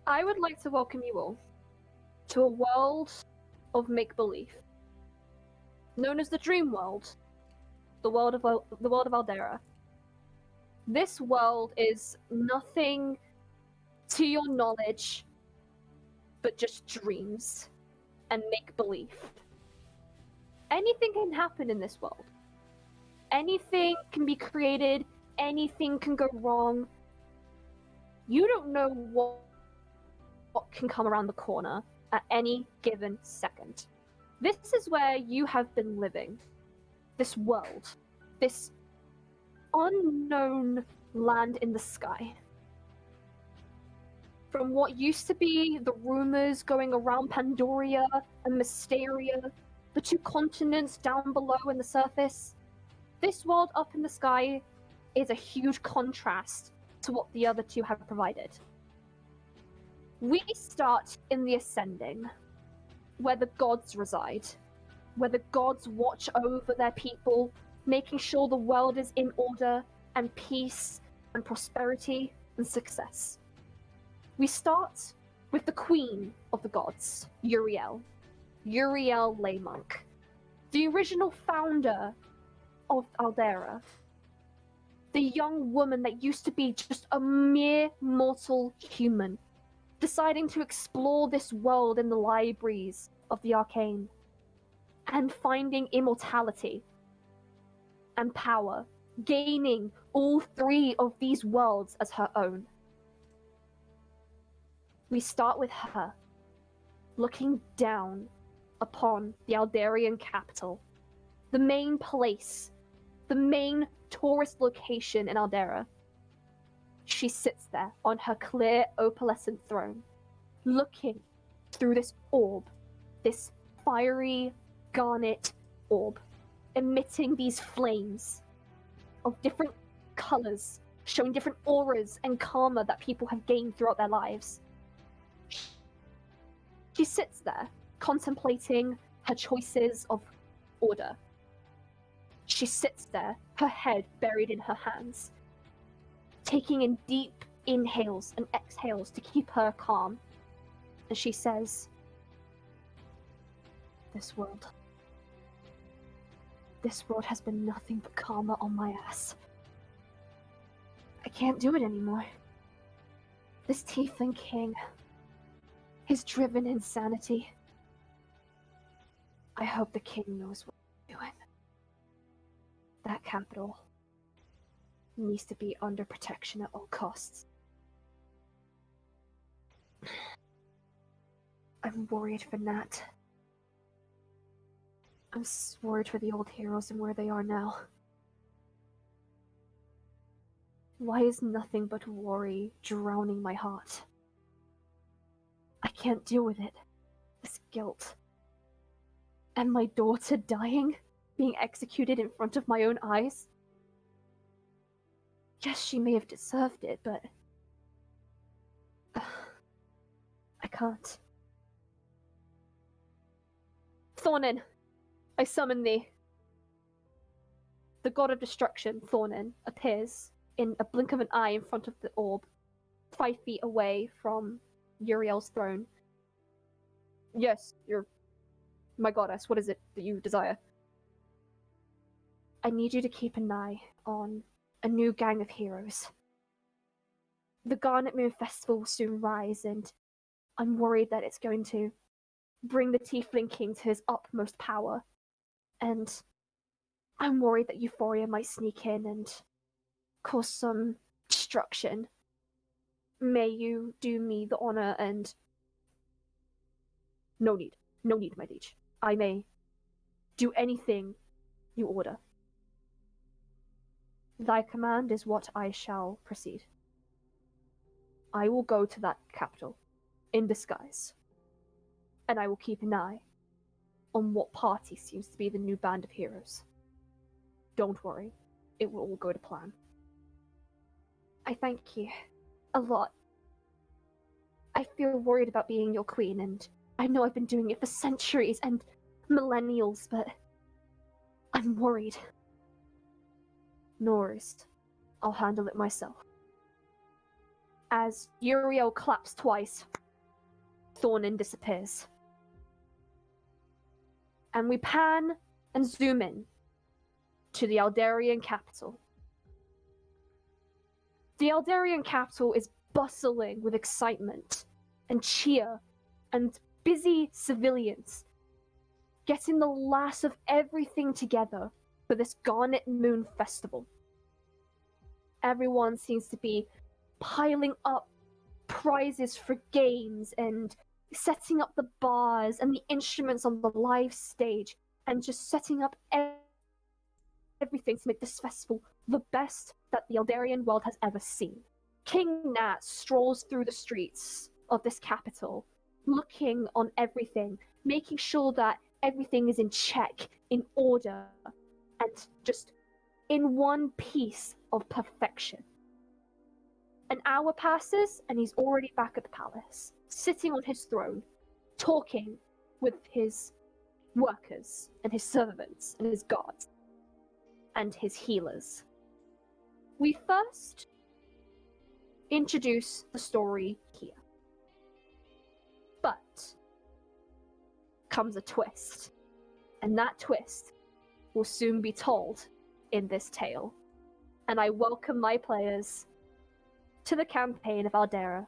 I would like to welcome you all to a world of make-believe, known as the Dream World, the world of Allderra. This world is nothing, to your knowledge, but just dreams and make-believe. Anything can happen in this world. Anything can be created. Anything can go wrong. You don't know what can come around the corner at any given second. This is where you have been living. This world. This unknown land in the sky. From what used to be the rumors going around Pandoria and Mysteria, the two continents down below in the surface, this world up in the sky is a huge contrast to what the other two have provided. We start in the Ascending, where the gods reside, where the gods watch over their people, making sure the world is in order and peace and prosperity and success. We start with the queen of the gods, Uriel Laymonk, the original founder of Allderra, the young woman that used to be just a mere mortal human, deciding to explore this world in the libraries of the arcane, and finding immortality and power, gaining all three of these worlds as her own. We start with her, looking down upon the Alderian capital, the main place, the main tourist location in Allderra. She sits there on her clear opalescent throne, looking through this orb, this fiery garnet orb, emitting these flames of different colors, showing different auras and karma that people have gained throughout their lives. She sits there, contemplating her choices of order. She sits there, her head buried in her hands, taking in deep inhales and exhales to keep her calm. And she says, This world has been nothing but karma on my ass. I can't do it anymore. This Tiefling king, his driven insanity. I hope the king knows what he's doing. That capital needs to be under protection at all costs. I'm worried for Natt. I'm worried for the old heroes and where they are now. Why is nothing but worry drowning my heart? I can't deal with it. This guilt. And my daughter dying, being executed in front of my own eyes. Yes, she may have deserved it, but I can't. Thornin, I summon thee. The god of destruction, Thornin, appears in a blink of an eye in front of the orb, 5 feet away from Uriel's throne. Yes, you're my goddess. What is it that you desire? I need you to keep an eye on a new gang of heroes. The Garnet Moon Festival will soon rise, and I'm worried that it's going to bring the Tiefling King to his utmost power. And I'm worried that Euphoria might sneak in and cause some destruction. May you do me the honor and... No need, my liege. I may do anything you order. Thy command is what I shall proceed. I will go to that capital, in disguise, and I will keep an eye on what party seems to be the new band of heroes. Don't worry, it will all go to plan. I thank you a lot. I feel worried about being your queen, and I know I've been doing it for centuries and millennials, but I'm worried. No worries. I'll handle it myself. As Uriel claps twice, Thornin disappears. And we pan and zoom in to the Allderrian capital. The Allderrian capital is bustling with excitement and cheer and busy civilians getting the last of everything together for this Garnet Moon Festival. Everyone seems to be piling up prizes for games and setting up the bars and the instruments on the live stage and just setting up everything to make this festival the best that the Allderrian world has ever seen. King Natt strolls through the streets of this capital, looking on everything, making sure that everything is in check, in order, and just in one piece of perfection. An hour passes, and he's already back at the palace, sitting on his throne, talking with his workers, and his servants, and his guards, and his healers. We first introduce the story here. But comes a twist, and that twist will soon be told in this tale. And I welcome my players to the campaign of Allderra.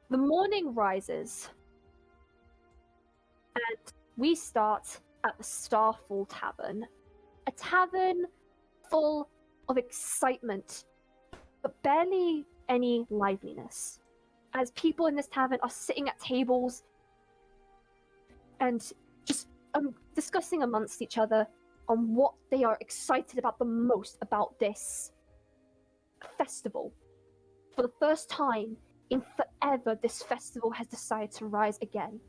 The morning rises, and we start at the Starfall Tavern, a tavern full of excitement, but barely any liveliness, as people in this tavern are sitting at tables and just discussing amongst each other on what they are excited about the most about this festival. For the first time in forever, this festival has decided to rise again.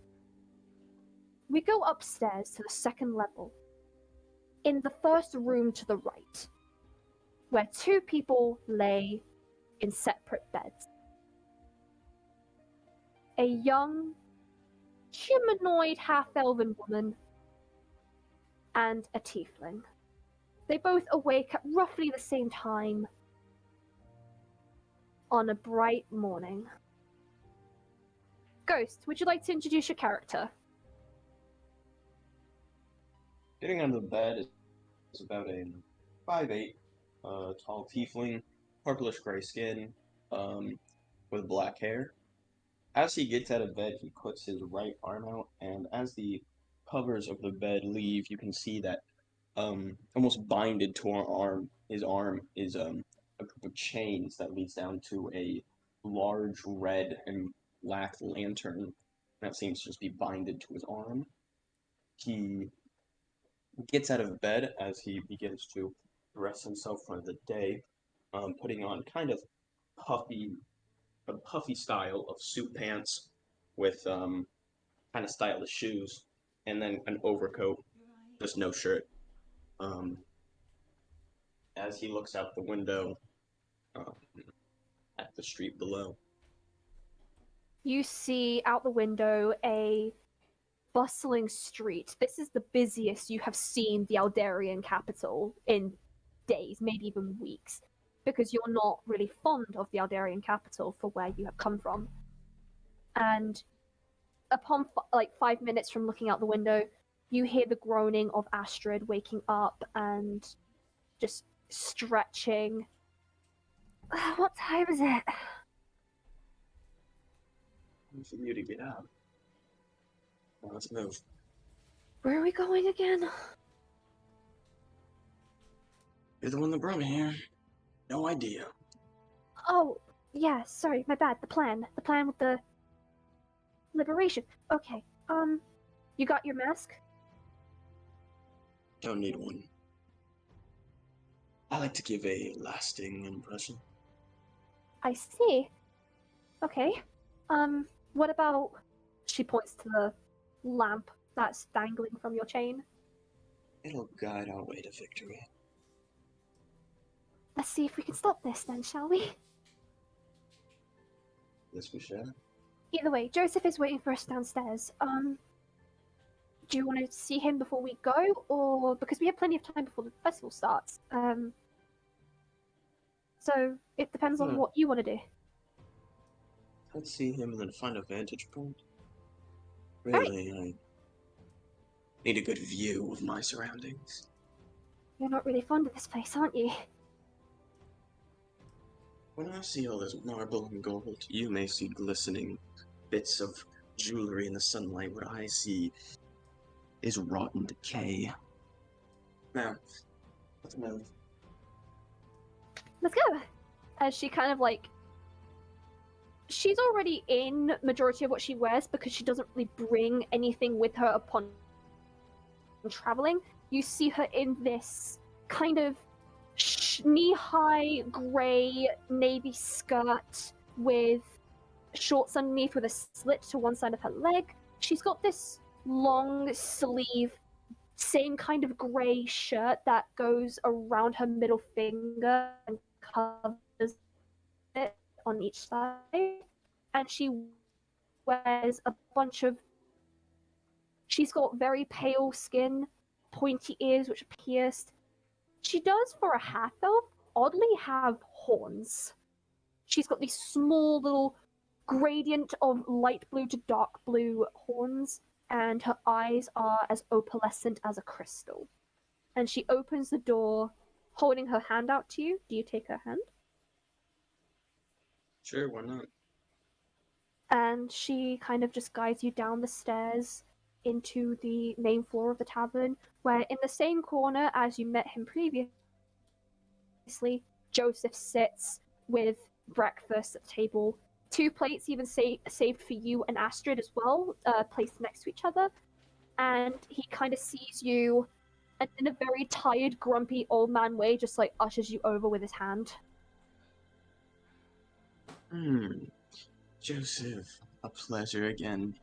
We go upstairs to the second level, in the first room to the right, where two people lay in separate beds. A young, humanoid half-elven woman and a tiefling. They both awake at roughly the same time on a bright morning. Ghost, would you like to introduce your character? Getting out of the bed is about a 5'8", tall tiefling, purplish gray skin, with black hair. As he gets out of bed, he puts his right arm out, and as the covers of the bed leave, you can see that almost binded to his arm is a group of chains that leads down to a large red and black lantern that seems to just be binded to his arm. He gets out of bed as he begins to dress himself for the day, putting on kind of a puffy style of suit pants with kind of stylish shoes, and then an overcoat, just no shirt. As he looks out the window um, at the street below. You see out the window a bustling street. This is the busiest you have seen the Allderrian capital in days, maybe even weeks, because you're not really fond of the Allderrian capital for where you have come from. And upon 5 minutes from looking out the window, you hear the groaning of Astrid waking up and just stretching. What time is it? Time for you to get up. Well, let's move. Where are we going again? You're the one that brought me here. No idea. Oh, yeah, sorry, my bad. The plan with the liberation. Okay, you got your mask? Don't need one. I like to give a lasting impression. I see. Okay. What about... She points to the lamp that's dangling from your chain. It'll guide our way to victory. Let's see if we can stop this then, shall we? Yes, we shall. Either way, Joseph is waiting for us downstairs. Do you want to see him before we go, or because we have plenty of time before the festival starts? So it depends on what you want to do. Let's see him and then find a vantage point. Alright. Really, I need a good view of my surroundings. You're not really fond of this place, aren't you? When I see all this marble and gold, you may see glistening bits of jewelry in the sunlight. What I see is rotten decay. Now, what's the matter? Let's go. As she kind of like, she's already in majority of what she wears because she doesn't really bring anything with her upon traveling. You see her in this kind of knee-high grey navy skirt with shorts underneath with a slit to one side of her leg. She's got this long sleeve, same kind of grey shirt that goes around her middle finger and covers it on each side. And she wears a bunch of. She's got very pale skin, pointy ears which are pierced. She does, for a half elf, oddly have horns. She's got these small little gradient of light blue to dark blue horns, and her eyes are as opalescent as a crystal. And she opens the door, holding her hand out to you. Do you take her hand? Sure, why not? And she kind of just guides you down the stairs into the main floor of the tavern, where in the same corner as you met him previously, Joseph sits with breakfast at the table. 2 plates even saved for you and Astrid as well, placed next to each other. And he kind of sees you, and in a very tired, grumpy old man way, just like ushers you over with his hand. Joseph, a pleasure again.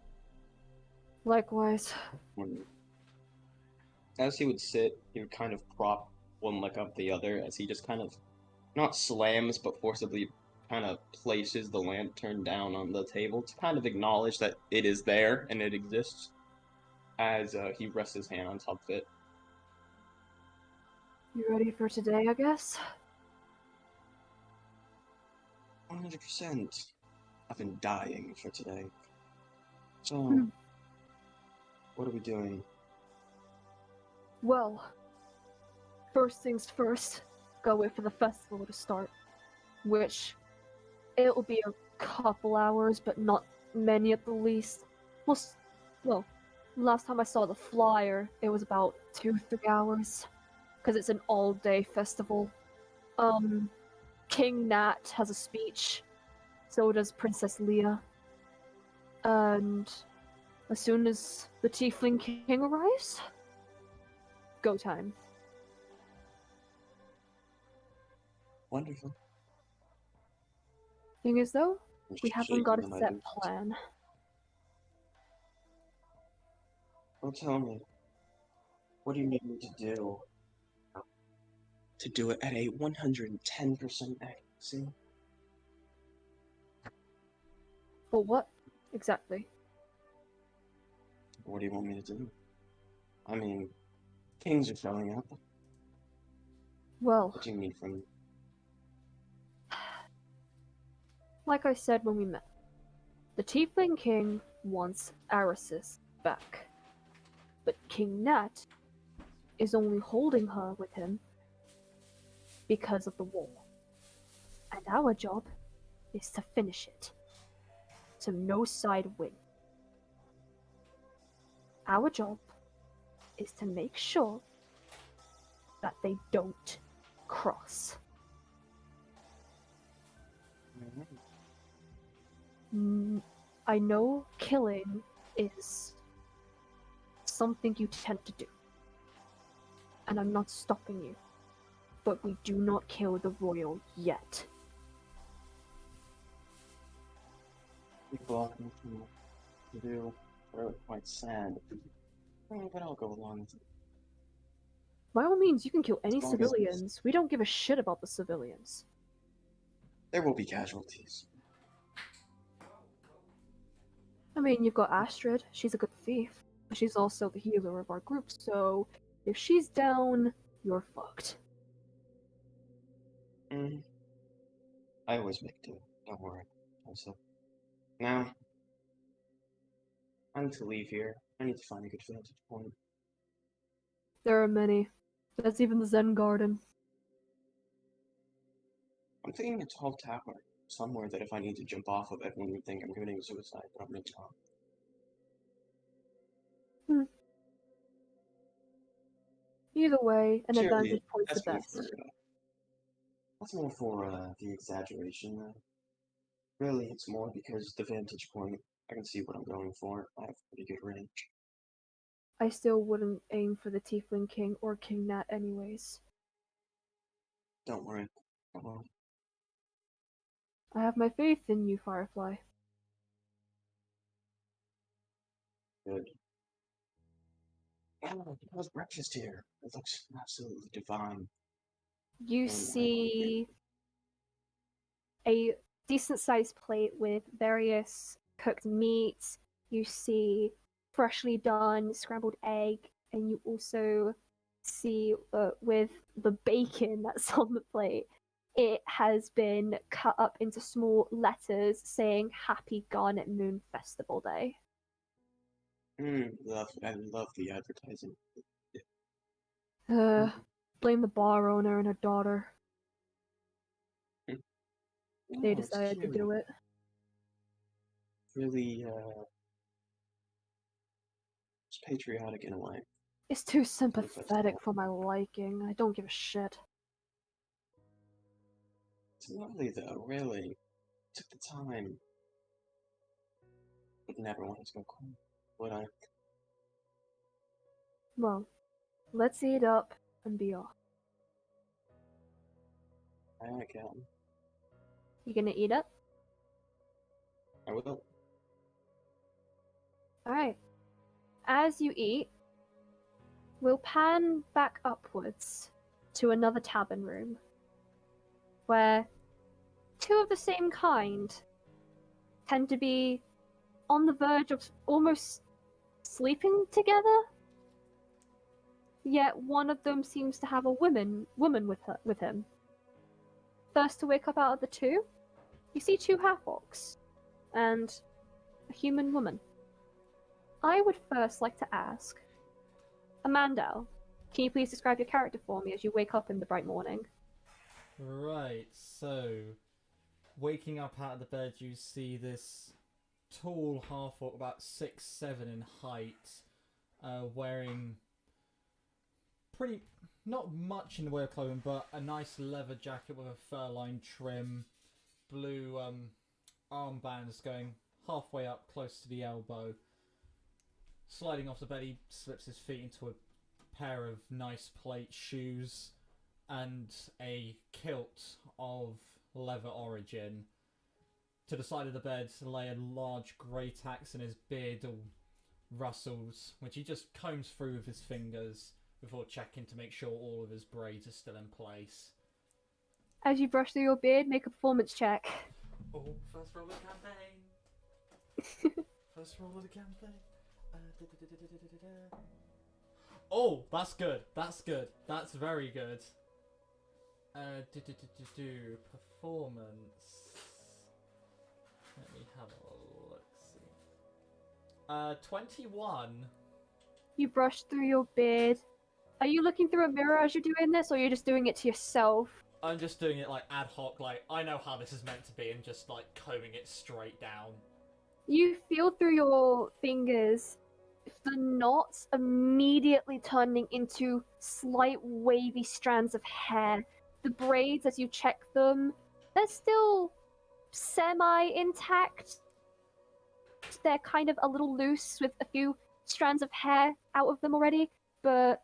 Likewise. As he would sit, he would kind of prop one leg up the other as he just kind of, not slams, but forcibly kind of places the lantern down on the table to kind of acknowledge that it is there and it exists as he rests his hand on top of it. You ready for today, I guess? 100%. I've been dying for today. So, what are we doing? Well, first things first, gotta wait for the festival to start, which it'll be a couple hours, but not many at the least. Well, last time I saw the flyer, it was about 2-3 hours, because it's an all-day festival. King Natt has a speech, so does Princess Leah, and as soon as the Tiefling King arrives, go time. Wonderful. Thing is, though, I'm we haven't got a shaking my set boots. plan. Well, tell me, what do you need me to do? To do it at a 110% accuracy? But what exactly? What do you want me to do? I mean, kings are showing up. Well, What do you need from me? like I said when we met, the Tiefling King wants Arasis back. But King Natt is only holding her with him because of the war. And our job is to finish it. So no side win. Our job is to make sure that they don't cross. I know killing is something you tend to do. And I'm not stopping you. But we do not kill the royal yet. People often to do are quite sad. But I'll go along with it. By all means, you can kill any As long as civilians. We don't give a shit about the civilians. There will be casualties. I mean, you've got Astrid. She's a good thief. But she's also the healer of our group, so if she's down, you're fucked. I always make do. Don't worry. Also, now I need to leave here. I need to find a good vantage point. There are many. There's even the Zen Garden. I'm thinking a tall tower somewhere that if I need to jump off of, everyone would think I'm committing suicide, but I'm really not. Either way, an Surely advantage point's the that's more best. for the exaggeration. Really, it's more because the vantage point. I can see what I'm going for. I have pretty good range. I still wouldn't aim for the Tiefling King or King Natt anyways. Don't worry. Come on. I have my faith in you, Firefly. Good. Oh, how's breakfast here? It looks absolutely divine. You And see a decent sized plate with various cooked meats. You see freshly done scrambled egg, and you also see with the bacon that's on the plate, it has been cut up into small letters saying Happy Garnet Moon Festival Day. I love the advertising. Uh, blame the bar owner and her daughter. They Oh, it's decided to cute. do it. Really, it's patriotic in a way. It's too For the sympathetic festival. for my liking. I don't give a shit. It's lovely though, really. Took the time. Would never want to go cold, would I? Well, let's eat up and be off. I can. You gonna eat up? I will. Alright. As you eat, we'll pan back upwards to another tavern room where two of the same kind tend to be on the verge of almost sleeping together. Yet one of them seems to have a woman with him. First to wake up out of the two, you see two half-orcs and a human woman. I would first like to ask, Amanda, can you please describe your character for me as you wake up in the bright morning? Right, so waking up out of the bed, you see this tall half orc, about 6'7" in height, wearing pretty not much in the way of clothing, but a nice leather jacket with a fur-lined trim, blue armbands going halfway up close to the elbow. Sliding off the bed, he slips his feet into a pair of nice plate shoes and a kilt of leather origin. To the side of the bed lay a large grey axe, and his beard all rustles, which he just combs through with his fingers before checking to make sure all of his braids are still in place. As you brush through your beard, make a performance check. Oh, first roll of the campaign! First roll of the campaign! Oh, that's good. That's good. That's very good. Performance. Let me have a look. See. 21. You brush through your beard. Are you looking through a mirror as you're doing this, or are you just doing it to yourself? I'm just doing it like ad hoc, like I know how this is meant to be, and just like combing it straight down. You feel through your fingers the knots immediately turning into slight wavy strands of hair. The braids, as you check them, they're still semi-intact. They're kind of a little loose with a few strands of hair out of them already, but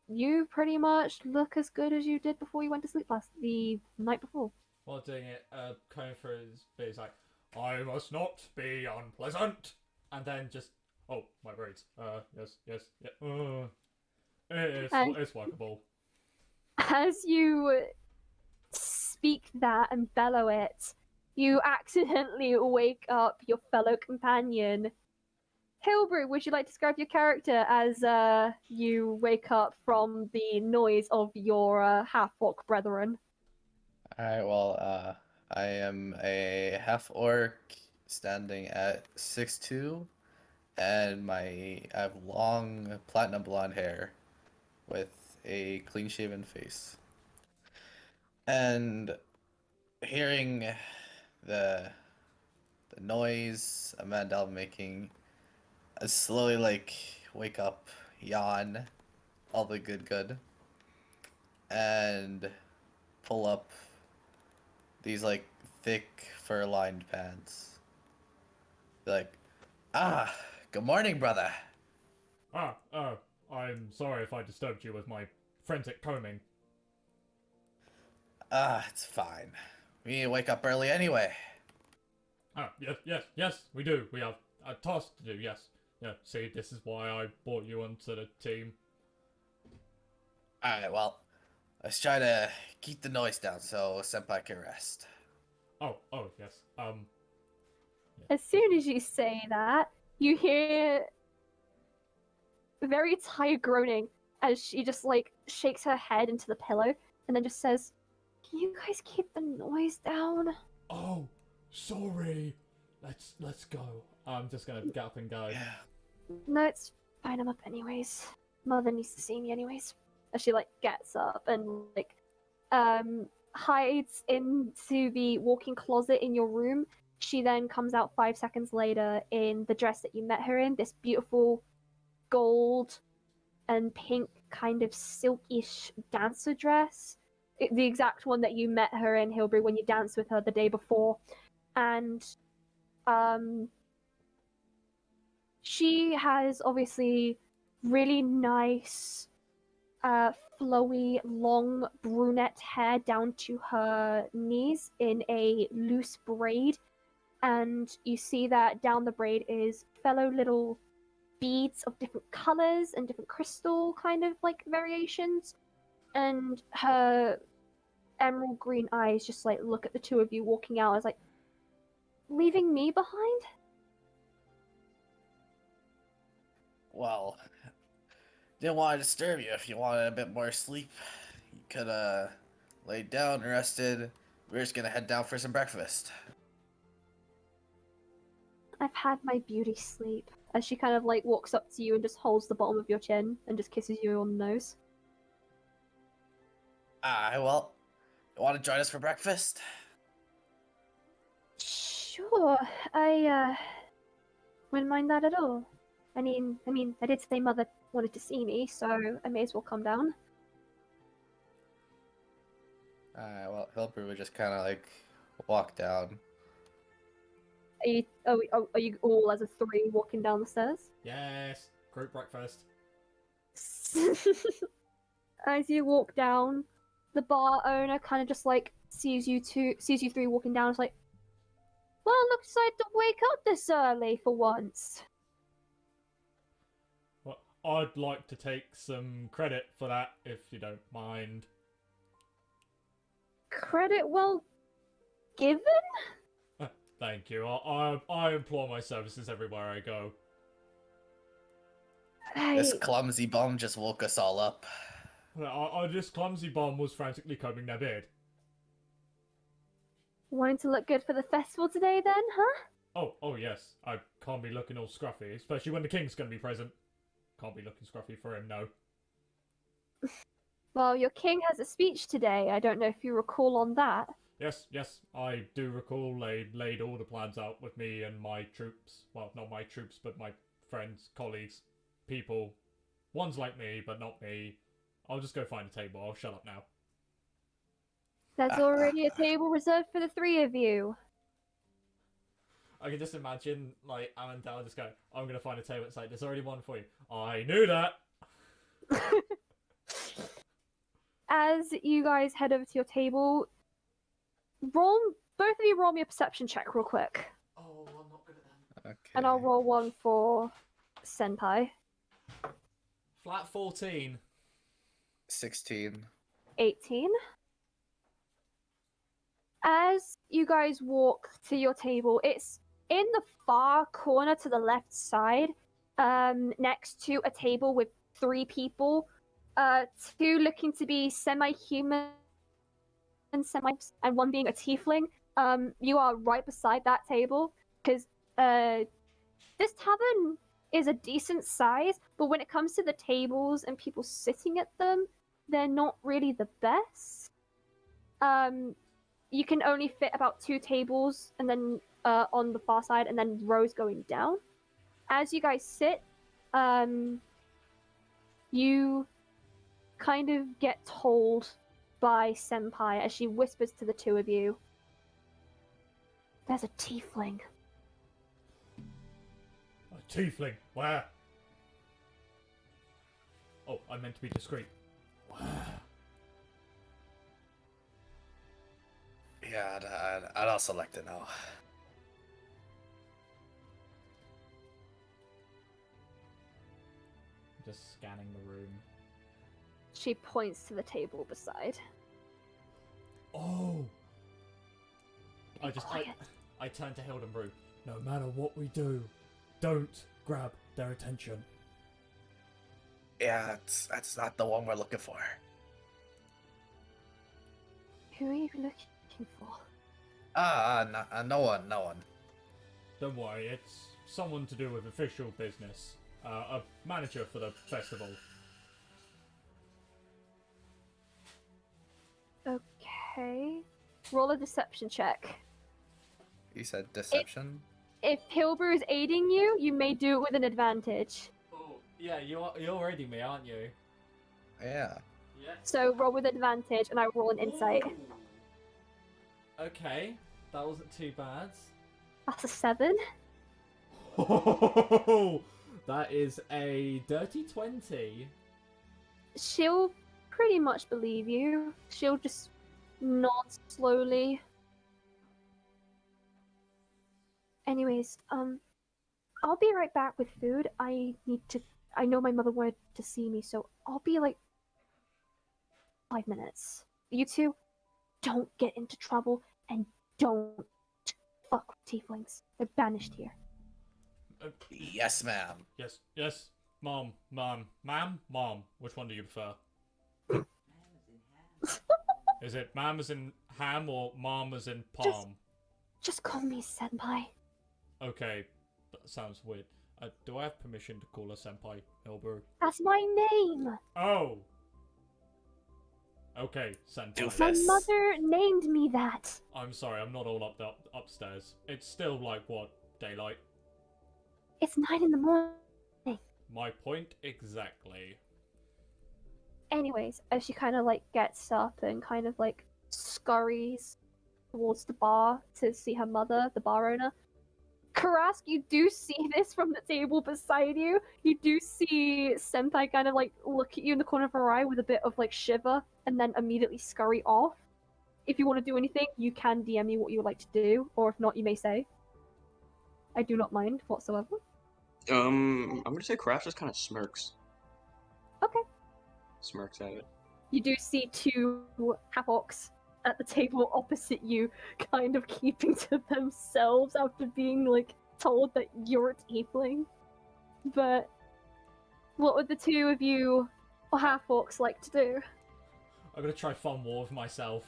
you pretty much look as good as you did before you went to sleep the night before. While doing it, combing through his beard, he's like, I must not be unpleasant! And then just, oh, my braids. Yes. It's workable. As you speak that and bellow it, you accidentally wake up your fellow companion. Hilbrew, would you like to describe your character as you wake up from the noise of your half-orc brethren? All right, well, I am a half orc standing at 6'2", and I have long platinum blonde hair with a clean shaven face. And hearing the the noise Amanda making, I slowly wake up, yawn, all the good, and pull up these thick fur lined pants. Like, ah, good morning, brother. I'm sorry if I disturbed you with my frantic combing. Ah, it's fine. We wake up early anyway. Yes, we do. We have a task to do, yes. Yeah, see, this is why I brought you onto the team. Alright, well, let's try to keep the noise down so Senpai can rest. Oh, yes. As soon as you say that, you hear very tired groaning as she just shakes her head into the pillow and then just says, "Can you guys keep the noise down?" Oh, sorry. Let's go. I'm just gonna get up and go. Yeah. No, it's fine. I'm up anyways. Mother needs to see me anyways. As she gets up and hides into the walk-in closet in your room. She then comes out 5 seconds later in the dress that you met her in, this beautiful gold and pink kind of silkish dancer dress. The exact one that you met her in Hilbury when you danced with her the day before. And she has obviously really nice flowy, long brunette hair down to her knees in a loose braid. And you see that down the braid is fellow little beads of different colors and different crystal kind of variations. And her emerald green eyes just look at the two of you walking out as leaving me behind? Well, didn't want to disturb you. If you wanted a bit more sleep, you could laid down and rested. We're just gonna head down for some breakfast. I've had my beauty sleep. As she kind of walks up to you and just holds the bottom of your chin and just kisses you on the nose. Well, you want to join us for breakfast? Sure, I wouldn't mind that at all. I mean, I did say Mother wanted to see me, so I may as well come down. Well, Hilbert would just kind of walk down. Are you all as a three walking down the stairs? Yes, group breakfast. As you walk down, the bar owner kind of just sees you three walking down. It's well, looks like to wake up this early for once. Well, I'd like to take some credit for that, if you don't mind. Credit well given? Thank you. I employ my services everywhere I go. This clumsy bum just woke us all up. This clumsy bum was frantically combing their beard. Wanting to look good for the festival today then, huh? Oh yes. I can't be looking all scruffy, especially when the king's gonna be present. Can't be looking scruffy for him, no. Well, your king has a speech today. I don't know if you recall on that. Yes, I do recall they laid all the plans out with me and my troops. Well, not my troops, but my friends, colleagues, people. One's like me, but not me. I'll just go find a table. I'll shut up now. There's already a table reserved for the three of you. I can just imagine, Amandel just go, I'm gonna find a table. It's there's already one for you. I knew that! As you guys head over to your table, both of you roll me a perception check real quick. Oh, I'm not good at that. Okay. And I'll roll one for Senpai. Flat 14. 16. 18. As you guys walk to your table, it's in the far corner to the left side, next to a table with three people, two looking to be semi-human and one being a tiefling. You are right beside that table, because this tavern is a decent size, but when it comes to the tables and people sitting at them, they're not really the best. You can only fit about 2 tables, and then on the far side, and then rows going down. As you guys sit, you kind of get told by Senpai as she whispers to the two of you, "There's a tiefling." A tiefling? Where? Oh, I meant to be discreet. Where? Yeah, I'd also like to know. Just scanning the room. She points to the table beside. Oh! Be quiet. I turn to Hildenbrew. No matter what we do, don't grab their attention. Yeah, that's not the one we're looking for. Who are you looking for? No one. Don't worry, it's someone to do with official business. A manager for the festival. Okay. Roll a deception check. You said deception? If Hilbur is aiding you, you may do it with an advantage. Oh, yeah, you're aiding me, aren't you? Yeah. Yes. So roll with advantage, and I roll an insight. Okay, that wasn't too bad. That's a 7. That is a dirty 20. She'll pretty much believe you. She'll just nod slowly. Anyways, I'll be right back with food. I know my mother wanted to see me, so I'll be like 5 minutes. You two, don't get into trouble and don't fuck with tieflings. They're banished here. Yes, ma'am. Yes, mom. Which one do you prefer? Is it ma'am as in ham or mom as in palm? Just call me senpai. Okay, that sounds weird. Do I have permission to call her senpai, Hilbur? That's my name. Oh! Okay, senpai. Doofus. My mother named me that. I'm sorry, I'm not all upstairs. It's still like, what, daylight? It's 9 in the morning. My point exactly. Anyways, as she kind of like gets up and kind of like scurries towards the bar to see her mother, the bar owner. Karask, you do see this from the table beside you. You do see Senpai kind of like look at you in the corner of her eye with a bit of like shiver and then immediately scurry off. If you want to do anything, you can DM me what you would like to do, or if not, you may say. I do not mind whatsoever. I'm gonna say Craft just kind of smirks. Okay. Smirks at it. You do see 2 half-orcs at the table opposite you, kind of keeping to themselves after being like told that you're a tiefling. But what would the 2 of you or half-orcs like to do? I'm gonna try fun war with myself.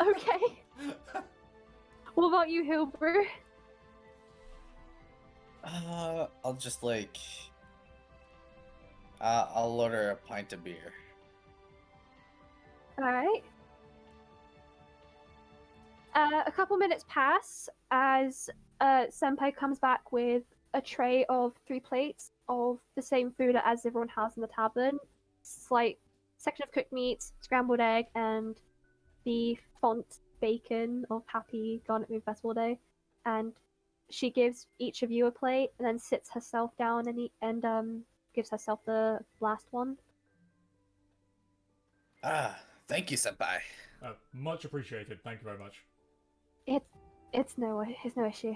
Okay. What about you, Hilbert? I'll just like... I'll order a pint of beer. Alright. A couple minutes pass as Senpai comes back with a tray of 3 plates of the same food as everyone has in the tavern. Slight section of cooked meat, scrambled egg, and the font bacon of Happy Garnet Moon Festival Day. And she gives each of you a plate and then sits herself down and gives herself the last one. Thank you, senpai. Much appreciated. Thank you very much. It's no issue.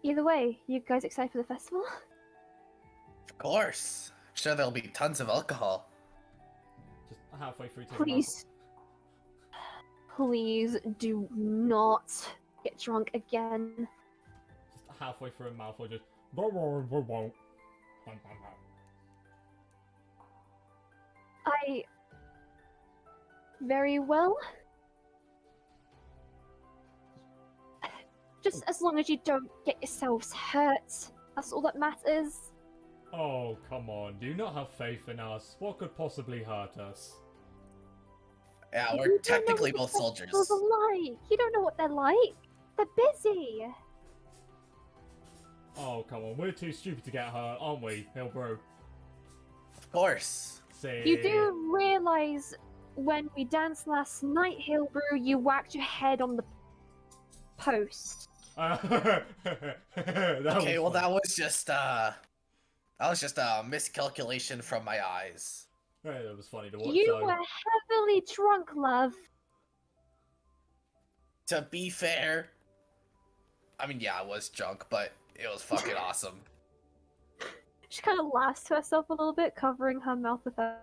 Either way, you guys excited for the festival? Of course. I'm sure there'll be tons of alcohol. Just halfway through to Please do not get drunk again. Just halfway through a mouthful, just... Very well. Just as long as you don't get yourselves hurt. That's all that matters. Oh, come on. Do you not have faith in us? What could possibly hurt us? Yeah, You we're don't know technically what both the soldiers. professionals are like. You don't know what they're like. They're busy. Oh, come on. We're too stupid to get hurt, aren't we, Hillbro? Of course. See. You do realize when we danced last night, Hillbrew, you whacked your head on the post. Okay, Well, that was just a miscalculation from my eyes. Hey, that was funny to watch. You though. were heavily drunk, love. To be fair, I mean, yeah, I was drunk, but it was fucking awesome. She kind of laughs to herself a little bit, covering her mouth with her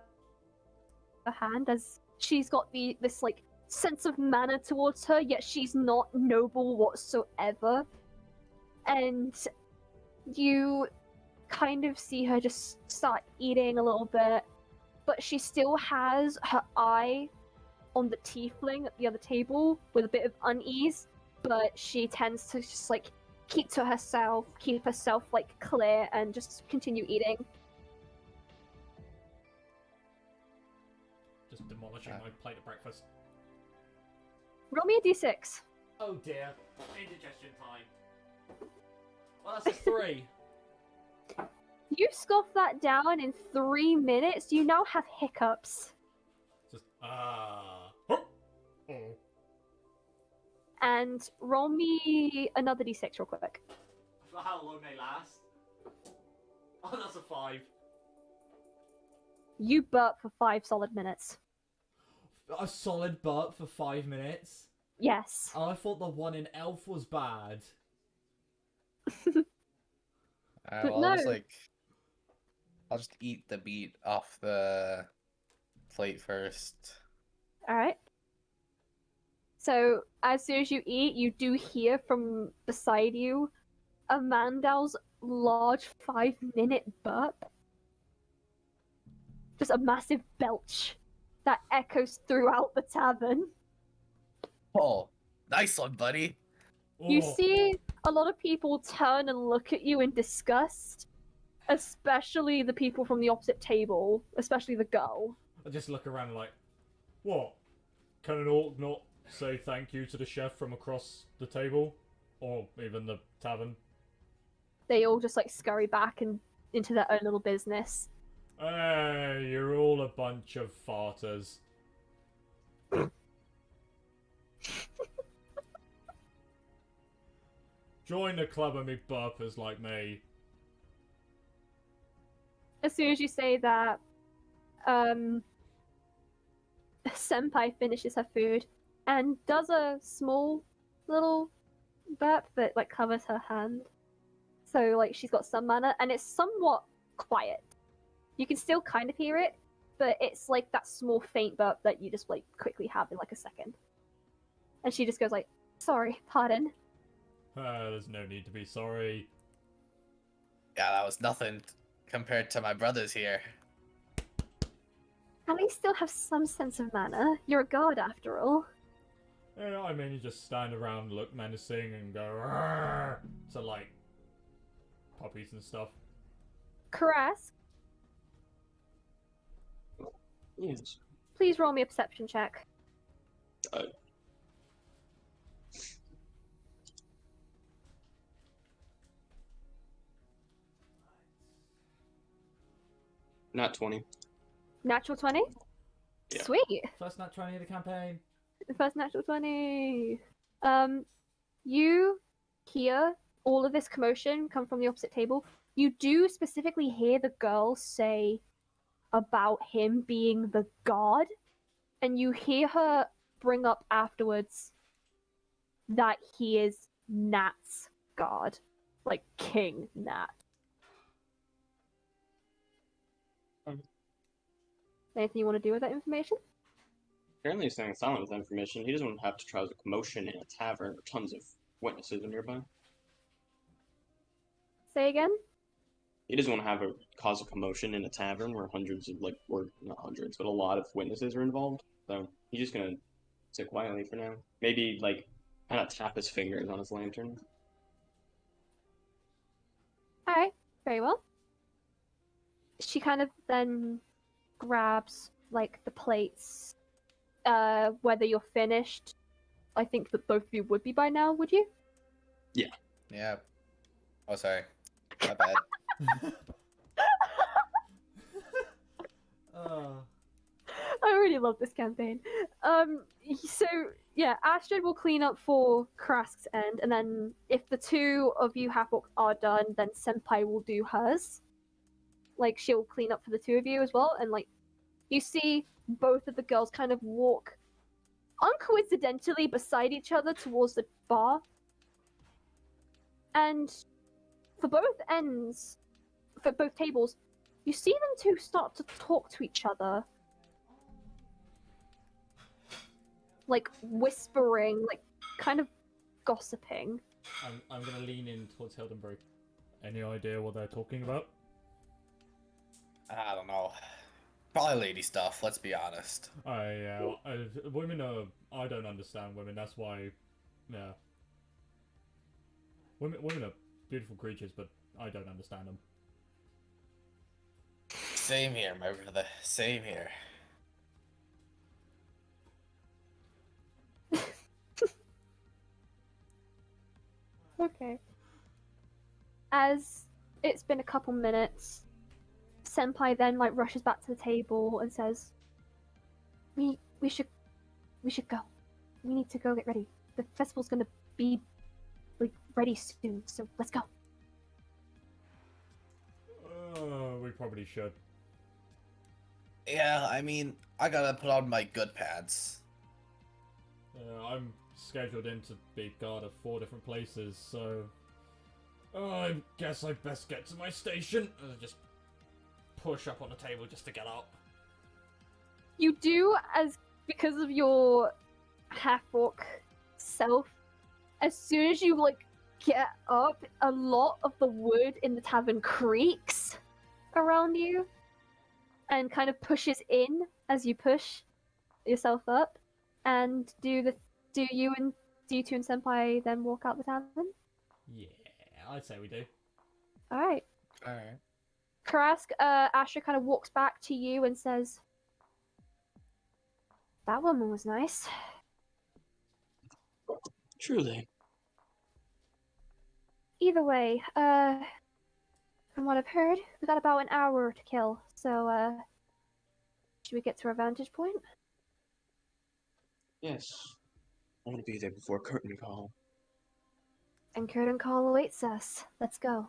hand as she's got this like sense of manner towards her, yet she's not noble whatsoever. And you kind of see her just start eating a little bit, but she still has her eye on the tiefling at the other table with a bit of unease, but she tends to just like keep herself like clear and just continue eating. Just demolishing my plate of breakfast. Roll me a d6. Oh dear. Indigestion time. Well, that's a 3. You scoff that down in 3 minutes. You now have hiccups. Just, And roll me another d6 real quick. For how long they last? Oh, that's a 5. You burp for 5 solid minutes. A solid burp for 5 minutes? Yes. Oh, I thought the one in Elf was bad. But Well, no. I'll just eat the meat off the plate first. Alright. So, as soon as you eat, you do hear from beside you Amandal's large 5-minute burp. Just a massive belch that echoes throughout the tavern. Oh, nice one, buddy. You Oh. see a lot of people turn and look at you in disgust, especially the people from the opposite table, especially the girl. I just look around and like, what? Can an orc not say thank you to the chef from across the table? Or even the tavern? They all just like scurry back and into their own little business. Hey, you're all a bunch of farters. Join the club and be burpers like me. As soon as you say that, Senpai finishes her food and does a small little burp that like covers her hand. So like she's got some manner and it's somewhat quiet. You can still kind of hear it, but it's like that small faint burp that you just like quickly have in like a second. And she just goes like, sorry, pardon. There's no need to be sorry. Yeah, that was nothing compared to my brothers here. At least still have some sense of manner. You're a guard after all. Yeah, I mean, you just stand around, look menacing, and go "Arrgh" to like puppies and stuff. Caress, Yes. please roll me a perception check. Not 20. Natural 20? Yeah. Sweet. First nat 20 of the campaign. The first natural 20. You hear all of this commotion come from the opposite table. You do specifically hear the girl say about him being the god, and you hear her bring up afterwards that he is Natt's god, like King Natt. Anything you want to do with that information? Apparently he's staying silent with information. He doesn't have to cause a commotion in a tavern where tons of witnesses are nearby. Say again? he doesn't want to have a cause a commotion in a tavern where hundreds of or not hundreds, but a lot of witnesses are involved. So he's just gonna sit quietly for now. Maybe kind of tap his fingers on his lantern. Alright, very well. She kind of then grabs the plates. Whether you're finished, I think that both of you would be by now, would you? Yeah. Oh, sorry. My bad. I really love this campaign. So yeah, Astrid will clean up for Krask's end, and then if the two of you half-orcs are done, then Senpai will do hers. She'll clean up for the two of you as well, and you see both of the girls kind of walk uncoincidentally beside each other towards the bar. And for both ends, for both tables, you see them two start to talk to each other. Whispering, kind of gossiping. I'm gonna lean in towards Hildenberg. Any idea what they're talking about? I don't know. Probably lady stuff, let's be honest. Women are... I don't understand women, that's why... Yeah. Women are beautiful creatures, but I don't understand them. Same here, my brother. Same here. Okay. As it's been a couple minutes, Senpai then rushes back to the table and says, We should go. We need to go get ready. The festival's gonna be ready soon, so let's go. We probably should. Yeah, I mean, I gotta put on my good pants. I'm scheduled in to be guard of 4 different places, so... I guess I best get to my station. Just push up on the table just to get up. You do, because of your half-orc self, as soon as you get up, a lot of the wood in the tavern creaks around you and kind of pushes in as you push yourself up. And do you two and Senpai then walk out the tavern? Yeah, I'd say we do. Alright. Alright. Karask, Asher kind of walks back to you and says, That woman was nice. Truly. Either way, from what I've heard, we got about an hour to kill, so, should we get to our vantage point? Yes. I want to be there before curtain call. And curtain call awaits us. Let's go.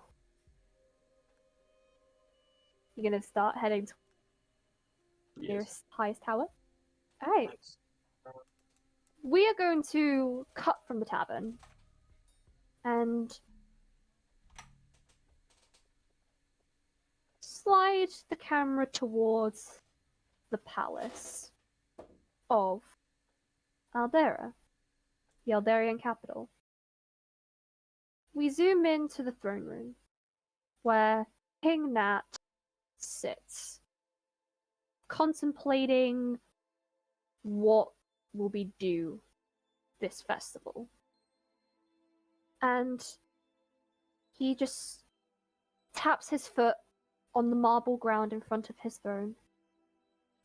You're gonna start heading to the nearest highest tower? Alright. Nice. We are going to cut from the tavern. And slide the camera towards the palace of Allderra, the Alderian capital. We zoom into the throne room, where King Natt sits, contemplating what will be due this festival. And he just taps his foot on the marble ground in front of his throne,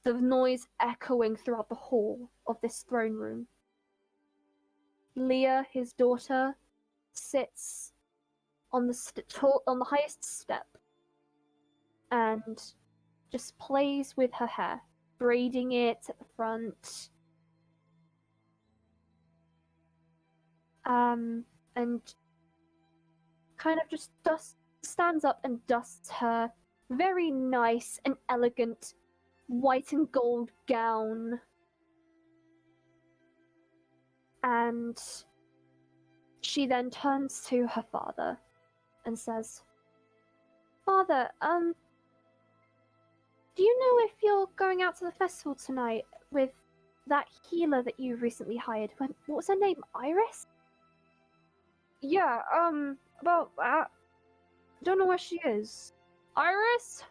the noise echoing throughout the hall of this throne room. Leah, his daughter, sits on the highest step and just plays with her hair, braiding it at the front. And kind of just stands up and dusts her very nice and elegant white and gold gown. And she then turns to her father and says, Father, do you know if you're going out to the festival tonight with that healer that you recently hired? What was her name? Iris? Yeah, about that. Don't know where she is. Iris?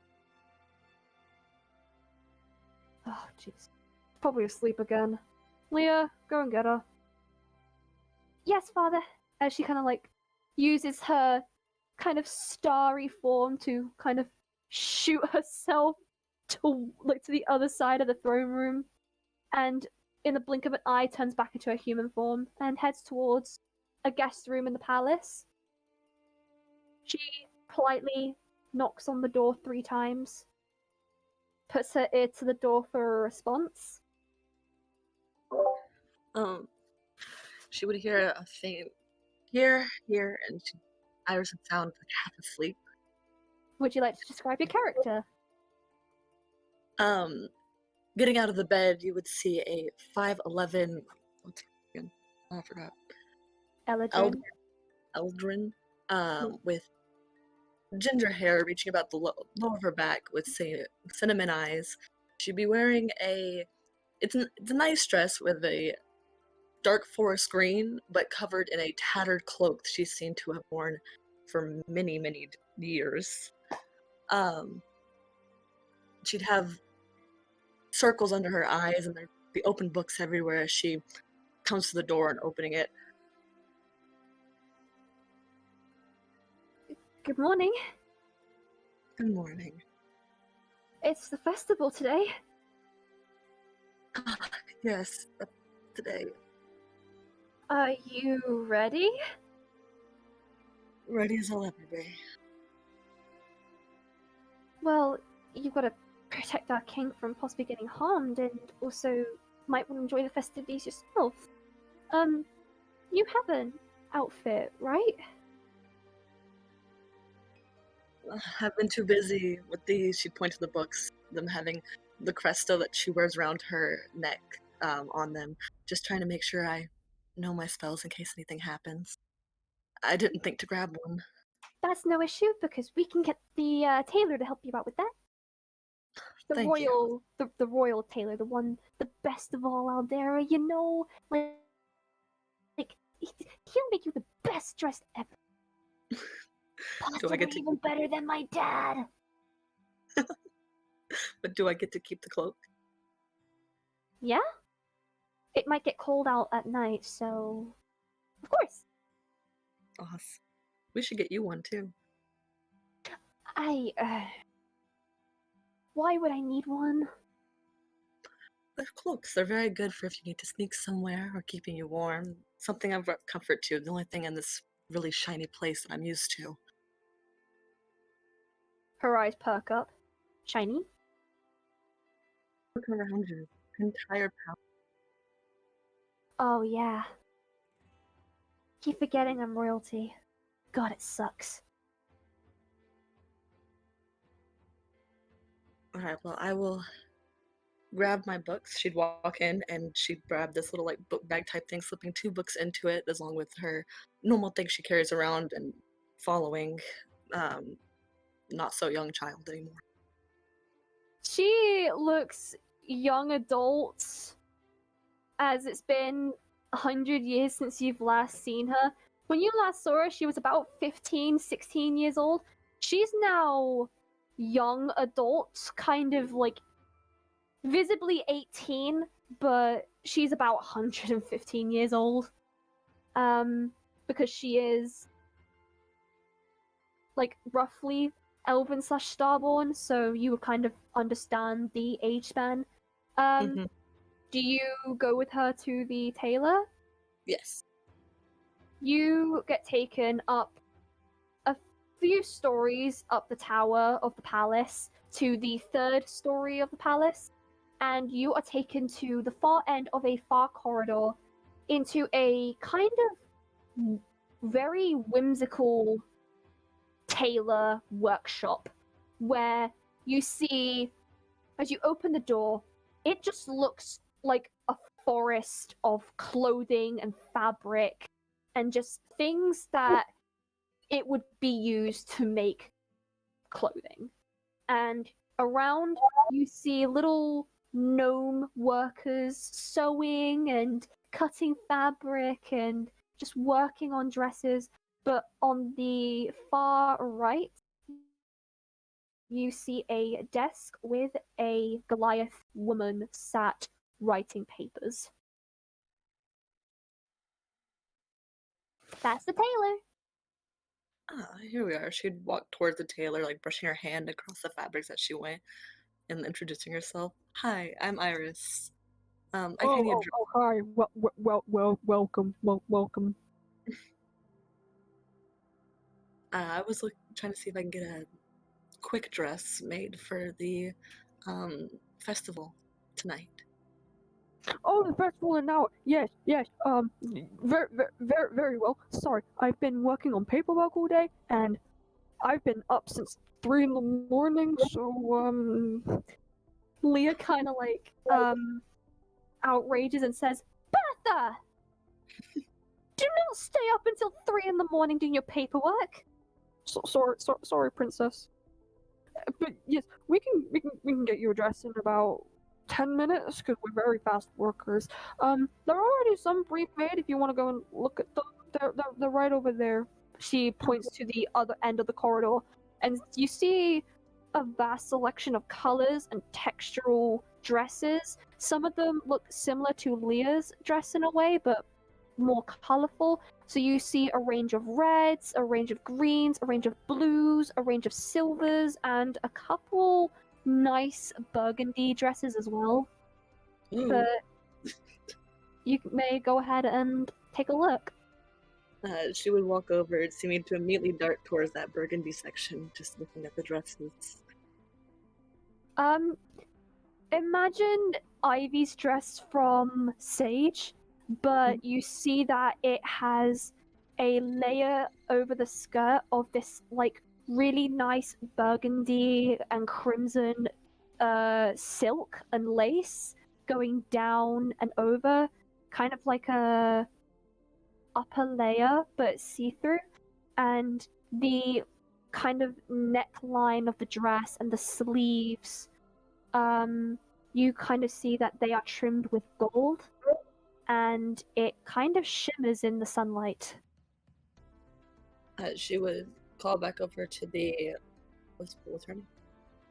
Oh, jeez. Probably asleep again. Leah, go and get her. Yes, father. As she kind of like uses her kind of starry form to kind of shoot herself to the other side of the throne room, and in the blink of an eye turns back into her human form and heads towards a guest room in the palace. She politely knocks on the door 3 times, puts her ear to the door for a response. She would hear a faint here, and Iris would sound like half asleep. Would you like to describe your character? Getting out of the bed, you would see a 5'11", what's her name? I forgot. Eladrin. Eldrin, with ginger hair reaching about the low of her back with cinnamon eyes. She'd be wearing it's a nice dress with a dark forest green, but covered in a tattered cloak that she's seen to have worn for many, many years. She'd have circles under her eyes, and there'd be open books everywhere as she comes to the door and opening it. Good morning. Good morning. It's the festival today. Yes, today. Are you ready? Ready as I'll ever be. Well, you've got to protect our king from possibly getting harmed, and also might want to enjoy the festivities yourself. You have an outfit, right? I've been too busy with these. She'd point to the books, them having the cresta that she wears around her neck on them, just trying to make sure I know my spells in case anything happens. I didn't think to grab one. That's no issue, because we can get the tailor to help you out with that. The Thank you. the royal tailor, the best of all Allderra, you know, he'll make you the best dressed ever. Possibly get to- even better than my dad. But do I get to keep the cloak? Yeah? It might get cold out at night, so of course. Awesome. We should get you one too. Why would I need one? They're cloaks. They're very good for if you need to sneak somewhere or keeping you warm. Something I've brought comfort to. The only thing in this really shiny place that I'm used to. Her eyes perk up. Shiny? Look around you. Entire palace. Oh yeah. Keep forgetting I'm royalty. God, it sucks. Alright, well, I will grab my books. She'd walk in and she'd grab this little like book bag type thing, slipping 2 books into it, along with her normal things she carries around and following not so young child anymore. She looks young adult, as it's been 100 years since you've last seen her. When you last saw her, she was about 15, 16 years old. She's now young adult, kind of like visibly 18, but she's about 115 years old. Because she is like roughly Elven / Starborn, so you would kind of understand the age span. Do you go with her to the tailor? Yes. You get taken up a few stories up the tower of the palace to the 3rd story of the palace, and you are taken to the far end of a far corridor into a kind of very whimsical tailor workshop, where you see, as you open the door, it just looks like a forest of clothing and fabric and just things that it would be used to make clothing. And around you see little gnome workers sewing and cutting fabric and just working on dresses. But on the far right, you see a desk with a Goliath woman sat writing papers. That's the tailor. Ah, here we are. She'd walk towards the tailor, like brushing her hand across the fabrics as she went, and introducing herself. Hi, I'm Iris. I kind of Hi. Welcome. Welcome. I was trying to see if I can get a quick dress made for the festival tonight. Oh, the festival now. Yes. Very well. Sorry, I've been working on paperwork all day, and I've been up since 3 in the morning. So, Leah kind of like outrages and says, "Bertha, do not stay up until 3 in the morning doing your paperwork." Sorry, princess. But yes, we can get you a dress in about 10 minutes because we're very fast workers. There are already some brief made if you want to go and look at them. They're right over there. She points to the other end of the corridor, and you see a vast selection of colors and textural dresses. Some of them look similar to Leah's dress in a way, but more colorful. So you see a range of reds, a range of greens, a range of blues, a range of silvers, and a couple nice burgundy dresses as well. Ooh. But you may go ahead and take a look. She would walk over, seeming to immediately dart towards that burgundy section, just looking at the dresses. Imagine Ivy's dress from Sage, but you see that it has a layer over the skirt of this like really nice burgundy and crimson silk and lace going down and over, kind of like a upper layer but see-through, and the kind of neckline of the dress and the sleeves, you kind of see that they are trimmed with gold, and it kind of shimmers in the sunlight. She would call back over to the what's her name?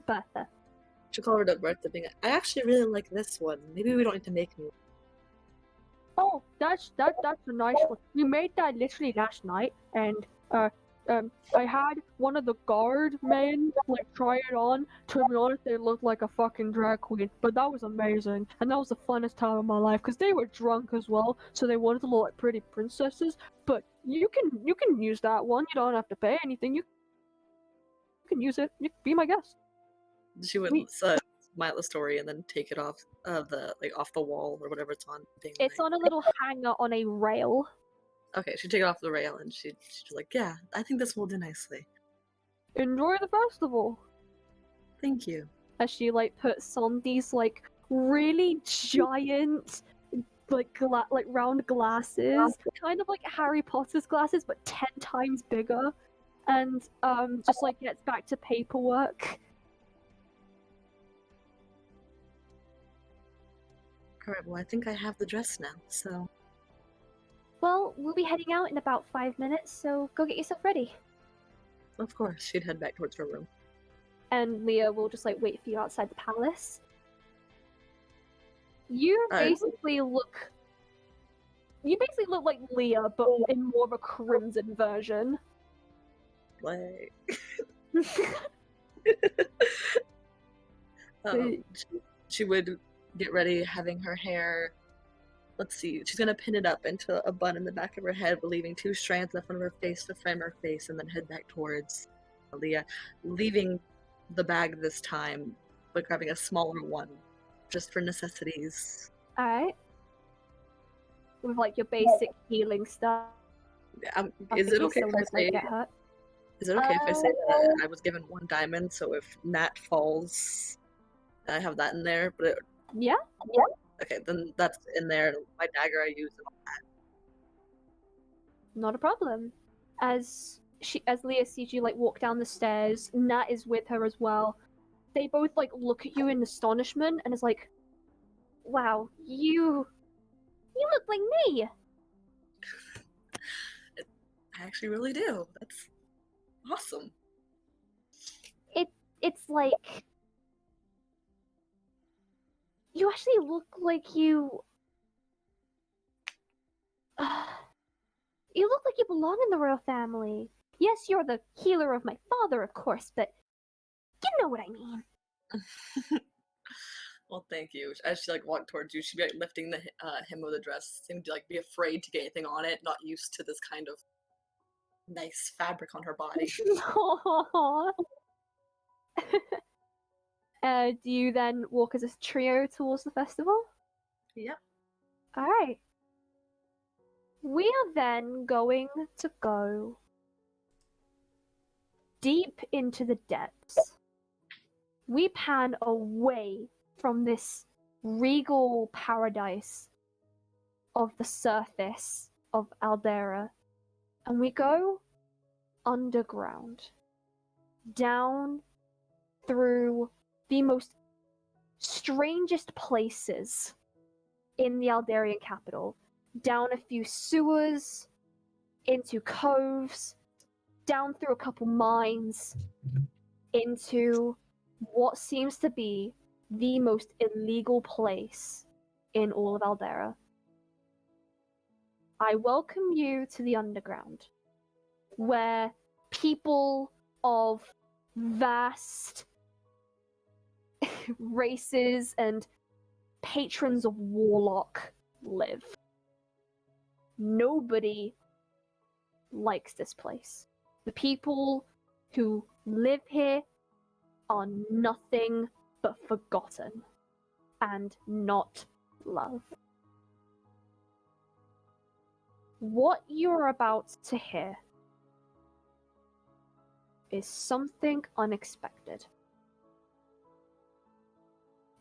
Bertha. She'd call her to Bertha, being I actually really like this one. Maybe we don't need to make me one. Oh, that's a nice one. We made that literally last night, and I had one of the guard men like try it on. To be honest, they looked like a fucking drag queen, but that was amazing, and that was the funnest time of my life because they were drunk as well, so they wanted to look like pretty princesses. But you can use that one. You don't have to pay anything. You can use it. You can be my guest. She would smile the story and then take it off off the wall or whatever it's on. It's on a little hanger on a rail. Okay, she'd take it off the rail and she's like, yeah, I think this will do nicely. Enjoy the festival. Thank you. As she like puts on these like really giant like round glasses, kind of like Harry Potter's glasses but 10 times bigger, and just like gets back to paperwork. Alright, well I think I have the dress now, so Well, we'll be heading out in about 5 minutes, so go get yourself ready. of course she'd head back towards her room. And Leah will just like wait for you outside the palace. You basically look like Leah, but in more of a crimson version. Like she would get ready, having her hair, let's see, she's gonna pin it up into a bun in the back of her head, leaving 2 strands in front of her face to frame her face, and then head back towards Leah, leaving the bag this time, but grabbing a smaller one, just for necessities. Alright. With like your basic healing stuff. Is it okay if I say? Get hurt. Is it okay if I say that I was given 1 diamond, so if Nat falls, I have that in there, but Yeah? okay, then that's in there. My dagger I use and all that. Not a problem. As Leah sees you like walk down the stairs, Nat is with her as well. They both like look at you in astonishment and is like, "Wow, you look like me." I actually really do. That's awesome. it's like you actually look like you you look like you belong in the royal family. Yes, you're the healer of my father, of course, but you know what I mean. Well, thank you. As she like walked towards you, she'd be like lifting the hem of the dress, seemed to like be afraid to get anything on it, not used to this kind of nice fabric on her body. Aww. Do you then walk as a trio towards the festival? Yep. Alright. We are then going to go deep into the depths. We pan away from this regal paradise of the surface of Allderra, and we go underground, down through the most strangest places in the Alderian capital, down a few sewers, into coves, down through a couple mines, into what seems to be the most illegal place in all of Allderra. I welcome you to the underground, where people of vast races and patrons of Warlock live. Nobody likes this place. The people who live here are nothing but forgotten and not loved. What you're about to hear is something unexpected.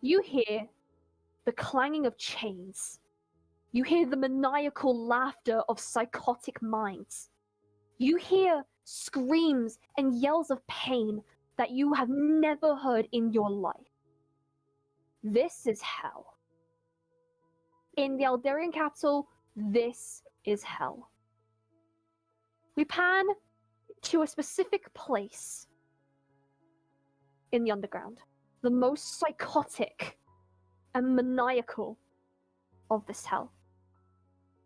You hear the clanging of chains. You hear the maniacal laughter of psychotic minds. You hear screams and yells of pain that you have never heard in your life. This is hell. In the Alderian capital, this is hell. We pan to a specific place in the underground, the most psychotic and maniacal of this hell,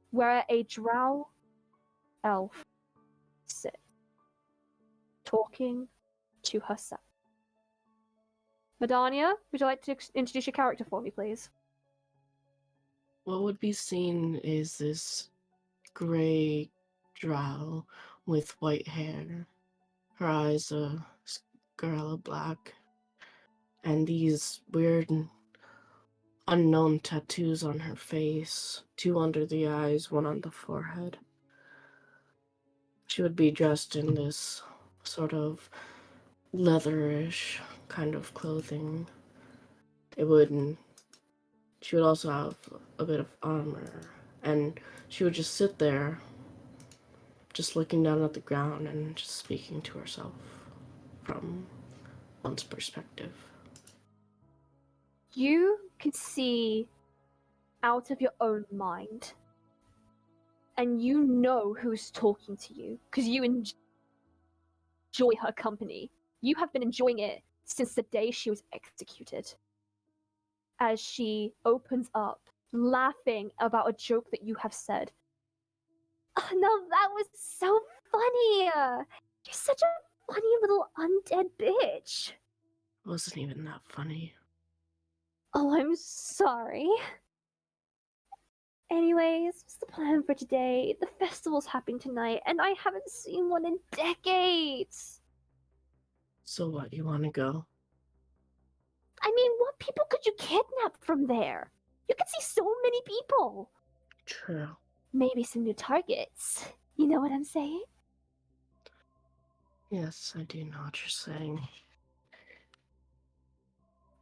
where a drow elf sits, talking to herself. Madania, would you like to introduce your character for me, please? What would be seen is this gray drow with white hair. Her eyes are scarlet black, and these weird unknown tattoos on her face, 2 under the eyes, 1 on the forehead. She would be dressed in this sort of leatherish kind of clothing. She would also have a bit of armor, and she would just sit there, just looking down at the ground and just speaking to herself from one's perspective. You can see out of your own mind, and you know who's talking to you, because you enjoy her company. You have been enjoying it since the day she was executed. As she opens up, laughing about a joke that you have said. Oh, no, that was so funny! You're such a funny little undead bitch. It wasn't even that funny. Oh, I'm sorry. Anyways, what's the plan for today? The festival's happening tonight, and I haven't seen one in decades! So what, you want to go? I mean, what people could you kidnap from there? You could see so many people! True. Maybe some new targets. You know what I'm saying? Yes, I do know what you're saying.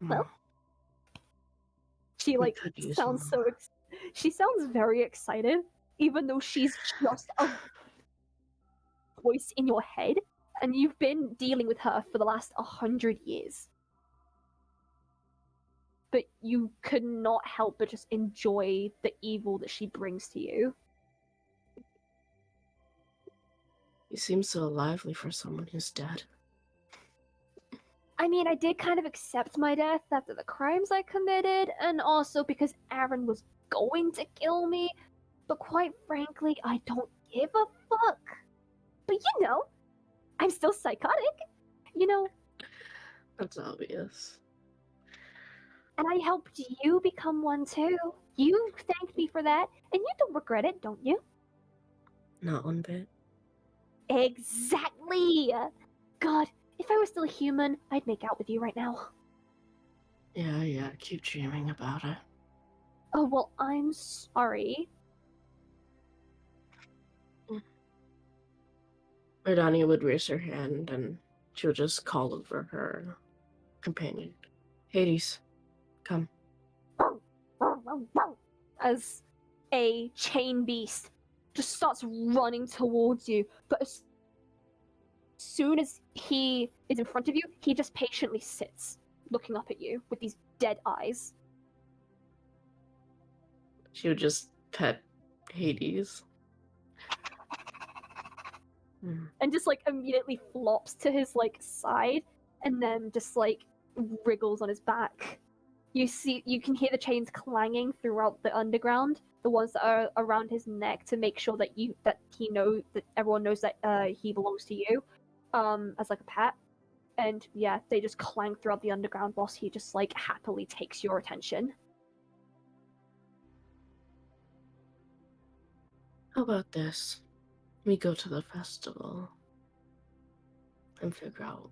Well, she We like could use sounds more. she sounds very excited, even though she's just a voice in your head, and you've been dealing with her for the last 100 years. But you could not help but just enjoy the evil that she brings to you. You seem so lively for someone who's dead. I mean, I did kind of accept my death after the crimes I committed, and also because Aaron was going to kill me. But quite frankly, I don't give a fuck. But you know, I'm still psychotic. You know, That's obvious. and I helped you become one too. You thanked me for that, and you don't regret it, don't you? Not one bit. Exactly! God, if I was still a human, I'd make out with you right now. Yeah, keep dreaming about it. Oh, well, I'm sorry. Verdania would raise her hand and she would just call over her companion. Hades, come. As a chain beast just starts running towards you, but as soon as he is in front of you, he just patiently sits, looking up at you with these dead eyes. She would just pet Hades. And just like immediately flops to his like side and then just like wriggles on his back. You can hear the chains clanging throughout the underground, the ones that are around his neck, to make sure that everyone knows that he belongs to you, as like a pet. And yeah, they just clang throughout the underground whilst he just like happily takes your attention. How about this? We go to the festival and figure out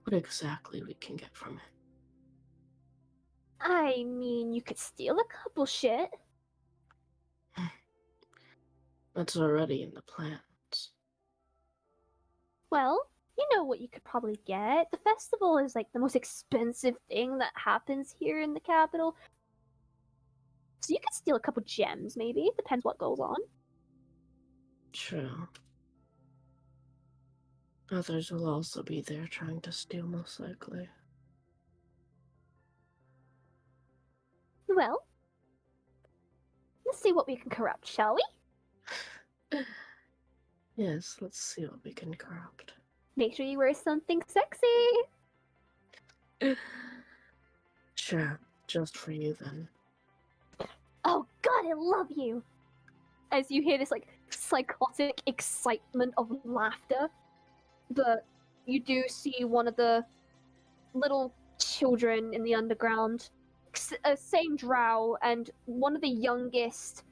what exactly we can get from it. I mean, you could steal a couple shit. That's already in the plans. Well, you know what you could probably get. The festival is like the most expensive thing that happens here in the capital. So you could steal a couple gems, maybe. Depends what goes on. True. Others will also be there trying to steal, most likely. Well, let's see what we can corrupt, shall we? Yes, let's see what we can corrupt. Make sure you wear something sexy. Sure, just for you then. Oh god, I love you! As you hear this like psychotic excitement of laughter, but you do see one of the little children in the underground, same drow, and one of the youngest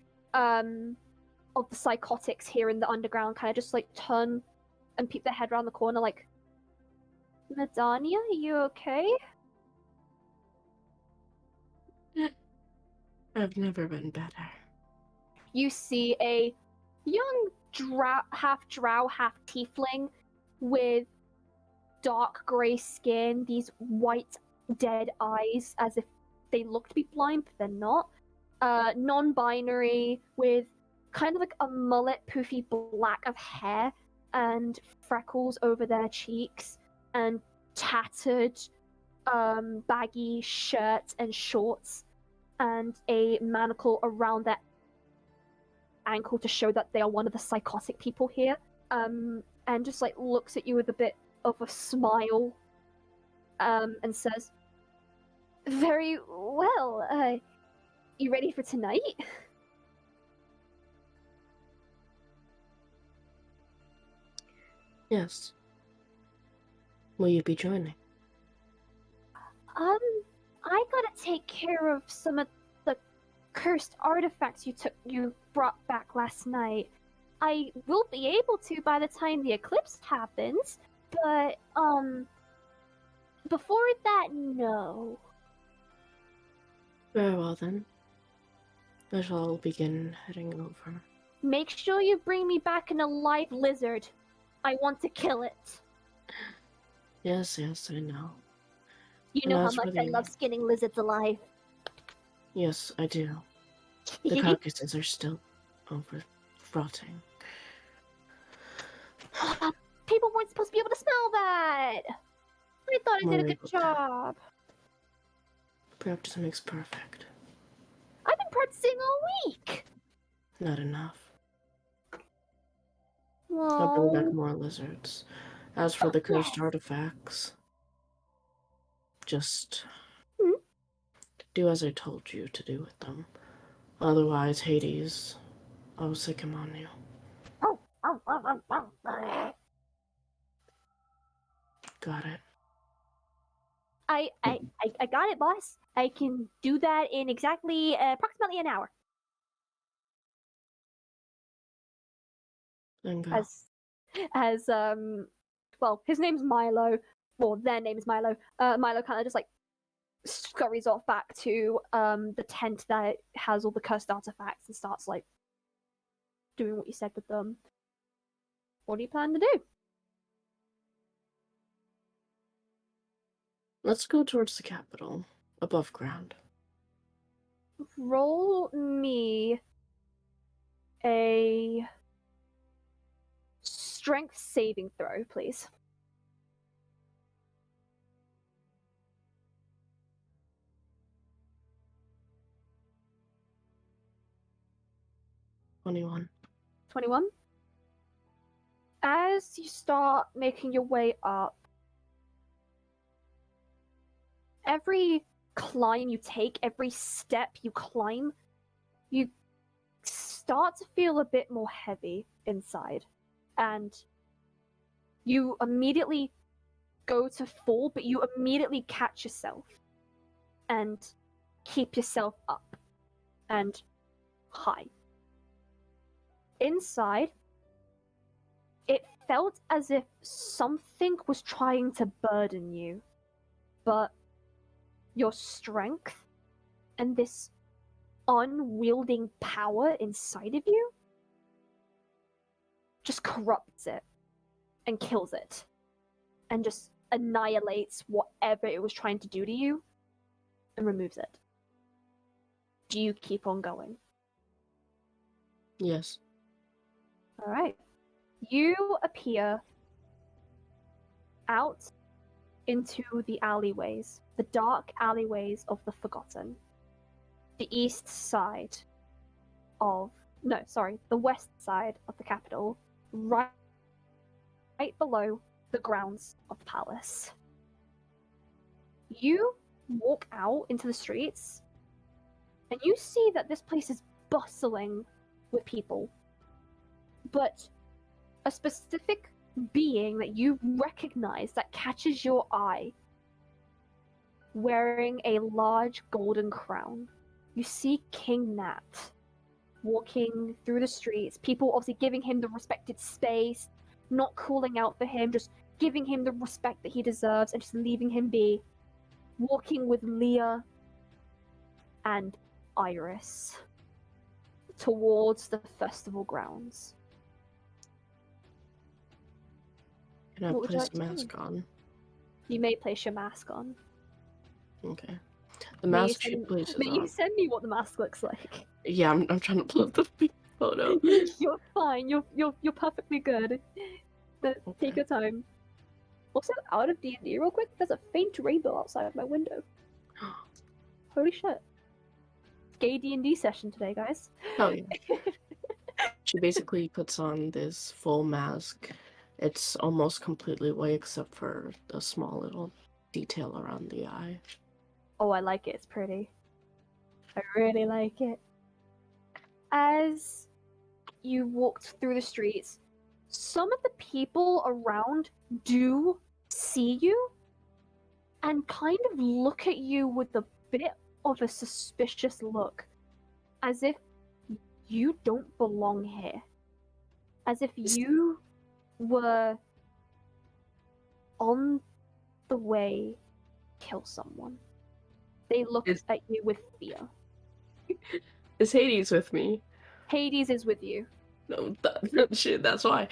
of the psychotics here in the underground kind of just like turn and peep their head around the corner like, Madania, are you okay? I've never been better. You see a young half drow, half tiefling with dark grey skin, these white dead eyes as if they look to be blind, but they're not. Non-binary with kind of like a mullet, poofy black of hair and freckles over their cheeks and tattered, baggy shirts and shorts and a manacle around their ankle to show that they are one of the psychotic people here. And just like looks at you with a bit of a smile, and says, "Very well. You ready for tonight?" Yes. Will you be joining? I gotta take care of some of the cursed artifacts you brought back last night. I will be able to by the time the eclipse happens, but before that, no. Very well then. I shall begin heading over. Make sure you bring me back an alive lizard. I want to kill it. Yes, I know. You And know how as for much I the- love skinning lizards alive. Yes, I do. The carcasses are still over rotting. People weren't supposed to be able to smell that. I thought I did a We're good able to. job. Practice makes perfect. I've been practicing all week. Not enough. I'll bring back Well, more lizards. As for the cursed yes. artifacts, Just Hmm? do as I told you to do with them. Otherwise, Hades, I'll sick him on you. Got it. I got it, boss. I can do that in exactly approximately an hour. Then go. As well, his name's Milo. Well, their name is Milo. Milo kind of just like scurries off back to the tent that has all the cursed artifacts and starts like doing what you said with them. What do you plan to do? Let's go towards the capital, above ground. Roll me a strength saving throw, please. $21. 21. As you start making your way up, every climb you take, every step you climb, you start to feel a bit more heavy inside. And you immediately go to fall, but you immediately catch yourself and keep yourself up and high. Inside, it felt as if something was trying to burden you, but your strength and this unwielding power inside of you just corrupts it and kills it and just annihilates whatever it was trying to do to you and removes it. Do you keep on going? Yes. All right. You appear out into the alleyways, the dark alleyways of the Forgotten. The east side of... No, sorry, the west side of the capital, right below the grounds of the palace. You walk out into the streets, and you see that this place is bustling with people. But a specific being that you recognize that catches your eye, wearing a large golden crown. You see King Natt walking through the streets, people obviously giving him the respected space, not calling out for him, just giving him the respect that he deserves and just leaving him be, walking with Leah and Iris towards the festival grounds. Can I What would put you his like to do? mask on? You may place your mask on. Okay. The May you mask she send- places May you on. send me what the mask looks like? Yeah, I'm trying to pull up the big photo. You're fine. You're perfectly good. But take Okay. your time. Also, out of D&D real quick, there's a faint rainbow outside my window. Holy shit. Gay D&D session today, guys. Oh yeah. She basically puts on this full mask. It's almost completely white except for a small little detail around the eye. Oh, I like it. It's pretty. I really like it. As you walked through the streets, some of the people around do see you and kind of look at you with a bit of a suspicious look, as if you don't belong here. As if you were on the way to kill someone. They look at you with fear. Is Hades with me? Hades is with you. No, shit, that's why.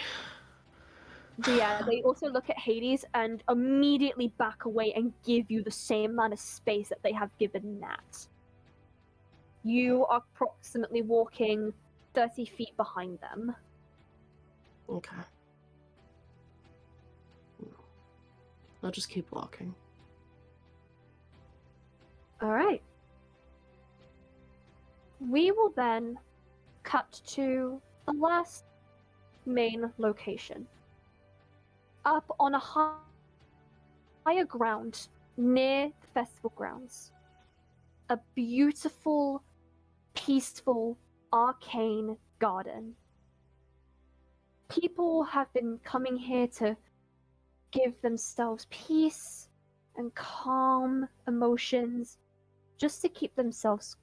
But yeah, they also look at Hades and immediately back away and give you the same amount of space that they have given Nat. You are approximately walking 30 feet behind them. Okay. I'll just keep walking. Alright. We will then cut to the last main location. Up on a higher ground near the festival grounds, a beautiful, peaceful, arcane garden. People have been coming here to give themselves peace and calm emotions just to keep themselves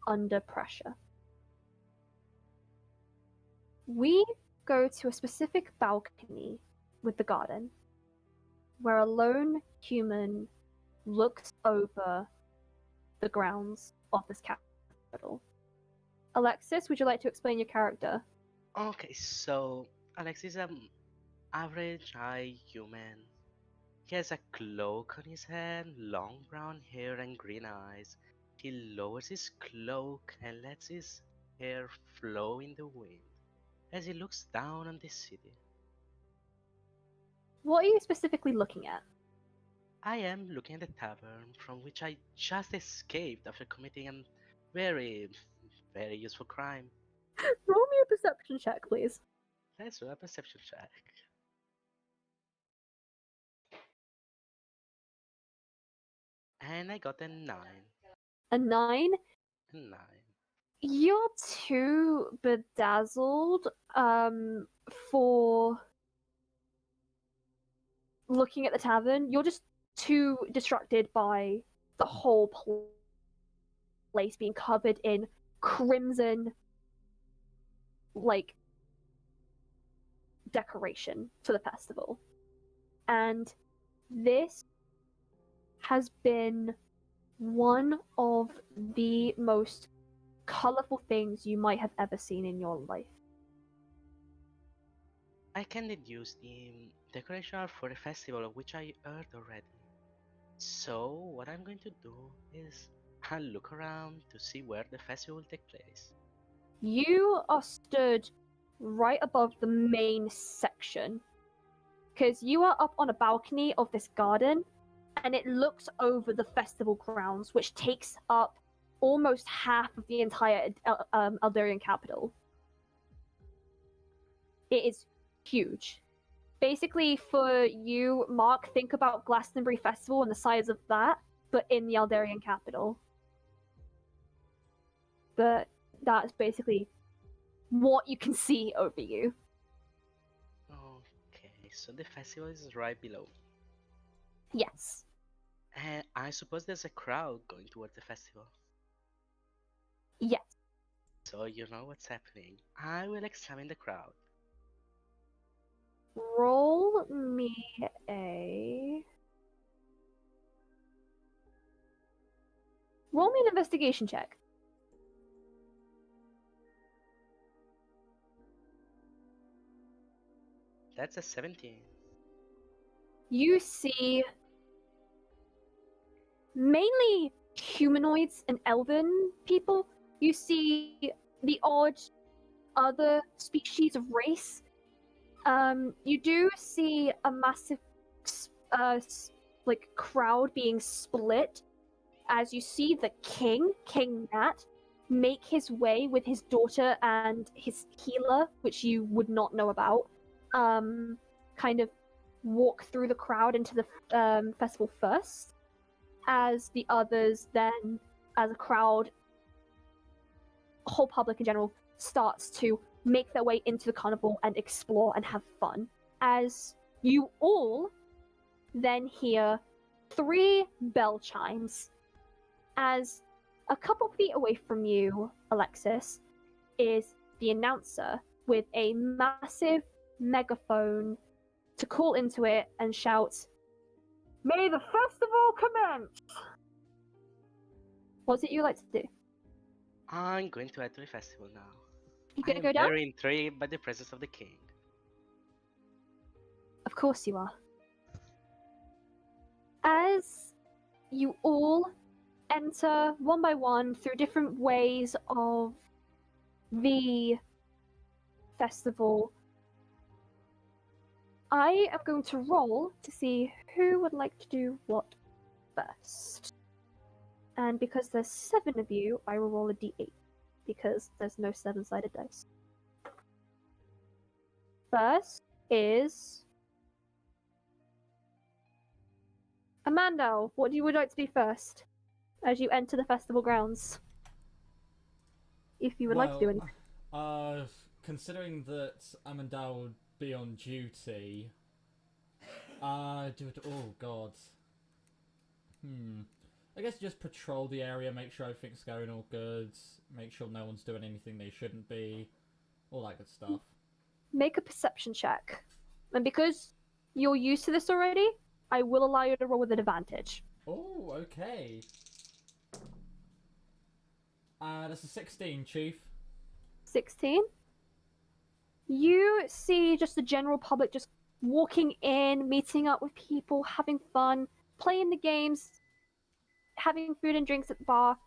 under pressure. We go to a specific balcony with the garden where a lone human looks over the grounds of this capital. Alexis, would you like to explain your character? Okay, so Alex is an average eye human. He has a cloak on his head, long brown hair, and green eyes. He lowers his cloak and lets his hair flow in the wind as he looks down on the city. What are you specifically looking at? I am looking at the tavern from which I just escaped after committing a very, very useful crime. Roll me a perception check, please. Let's do a perception check. And I got a 9. A 9? A 9. You're too bedazzled for looking at the tavern. You're just too distracted by the whole place being covered in crimson, like, decoration for the festival. And this has been one of the most colorful things you might have ever seen in your life. I can deduce the decoration are for the festival of which I heard already. So what I'm going to do is I'll look around to see where the festival will take place. You are stood right above the main section because you are up on a balcony of this garden and it looks over the festival grounds, which takes up almost half of the entire Allderrian capital. It is huge. Basically, for you, Mark, think about Glastonbury Festival and the size of that, but in the Allderrian capital. But that's basically what you can see over you. Okay, so the festival is right below. Yes. And I suppose there's a crowd going towards the festival. Yes. So you know what's happening. I will examine the crowd. Roll me a... Roll me an investigation check. That's a 17. You see mainly humanoids and elven people. You see the odd other species of race. You do see a massive crowd being split as you see the King Natt, make his way with his daughter and his healer, which you would not know about, kind of walk through the crowd into the festival first, as the others then, as a crowd, whole public in general, starts to make their way into the carnival and explore and have fun. As you all then hear 3 bell chimes, as a couple feet away from you, Alexis, is the announcer with a massive megaphone to call into it and shout, "May the festival commence!" What's it you like to do? I'm going to head to the festival now. You gonna I'm go down? very intrigued by the presence of the king. Of course you are. As you all enter one by one through different ways of the festival, I am going to roll to see who would like to do what first. And because there's 7 of you, I will roll a d8, because there's no 7-sided dice. First is Amanda, what would you like to do first as you enter the festival grounds? If you would like to do anything. Considering that Amandal would be on duty, oh god. I guess just patrol the area, make sure everything's going all good, make sure no one's doing anything they shouldn't be, all that good stuff. Make a perception check. And because you're used to this already, I will allow you to roll with an advantage. Oh, okay. That's a 16, Chief. 16. You see just the general public just walking in, meeting up with people, having fun, playing the games, having food and drinks at the bar,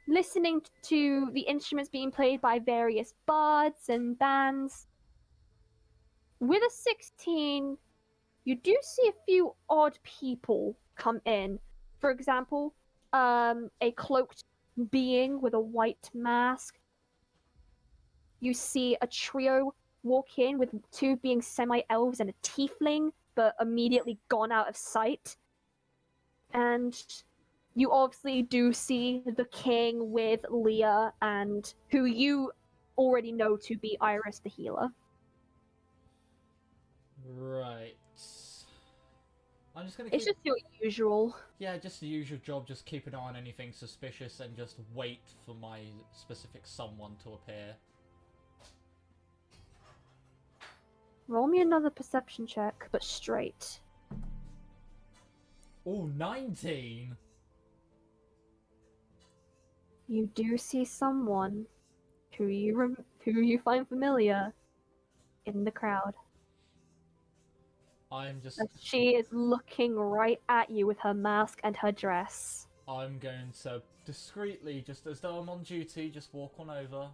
listening to the instruments being played by various bards and bands. With a 16, you do see a few odd people come in. For example, a cloaked being with a white mask. You see a trio walk in with two being semi-elves and a tiefling, but immediately gone out of sight. And you obviously do see the king with Leah, and who you already know to be Iris the healer. Right. I'm just gonna It's just your usual. Yeah, just the usual job, just keep an eye on anything suspicious and just wait for my specific someone to appear. Roll me another perception check, but straight. Oh, 19! You do see someone who you find familiar in the crowd. I'm just... As she is looking right at you with her mask and her dress. I'm going to discreetly, just as though I'm on duty, just walk on over.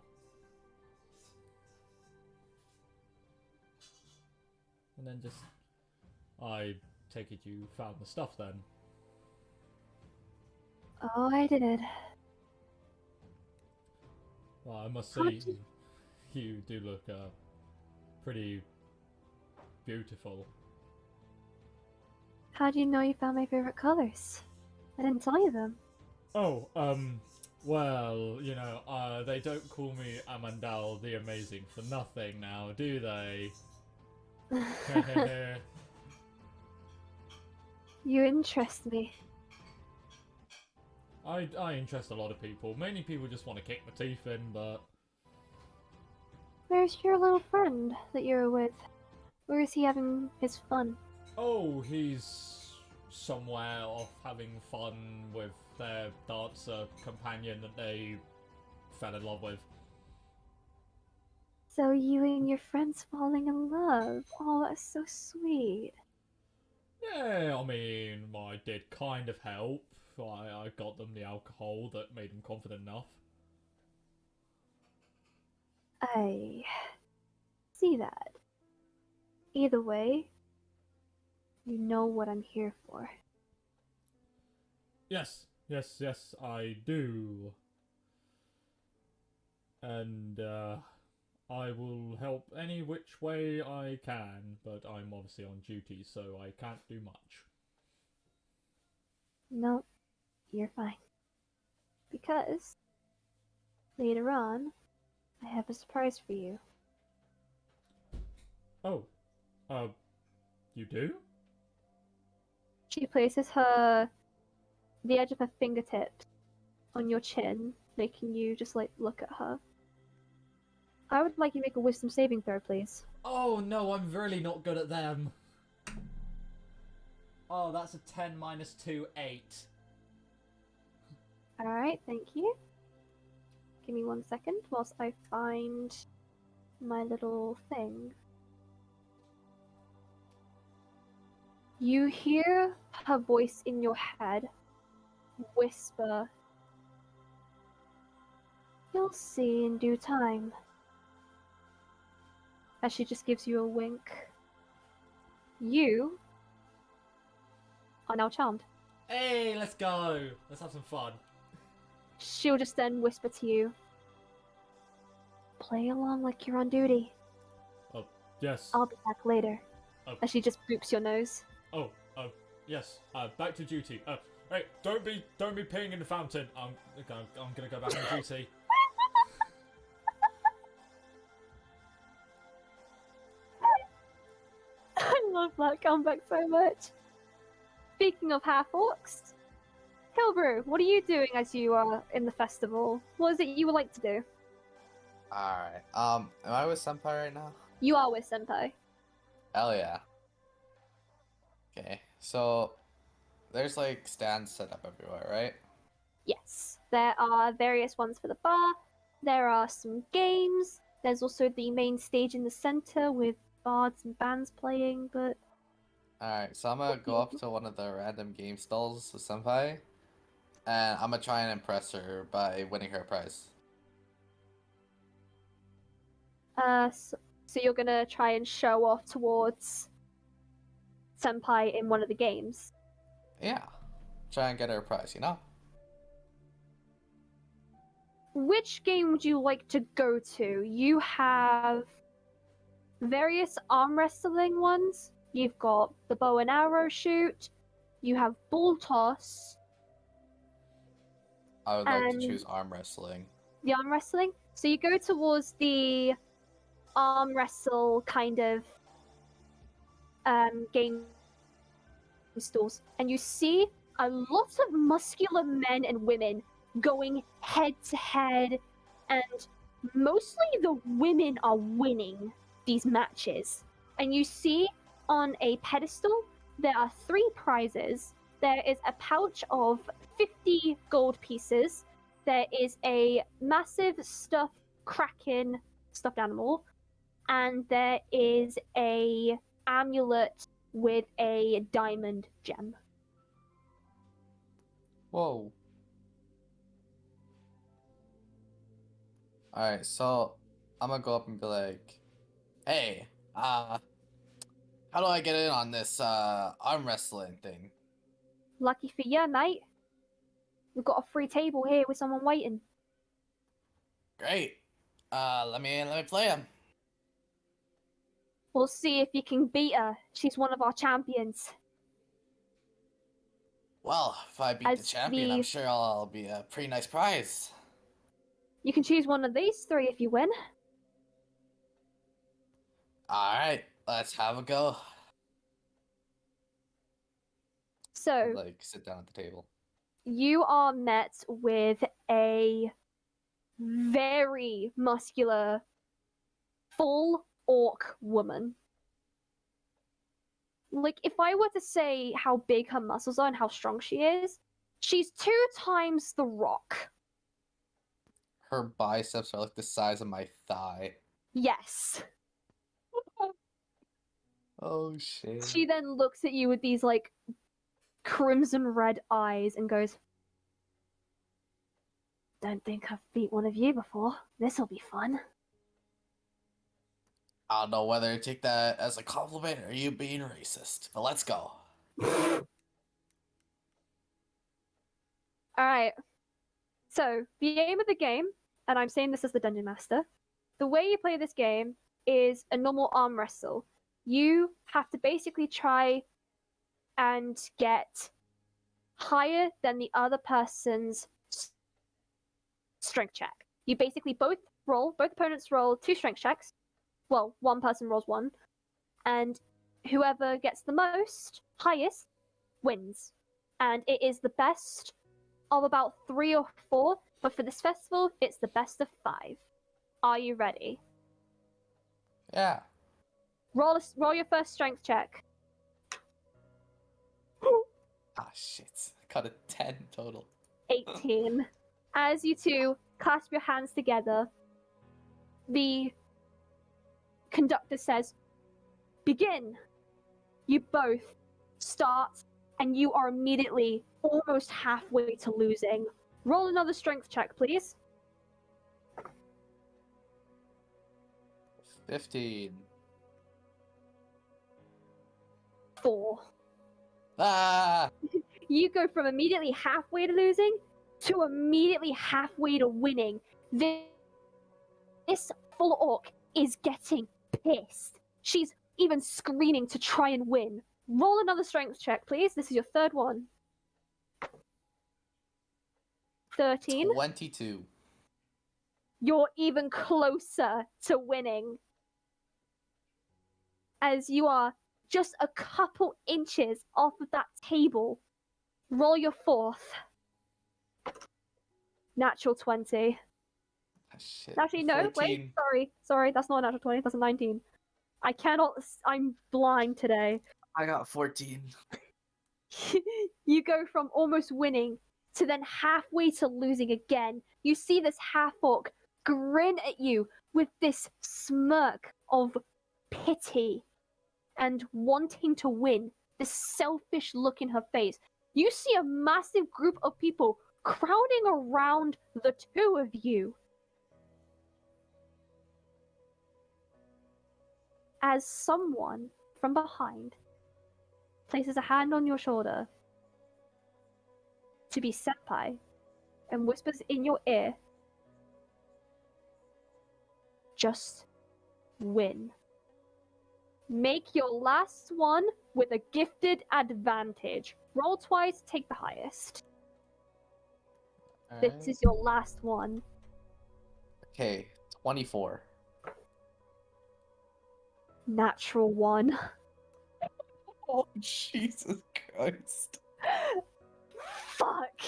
And then just... I take it you found the stuff then? Oh, I did. Well, I must say, you do look pretty beautiful. How do you know you found my favorite colors? I didn't tell you them. Oh, well, you know, they don't call me Amandal the Amazing for nothing now, do they? You interest me. I interest a lot of people. Many people just want to kick my teeth in, but... Where's your little friend that you're with? Where is he having his fun? Oh, he's somewhere off having fun with their dancer companion that they fell in love with. So you and your friends falling in love. Oh, that's so sweet. Yeah, I mean, I did kind of help. I got them the alcohol that made them confident enough. I see that. Either way, you know what I'm here for. Yes, I do. And, I will help any which way I can, but I'm obviously on duty, so I can't do much. No, you're fine. Because later on, I have a surprise for you. Oh, you do? She places the edge of her fingertips on your chin, making you just look at her. I would like you to make a wisdom saving throw, please. Oh no, I'm really not good at them. Oh, that's a 10 minus 2, 8. Alright, thank you. Give me 1 second whilst I find my little thing. You hear her voice in your head whisper, "You'll see in due time." As she just gives you a wink. You are now charmed. Hey, let's go. Let's have some fun. She'll just then whisper to you, "Play along like you're on duty. Oh, yes. I'll be back later." Oh. As she just boops your nose. Oh, Yes. Back to duty. Hey, don't be peeing in the fountain. I'm gonna go back on duty. I love that comeback so much. Speaking of half-orcs, Hilbrew, what are you doing as you are in the festival? What is it you would like to do? Alright. Am I with Senpai right now? You are with Senpai. Hell yeah. Okay, so there's like stands set up everywhere, right? Yes, there are various ones for the bar. There are some games. There's also the main stage in the center with bards and bands playing, but Alright, so I'm gonna go up to one of the random game stalls with Senpai, and I'm gonna try and impress her by winning her a prize. so you're gonna try and show off towards Senpai in one of the games. Yeah. Try and get her a prize, you know? Which game would you like to go to? You have various arm wrestling ones. You've got the bow and arrow shoot. You have ball toss. I would like to And- choose arm wrestling. The arm wrestling. So you go towards the arm wrestle kind of game stalls, and you see a lot of muscular men and women going head to head, and mostly the women are winning these matches. And you see on a pedestal there are 3 prizes. There is a pouch of 50 gold pieces. There is a massive stuffed kraken stuffed animal, and there is a amulet with a diamond gem. Whoa. Alright, so I'm gonna go up and be like, hey, how do I get in on this arm wrestling thing? Lucky for you, mate. We've got a free table here with someone waiting. Great. Let me play him. We'll see if you can beat her. She's one of our champions. Well, if I beat the As champion, I'm the- sure I'll be a pretty nice prize. You can choose one of these 3 if you win. Alright, let's have a go. So, Like, sit down at the table. you are met with a very muscular, full orc woman. Like, if I were to say how big her muscles are and how strong she is, she's 2 times the Rock. Her biceps are like the size of my thigh. Yes. Oh shit. She then looks at you with these, like, crimson red eyes and goes, "Don't think I've beat one of you before. This'll be fun." I don't know whether to take that as a compliment or you being racist, but let's go. Alright. So, the aim of the game, and I'm saying this as the Dungeon Master, the way you play this game is a normal arm wrestle. You have to basically try and get higher than the other person's strength check. You basically both opponents roll 2 strength checks. Well, one person rolls 1. And whoever gets the highest, wins. And it is the best of about 3 or 4, but for this festival, it's the best of 5. Are you ready? Yeah. Roll your first strength check. Ah, shit. Got a 10 total. 18. As you two clasp your hands together, the conductor says, "Begin." You both start, and you are immediately almost halfway to losing. Roll another strength check, please. 15. 4. Ah! You go from immediately halfway to losing to immediately halfway to winning. This full orc is getting pissed. She's even screaming to try and win. Roll another strength check, please. This is your third one. 13. 22. You're even closer to winning. As you are just a couple inches off of that table. Roll your fourth. Natural 20. Ah, shit. Actually, no, 14. wait, sorry, that's not a natural 20, that's a 19. I'm blind today. I got 14. You go from almost winning to then halfway to losing again. You see this half-orc grin at you with this smirk of pity and wanting to win, this selfish look in her face. You see a massive group of people crowding around the two of you. As someone from behind places a hand on your shoulder to be senpai and whispers in your ear, just win. Make your last one with a gifted advantage. Roll twice, take the highest. This is your last one. Okay, 24. Natural 1. Oh, Jesus Christ. Fuck!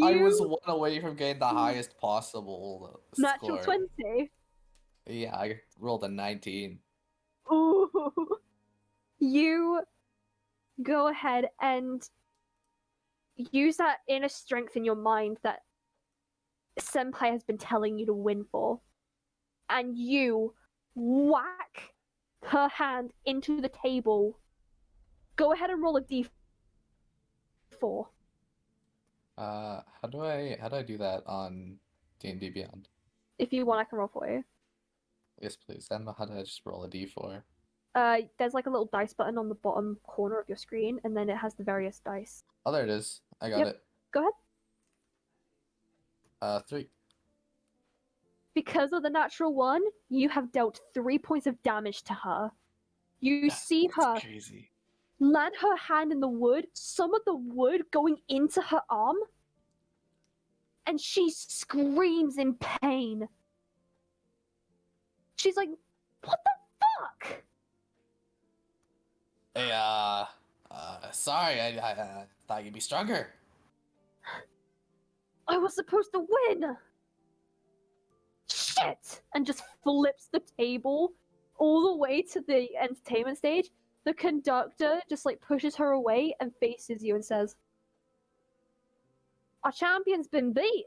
I was one away from getting the highest possible Natural score. 20. Yeah, I rolled a 19. Ooh. You go ahead and use that inner strength in your mind that Senpai has been telling you to win for. And you whack her hand into the table. Go ahead and roll a d4. How do I do that on D&D Beyond? If you want, I can roll for you. Yes, please. I don't know how to just roll a d4. There's like a little dice button on the bottom corner of your screen, and then it has the various dice. Oh, there it is. I got Yep. it. Go ahead. 3. Because of the natural 1, you have dealt 3 points of damage to her. You see her That's crazy. land her hand in the wood, some of the wood going into her arm, and she screams in pain. She's like, what the fuck? Hey, sorry, I thought you'd be stronger. I was supposed to win! Shit! And just flips the table all the way to the entertainment stage. The conductor just like pushes her away and faces you and says, our champion's been beat.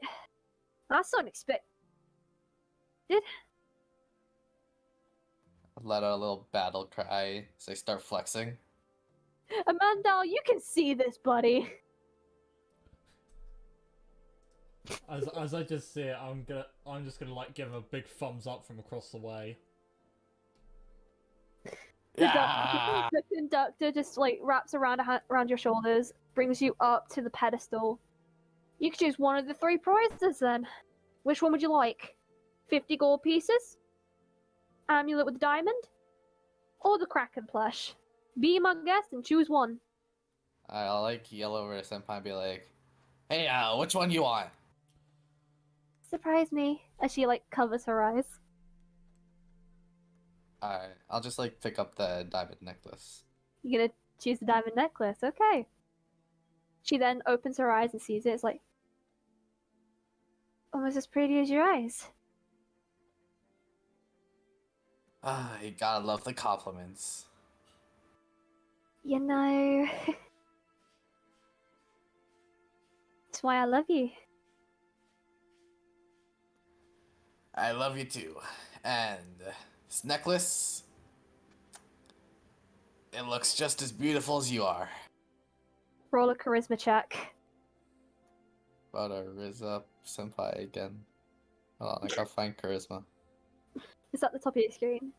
That's unexpected. Let out a little battle cry as I start flexing. Amanda, you can see this, buddy. As I just see it, I'm just gonna like give a big thumbs up from across the way. Yeah. The conductor just like wraps around around your shoulders, brings you up to the pedestal. You can choose one of the 3 prizes then. Which one would you like? 50 gold pieces? Amulet with the diamond? Or the Kraken plush? Be my guest and choose one. I'll like yell over to Senpai and be like, hey, which one you want? Surprise me, as she like covers her eyes. Alright, I'll just like pick up the diamond necklace. You're gonna choose the diamond necklace, okay. She then opens her eyes and sees it. It's like, almost as pretty as your eyes. You gotta love the compliments. You know, that's why I love you. I love you too. And this necklace, it looks just as beautiful as you are. Roll a charisma check. About to riz up Senpai again. Hold on, I gotta find charisma. It's at the top of your screen.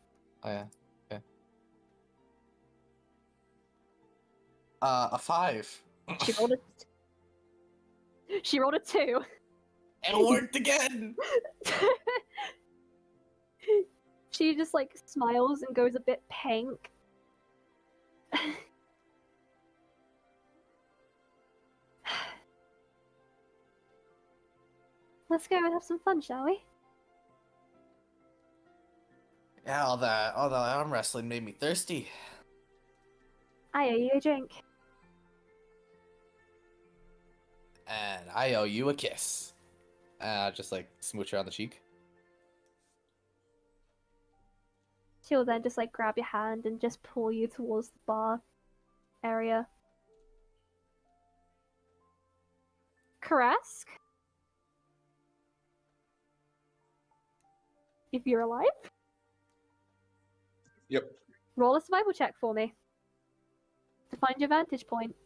Oh yeah, okay. A 5. She rolled a. She rolled a 2. It worked again! She just like smiles and goes a bit pink. Let's go and have some fun, shall we? Yeah, all that arm wrestling made me thirsty. I owe you a drink. And I owe you a kiss. Just like smooch her on the cheek. She'll then just like grab your hand and just pull you towards the bar area. Caress? If you're alive, Yep. roll a survival check for me to find your vantage point.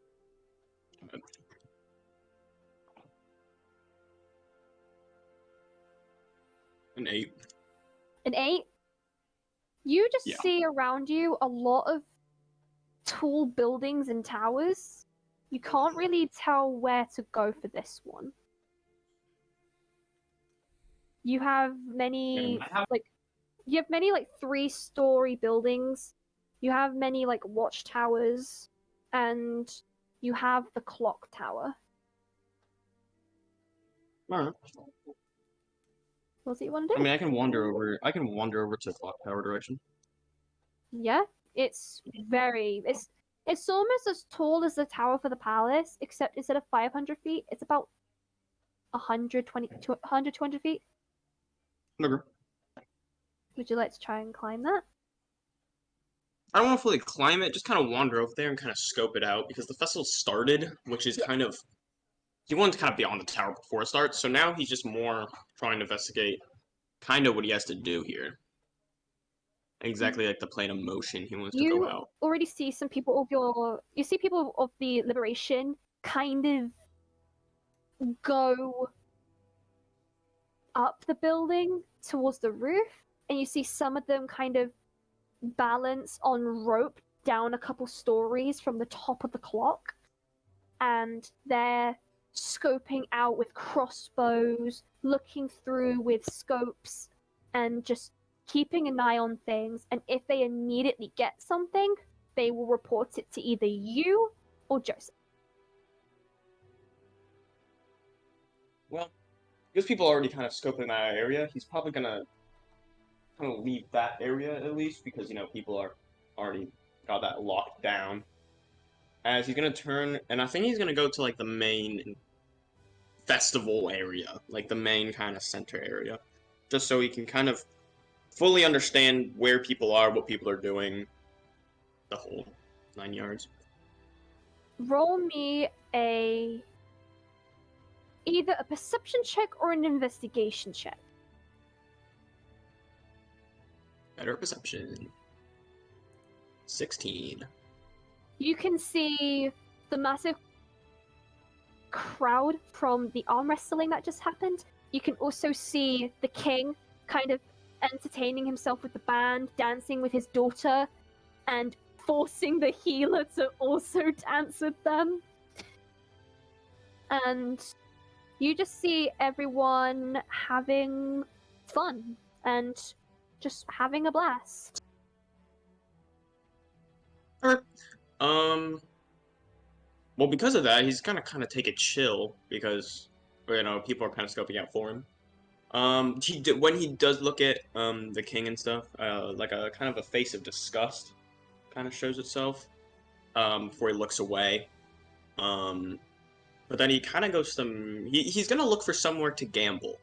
An 8. An 8? You just Yeah. see around you a lot of tall buildings and towers. You can't really tell where to go for this one. You have many you have many like 3-story buildings. You have many like watchtowers, and you have the clock tower. Alright. What's it you want to do? I mean, I can wander over to the clock tower direction. Yeah, it's almost as tall as the tower for the palace, except instead of 500 feet, it's about 120 to 100 200 feet. Okay. Would you like to try and climb that? I don't want to fully climb it, just kind of wander over there and kind of scope it out, because the festival started, which is kind of... He wanted to kind of be on the tower before it starts, so now he's just more trying to investigate kind of what he has to do here. Exactly like the plane of motion he wants to go You out. already see some people of the Liberation kind of go up the building towards the roof, and you see some of them kind of balance on rope down a couple stories from the top of the clock, and they're scoping out with crossbows, looking through with scopes, and just keeping an eye on things. And if they immediately get something, they will report it to either you or Joseph. Well, because people are already kind of scoping that area, he's probably gonna kind of leave that area at least, because, you know, people are already got that locked down. As he's gonna turn, and I think he's gonna go to, like, the main festival area, like the main kind of center area, just so he can kind of fully understand where people are, what people are doing, the whole 9 yards. Roll me either a perception check or an investigation check. Better perception. 16. You can see the massive crowd from the arm wrestling that just happened. You can also see the king kind of entertaining himself with the band, dancing with his daughter, and forcing the healer to also dance with them. And you just see everyone having fun and just having a blast. Alright. Well, because of that, he's gonna kind of take a chill, because, you know, people are kind of scoping out for him. When he does look at the king and stuff, like a kind of a face of disgust kind of shows itself before he looks away. But then he kind of goes he's gonna look for somewhere to gamble.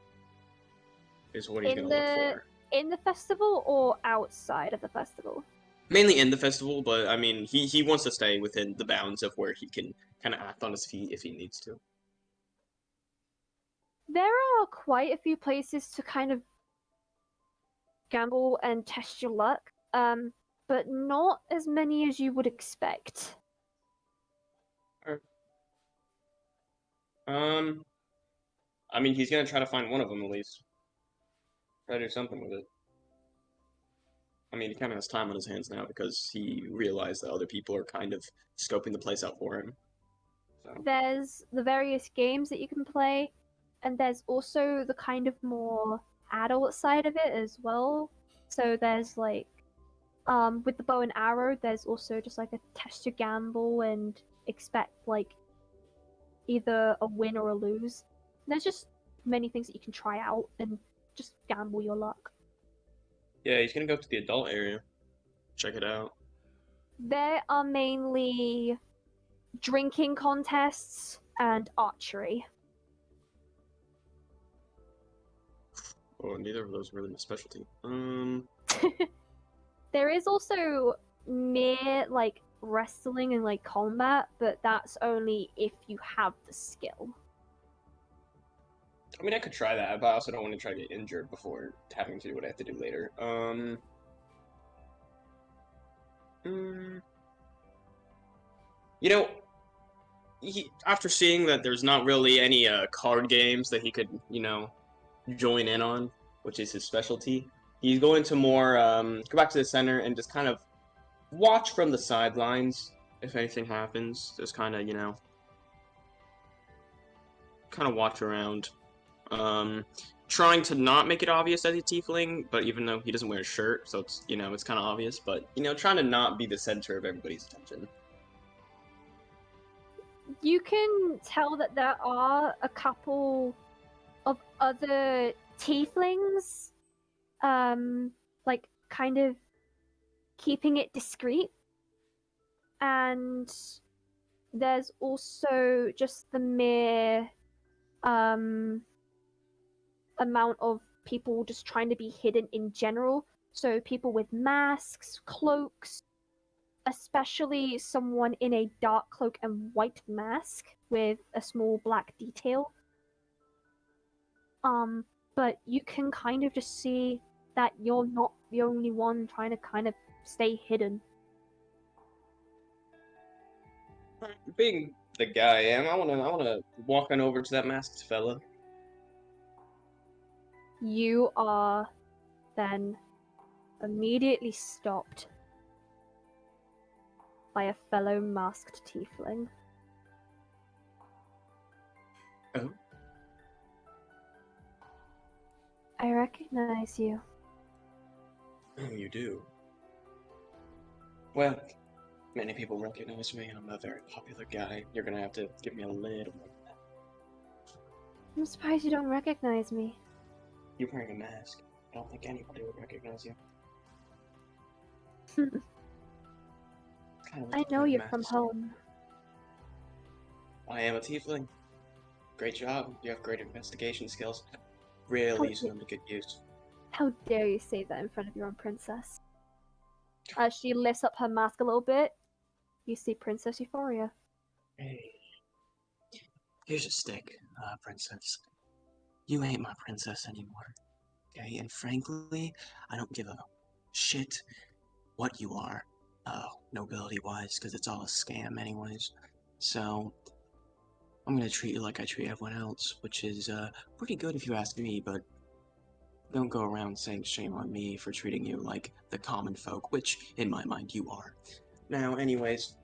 Is what he's gonna look for. In the festival or outside of the festival? Mainly in the festival, but I mean, he wants to stay within the bounds of where he can kind of act on his feet if he needs to. There are quite a few places to kind of gamble and test your luck, but not as many as you would expect. I mean, he's gonna try to find one of them at least. Try to do something with it. I mean, he kind of has time on his hands now because he realized that other people are kind of scoping the place out for him. So. There's the various games that you can play, and there's also the kind of more adult side of it as well. So there's like, with the bow and arrow, there's also just like a test your gamble and expect like either a win or a lose. There's just many things that you can try out and just gamble your luck. Yeah, he's gonna go to the adult area. Check it out. There are mainly drinking contests and archery. Oh, neither of those are really my specialty. There is also mere like wrestling and like combat, but that's only if you have the skill. I mean, I could try that, but I also don't want to try to get injured before having to do what I have to do later. You know, after seeing that there's not really any card games that he could, join in on, which is his specialty, he's going to more go back to the center and just kind of watch from the sidelines if anything happens. Just kind of, kind of watch around. Trying to not make it obvious that he's tiefling, but even though he doesn't wear a shirt, so it's, it's kind of obvious, but, trying to not be the center of everybody's attention. You can tell that there are a couple of other tieflings, like kind of keeping it discreet. And there's also just the mere amount of people just trying to be hidden in general. So people with masks, cloaks, especially someone in a dark cloak and white mask with a small black detail. But you can kind of just see that you're not the only one trying to kind of stay hidden. Being the guy I am, I wanna walk on over to that masked fella. You are then immediately stopped by a fellow masked tiefling. Oh? I recognize you. Oh, you do? Well, many people recognize me. I'm a very popular guy. You're gonna have to give me a little more than that. I'm surprised you don't recognize me. You're wearing a mask. I don't think anybody would recognize you. I know you're from home. I am a tiefling. Great job. You have great investigation skills. Really using them to good use. How dare you say that in front of your own princess? As she lifts up her mask a little bit, you see Princess Euphoria. Hey. Here's a stick, princess. You ain't my princess anymore. Okay? And frankly, I don't give a shit what you are, nobility-wise, because it's all a scam anyways. So, I'm gonna treat you like I treat everyone else, which is, pretty good if you ask me, but don't go around saying shame on me for treating you like the common folk, which, in my mind, you are. Now, anyways,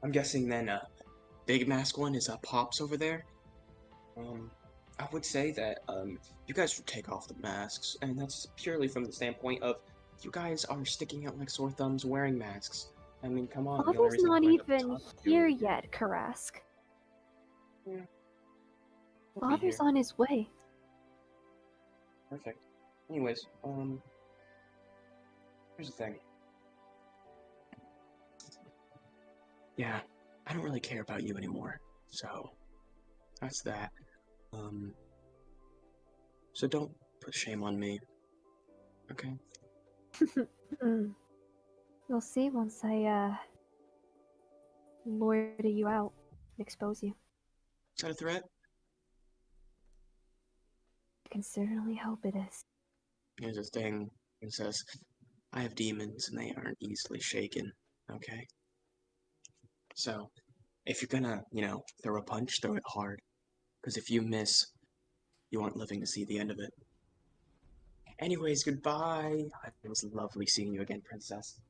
I'm guessing then, Big Mask one is, Pops over there. I would say that, you guys should take off the masks, and that's purely from the standpoint of you guys are sticking out like sore thumbs wearing masks. I mean, come on. the only Father's reason not I'm going to even talk to here you- yet, Karask. Yeah. We'll be Father's here. on his way. Perfect. Anyways, here's the thing. Yeah, I don't really care about you anymore, so that's that. So don't put shame on me, okay? You'll see once I, lure you out and expose you. Is that a threat? I can certainly hope it is. Here's the thing, princess. I have demons, and they aren't easily shaken, okay? So, if you're gonna, throw a punch, throw it hard. Because if you miss, you aren't living to see the end of it. Anyways, goodbye. It was lovely seeing you again, princess.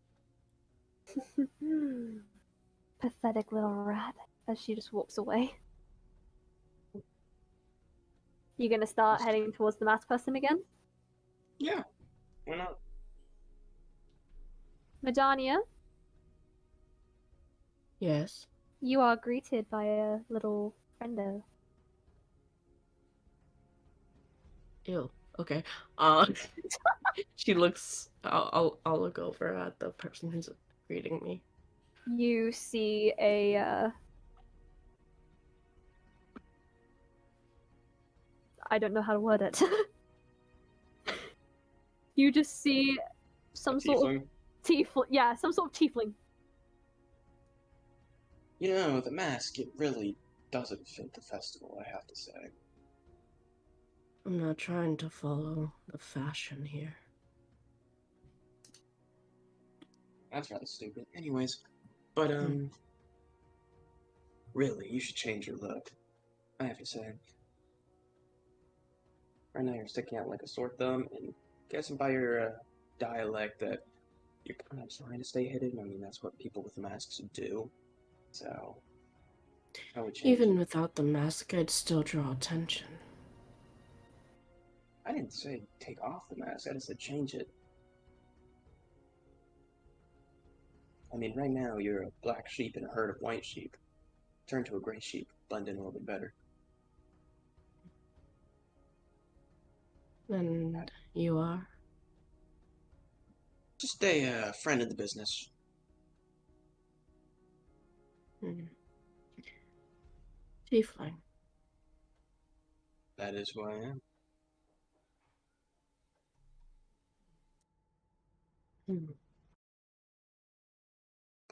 Pathetic little rat, as she just walks away. You gonna start heading towards the masked person again? Yeah, why not? Medania, Yes. you are greeted by a little friendo. Ew. Okay. She looks. I'll look over at the person who's greeting me. You see a I don't know how to word it. You just see some sort of tiefling. Yeah, some sort of tiefling. You know, the mask, it really doesn't fit the festival, I have to say. I'm not trying to follow the fashion here. That's rather stupid. Anyways, but, really, you should change your look, I have to say. Right now you're sticking out like a sore thumb, and guessing by your, dialect that you're kind of trying to stay hidden. I mean, that's what people with masks do. So, I would change Even it. without the mask, I'd still draw attention. I didn't say take off the mask, I just said change it. I mean, right now you're a black sheep in a herd of white sheep. Turn to a gray sheep, blend in a little bit better. And you are? Just a friend of the business. Tiefling. That is who I am.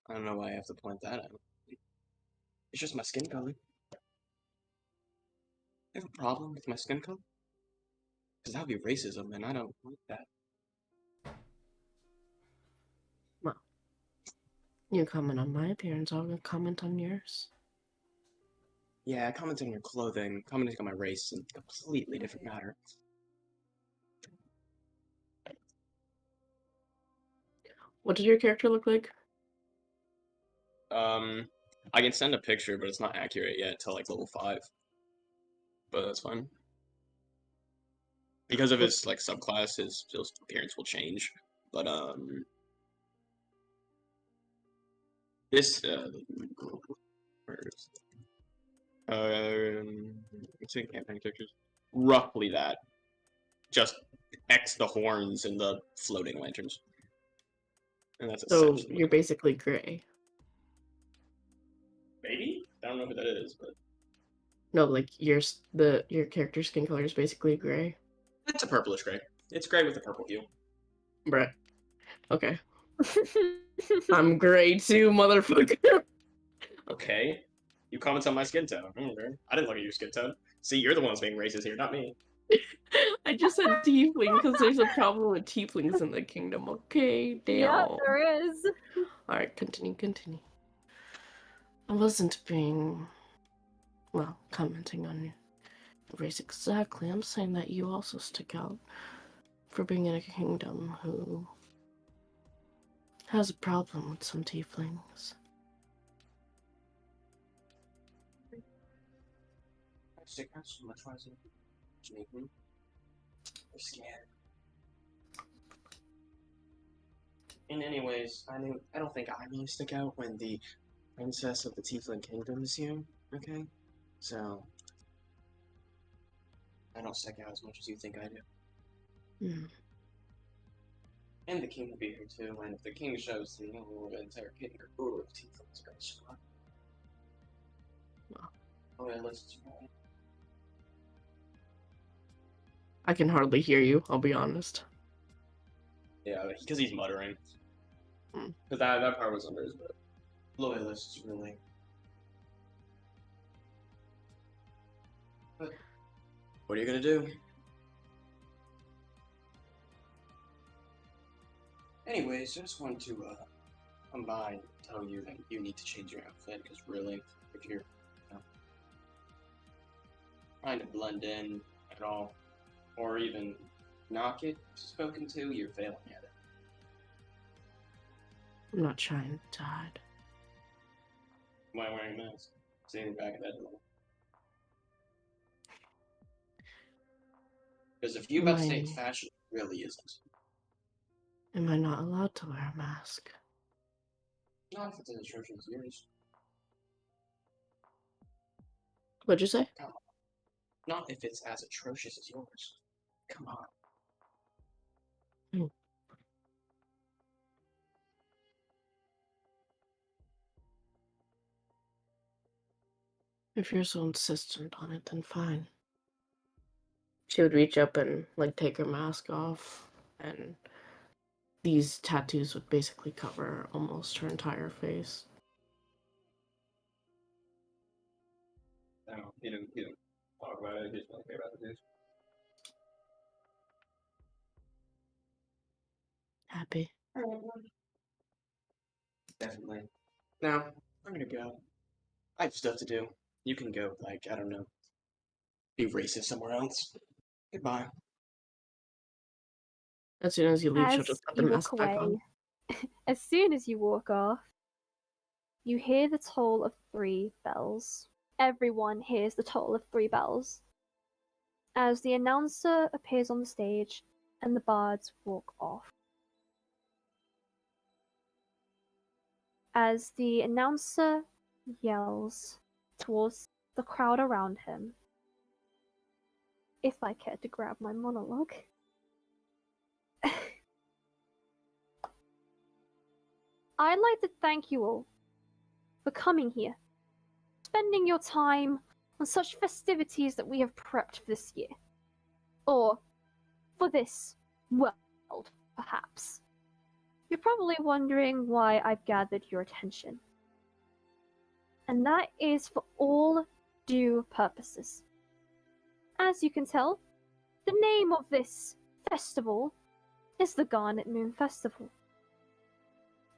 I don't know why I have to point that out. It's just my skin color. You have a problem with my skin color? Because that would be racism, and I don't like that. Well, you comment on my appearance, I'll comment on yours. Yeah, commenting on your clothing, commenting on my race is a completely different matter. What did your character look like? I can send a picture, but it's not accurate yet till like level 5. But that's fine. Because of his like subclass, his appearance will change. But this where is it's in campaign pictures. Roughly that. Just X the horns and the floating lanterns. And that's So essentially you're basically gray. maybe? I don't know who that is, but No, like your character's skin color is basically gray. it's a purplish gray. It's gray with a purple hue. Bruh. Okay. I'm gray too, motherfucker. Okay. You comment on my skin tone. I didn't look at your skin tone. See, you're the one that's being racist here, not me. I just said tiefling because there's a problem with tieflings in the kingdom. Okay, damn. Yeah, there is. Alright, continue. I wasn't being, well, commenting on your race exactly. I'm saying that you also stick out for being in a kingdom who has a problem with some tieflings. I stick out so much. Why is it make me? I'm scared. And anyways, I don't think I really stick out when the princess of the Tiefling Kingdom is here. Okay, so I don't stick out as much as you think I do. And the king will be here too. And if the king shows the entire kingdom of Tieflings are going to squat. Oh yeah, let's. I can hardly hear you, I'll be honest. Yeah, because he's muttering. Hmm. Because that part was under his breath. Loyalists, really. But what are you gonna do? Anyways, I just wanted to come by and tell you that you need to change your outfit. Because really, if you're trying to blend in at all, or even not get spoken to, you're failing at it. I'm not trying to hide. Why wearing a mask? Stay in the back of that door. Because if you about to say it's fashion, it really isn't. Am I not allowed to wear a mask? Not if it's as atrocious as yours. What'd you say? Not if it's as atrocious as yours. Come on. If you're so insistent on it, then fine. She would reach up and like take her mask off, and these tattoos would basically cover almost her entire face. No, you don't talk about it. Just don't care about the news. Happy. Definitely. Now, I'm gonna go. I have stuff to do. You can go, like, I don't know, be racist somewhere else. Goodbye. As soon as you leave, she'll As just put the you mask walk back on. away, as soon as you walk off, you hear the toll of 3 bells. Everyone hears the toll of 3 bells. As the announcer appears on the stage and the bards walk off. As the announcer yells towards the crowd around him, if I care to grab my monologue. I'd like to thank you all for coming here, spending your time on such festivities that we have prepped for this year. Or for this world, perhaps. You're probably wondering why I've gathered your attention. And that is for all due purposes. As you can tell, the name of this festival is the Garnet Moon Festival.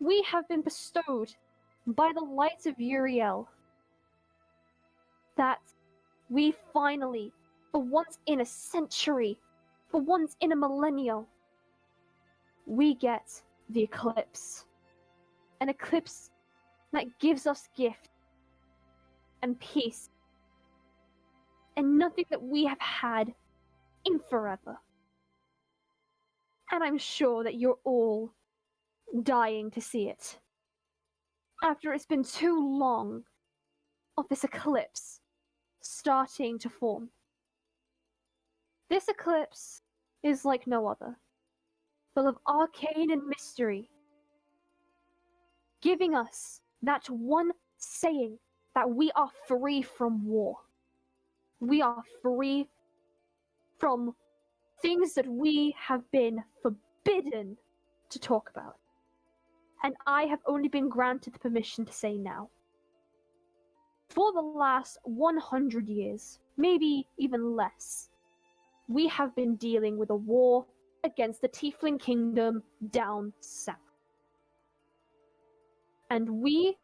We have been bestowed by the light of Uriel that we finally, for once in a century, for once in a millennium, we get the eclipse. An eclipse that gives us gift and peace and nothing that we have had in forever. And I'm sure that you're all dying to see it. After it's been too long of this eclipse starting to form. This eclipse is like no other, full of arcane and mystery, giving us that one saying that we are free from war. We are free from things that we have been forbidden to talk about. And I have only been granted the permission to say now. For the last 100 years, maybe even less, we have been dealing with a war against the Tiefling kingdom down south. And we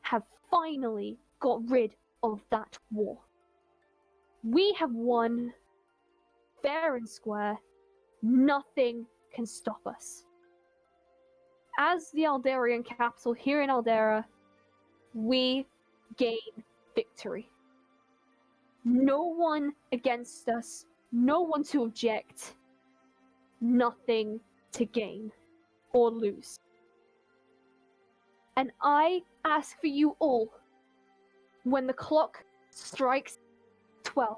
have finally got rid of that war. We have won fair and square. Nothing can stop us. As the Allderrian capital here in Allderra, we gain victory. No one against us, no one to object, nothing to gain or lose. And I ask for you all, when the clock strikes 12,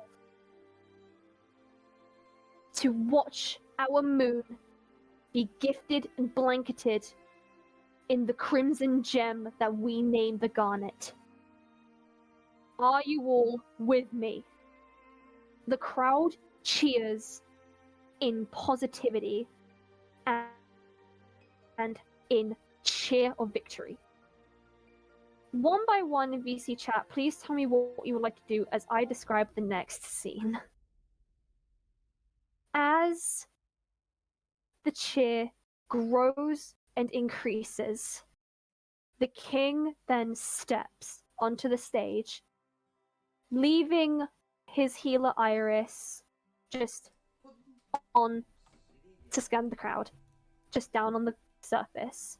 to watch our moon be gifted and blanketed in the crimson gem that we name the Garnet. Are you all with me? The crowd cheers in positivity and in cheer of victory. One by one in VC chat, please tell me what you would like to do as I describe the next scene. As the cheer grows and increases, the king then steps onto the stage, leaving his healer Iris just on to scan the crowd, just down on the surface.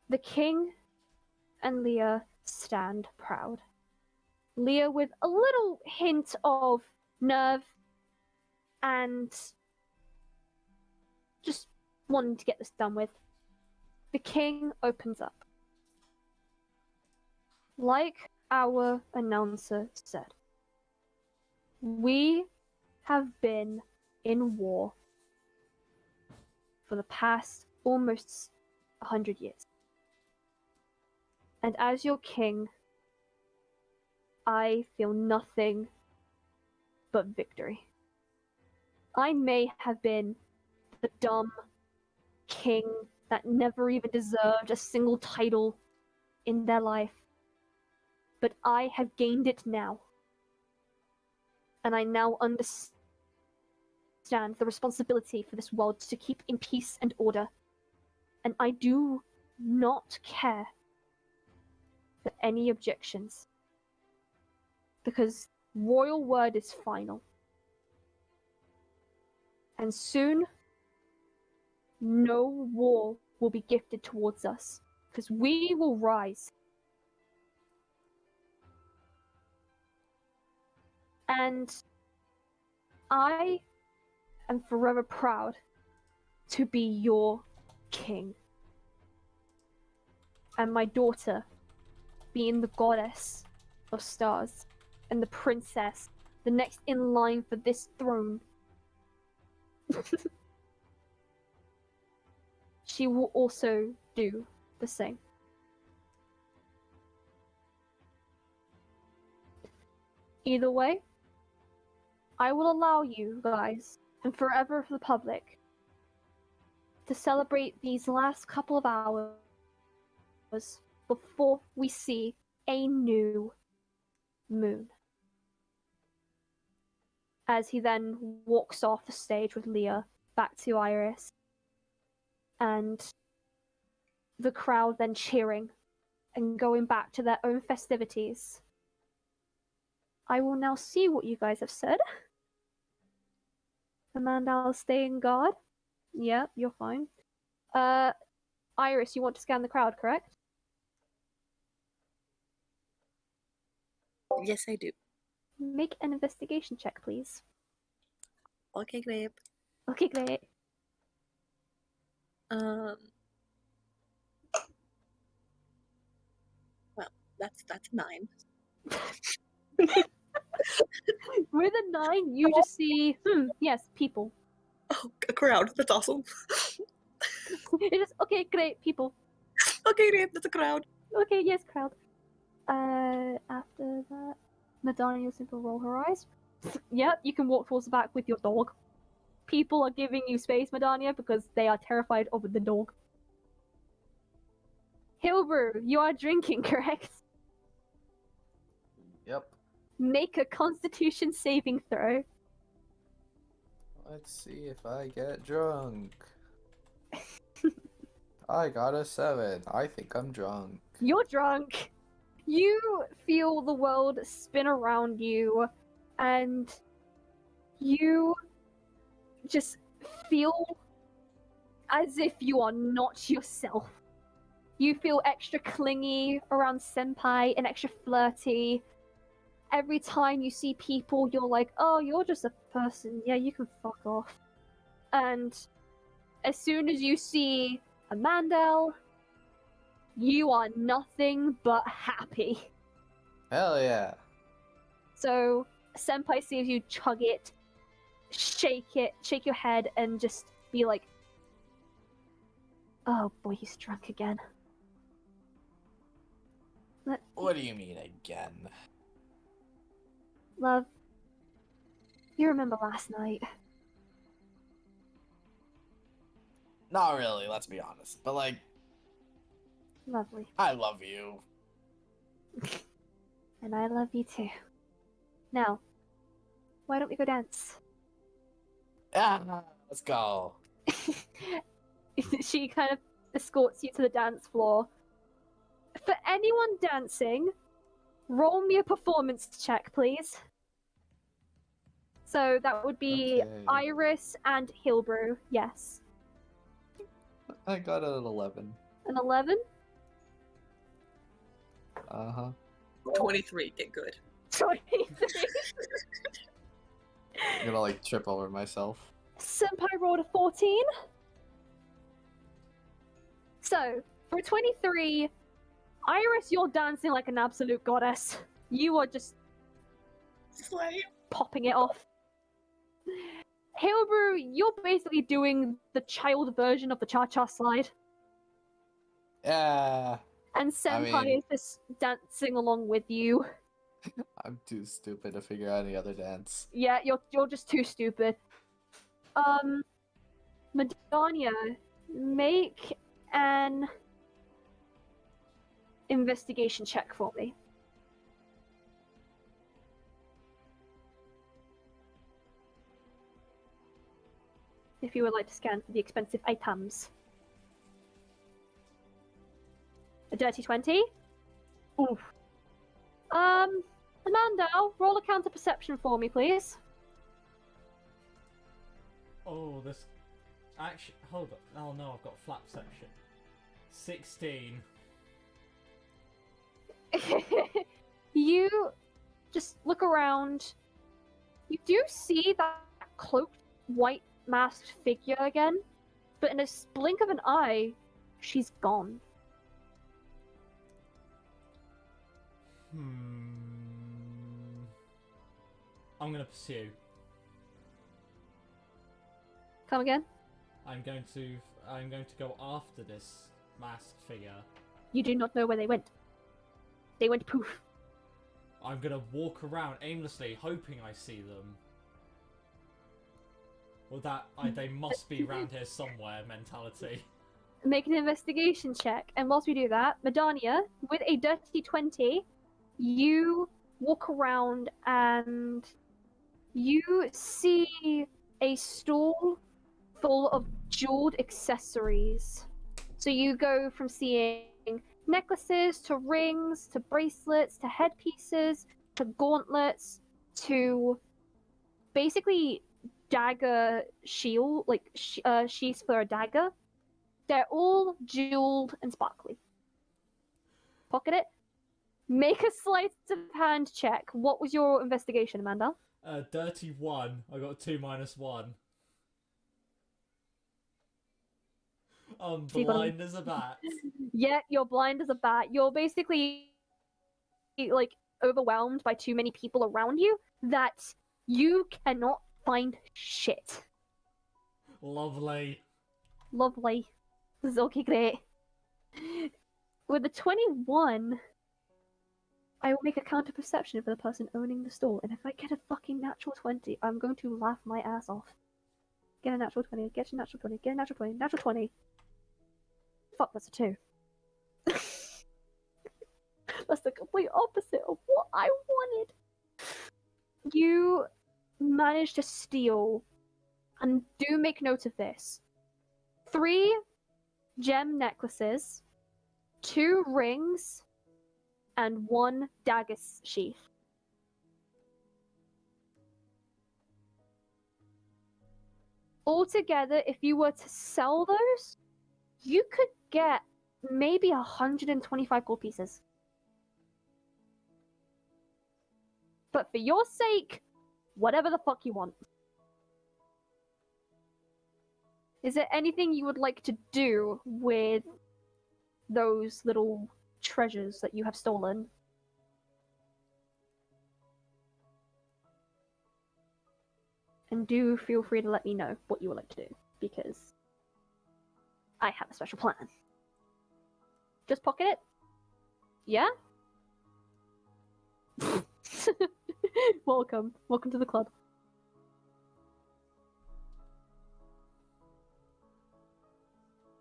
The king and Leah stand proud. Leah with a little hint of nerve and just wanting to get this done with. The king opens up. Like our announcer said, We have been in war for the past almost 100 years. And as your king, I feel nothing but victory. I may have been the dumb king that never even deserved a single title in their life, but I have gained it now. And I now understand the responsibility for this world to keep in peace and order. And I do not care for any objections. Because royal word is final. And soon, no war will be gifted towards us. Because we will rise. And I am forever proud to be your king. And my daughter being the goddess of stars and the princess, the next in line for this throne. She will also do the same. Either way, I will allow you guys, and forever for the public, to celebrate these last couple of hours before we see a new moon. As he then walks off the stage with Leah back to Iris, and the crowd then cheering and going back to their own festivities. I will now see what you guys have said. Amanda, staying guard. Yeah, you're fine. Iris, you want to scan the crowd, correct? Yes, I do. Make an investigation check, please. Okay, great. Okay, great. Well, that's a 9. With a 9, you just see, yes, people. Oh, a crowd. That's awesome. It is, okay, great, people. Okay, great. That's a crowd. Okay, yes, crowd. After that, Madonna will simply roll her eyes. Yep, you can walk towards the back with your dog. People are giving you space, Madania, because they are terrified of the dog. Hilbert, you are drinking, correct? Yep. Make a Constitution saving throw. Let's see if I get drunk. I got a 7. I think I'm drunk. You're drunk. You feel the world spin around you, and you just feel as if you are not yourself. You feel extra clingy around Senpai and extra flirty. Every time you see people, you're like, oh, you're just a person. Yeah, you can fuck off. And as soon as you see Amandel, you are nothing but happy. Hell yeah. So, Senpai sees you chug it, shake your head, and just be like, oh boy, he's drunk again. What do you mean again? Love, you remember last night? Not really, let's be honest. But like, Lovely. I love you. And I love you too. Now, why don't we go dance? Let's go. She kind of escorts you to the dance floor. For anyone dancing, roll me a performance check, please. So that would be Okay. Iris and Hilbrew, yes. I got an 11. An 11? Uh-huh. 23. Get good. 23. I'm gonna like trip over myself. Senpai rolled a 14. So, for 23, Iris, you're dancing like an absolute goddess. You are just Slay. popping it off. Hailbrew, you're basically doing the child version of the cha-cha slide. Yeah. And Senpai mean- is just dancing along with you. I'm too stupid to figure out any other dance. Yeah, you're just too stupid. Madania, make an investigation check for me. If you would like to scan for the expensive items. A dirty 20? Oof. Amanda, roll a counter perception for me, please. Oh, this. Actually, hold up. Oh no, I've got flat perception. 16. You just look around. You do see that cloaked, white masked figure again, but in a blink of an eye, she's gone. I'm gonna pursue. Come again? I'm going to go after this masked figure. You do not know where they went. They went poof. I'm gonna walk around aimlessly, hoping I see them. Well, they must be around here somewhere mentality. Make an investigation check, and whilst we do that, Madania, with a dirty 20, you walk around and you see a stall full of jeweled accessories. So you go from seeing necklaces to rings to bracelets to headpieces to gauntlets to basically dagger shield, like sheaths for a dagger. They're all jeweled and sparkly. Pocket it. Make a sleight of hand check. What was your investigation, Amanda? Dirty 1. I got 2 minus 1. I'm So you got a- blind as a bat. Yeah, you're blind as a bat. You're basically like overwhelmed by too many people around you that you cannot find shit. Lovely. Lovely. This is okay, great. With the 21, I will make a counter perception for the person owning the store, and if I get a fucking natural 20, I'm going to laugh my ass off. Get a natural 20, get a natural 20, get a natural 20, natural 20. Fuck, that's a 2. That's the complete opposite of what I wanted. You managed to steal, and do make note of this, 3 gem necklaces, 2 rings, and 1 dagger sheath. Altogether, if you were to sell those, you could get maybe 125 gold pieces. But for your sake, whatever the fuck you want. Is there anything you would like to do with those little treasures that you have stolen? And do feel free to let me know what you would like to do, because I have a special plan. Just pocket it? Yeah? Welcome. Welcome to the club.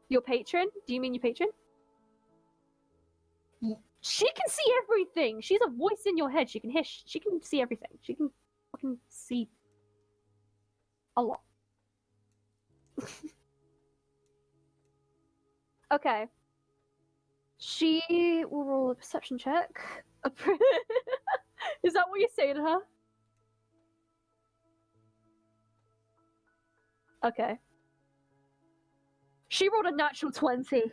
Your patron? Do you mean your patron? She can see everything! She's a voice in your head. She can hear. She can see everything. She can fucking see a lot. Okay. She will roll a perception check. Is that what you say to her? Okay. She rolled a natural 20.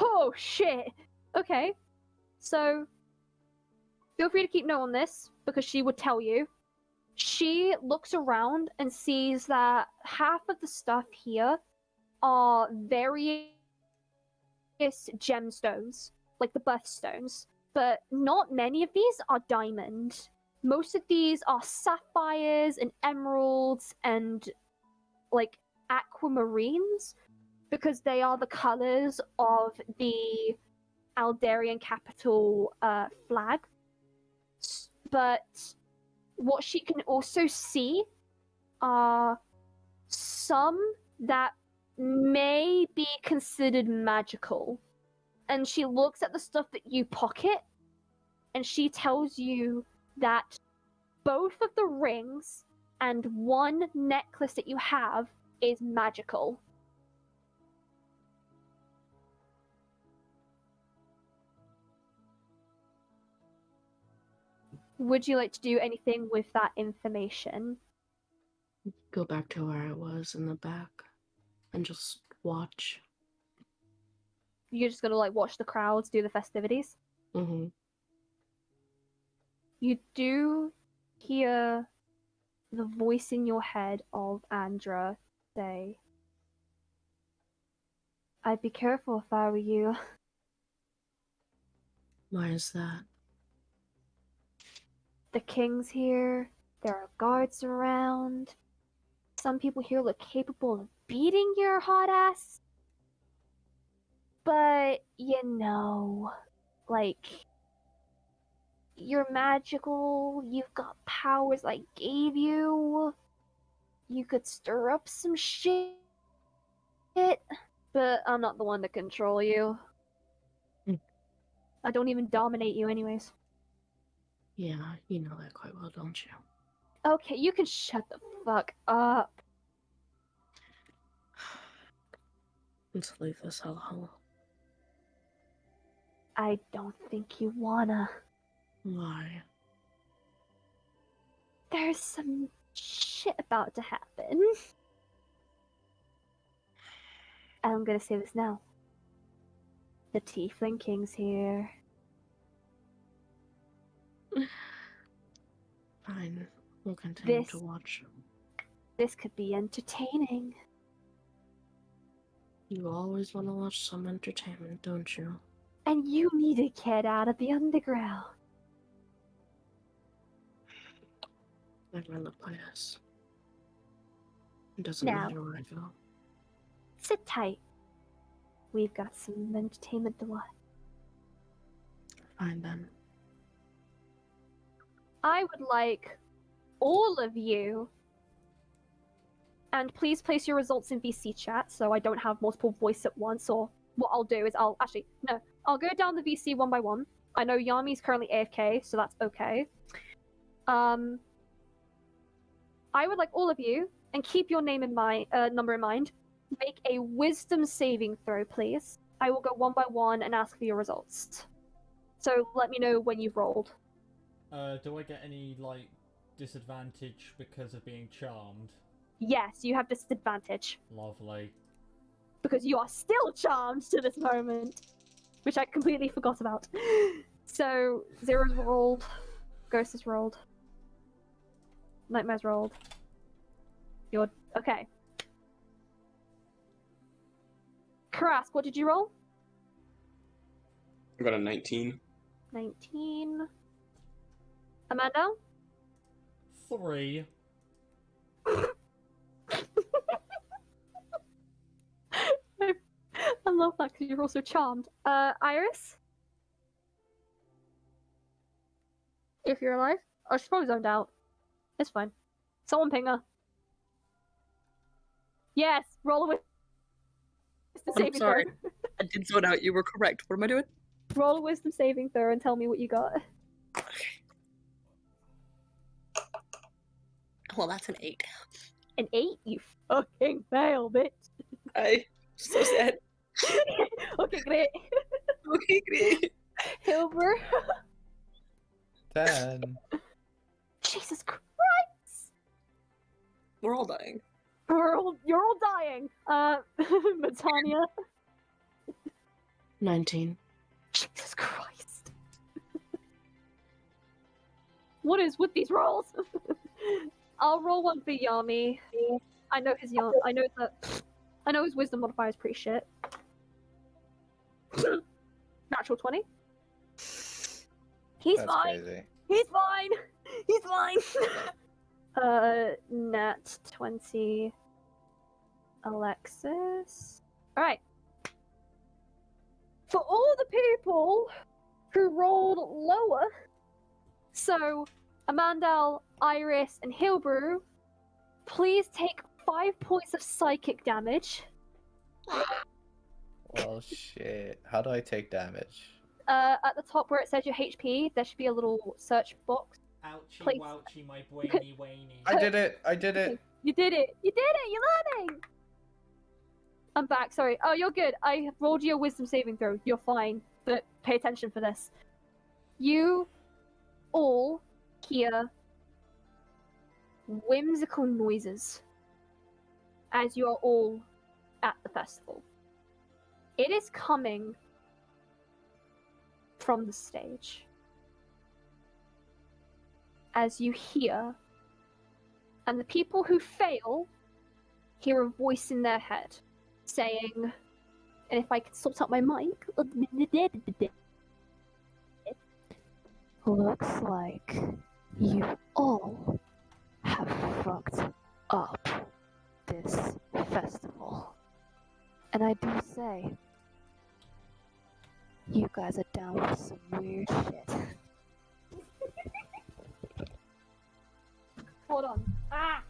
Oh shit! Okay. So, feel free to keep note on this, because she would tell you. She looks around and sees that half of the stuff here are various gemstones, like the birthstones, but not many of these are diamond. Most of these are sapphires and emeralds and like aquamarines, because they are the colors of the Allderrian capital flag. But what she can also see are some that may be considered magical. And she looks at the stuff that you pocket, and she tells you that both of the rings and one necklace that you have is magical. Would you like to do anything with that information? Go back to where I was in the back and just watch. You're just gonna like watch the crowds do the festivities? Mm-hmm. You do hear the voice in your head of Andra say, "I'd be careful if I were you." Why is that? The king's here, there are guards around. Some people here look capable of beating your hot ass. But, you know, like, you're magical, you've got powers I gave you. You could stir up some shit. But I'm not the one to control you. Mm. I don't even dominate you anyways. Yeah, you know that quite well, don't you? Okay, you can shut the fuck up. Let's leave this hellhole. I don't think you wanna. Why? There's some shit about to happen. I'm gonna say this now. The Tiefling King's here. Fine. We'll continue This- to watch. This could be entertaining. You always want to watch some entertainment, don't you? And you need to get out of the underground. I run the place. It doesn't Now. matter where I go. Sit tight. We've got some entertainment to watch. Fine then. I would like all of you, and please place your results in VC chat so I don't have multiple voice at once, or what I'll do is I'll go down the VC one by one. I know Yami's currently AFK, so that's okay. I would like all of you, and keep your name in mind, number in mind, make a wisdom saving throw, please. I will go one by one and ask for your results. So let me know when you've rolled. Do I get any, like, disadvantage because of being charmed? Yes, you have disadvantage. Lovely. Because you are still charmed to this moment, which I completely forgot about. So, Zero's rolled, Ghost has rolled, Nightmare's rolled. You're okay. Karask, what did you roll? I got a 19. 19. Amanda? 3. I love that because you're also charmed. Iris? If you're alive? Oh, she's probably zoned out. It's fine. Someone ping her. Yes, roll a wisdom I'm saving sorry. throw. I did zone out. You were correct. What am I doing? Roll a wisdom saving throw and tell me what you got. Okay. Well, that's an 8. An 8? You fucking fail, bitch. I so sad. Okay, great. Okay, great. Hilbert. 10. Jesus Christ. We're all dying. You're all dying. Matania. 19. Jesus Christ. What is with these rolls? I'll roll one for Yami. I know his I know his wisdom modifier is pretty shit. Natural 20. He's That's fine. crazy. He's fine. He's fine. Nat 20. Alexis. Alright. For all the people who rolled lower, so Amandal, Iris, and Hilbrew, please take 5 points of psychic damage. Well, shit. How do I take damage? At the top where it says your HP, there should be a little search box. Ouchie Please. wouchie, my brainy wainy. I did it! I did it! You did it! You did it! You're learning! I'm back, sorry. Oh, you're good. I rolled you a wisdom saving throw. You're fine. But pay attention for this. You all hear whimsical noises as you are all at the festival. It is coming from the stage. As you hear, and the people who fail hear a voice in their head saying, and if I could sort out my mic, looks like you all have fucked up this festival. And I do say, you guys are down with some weird shit. Hold on. Ah!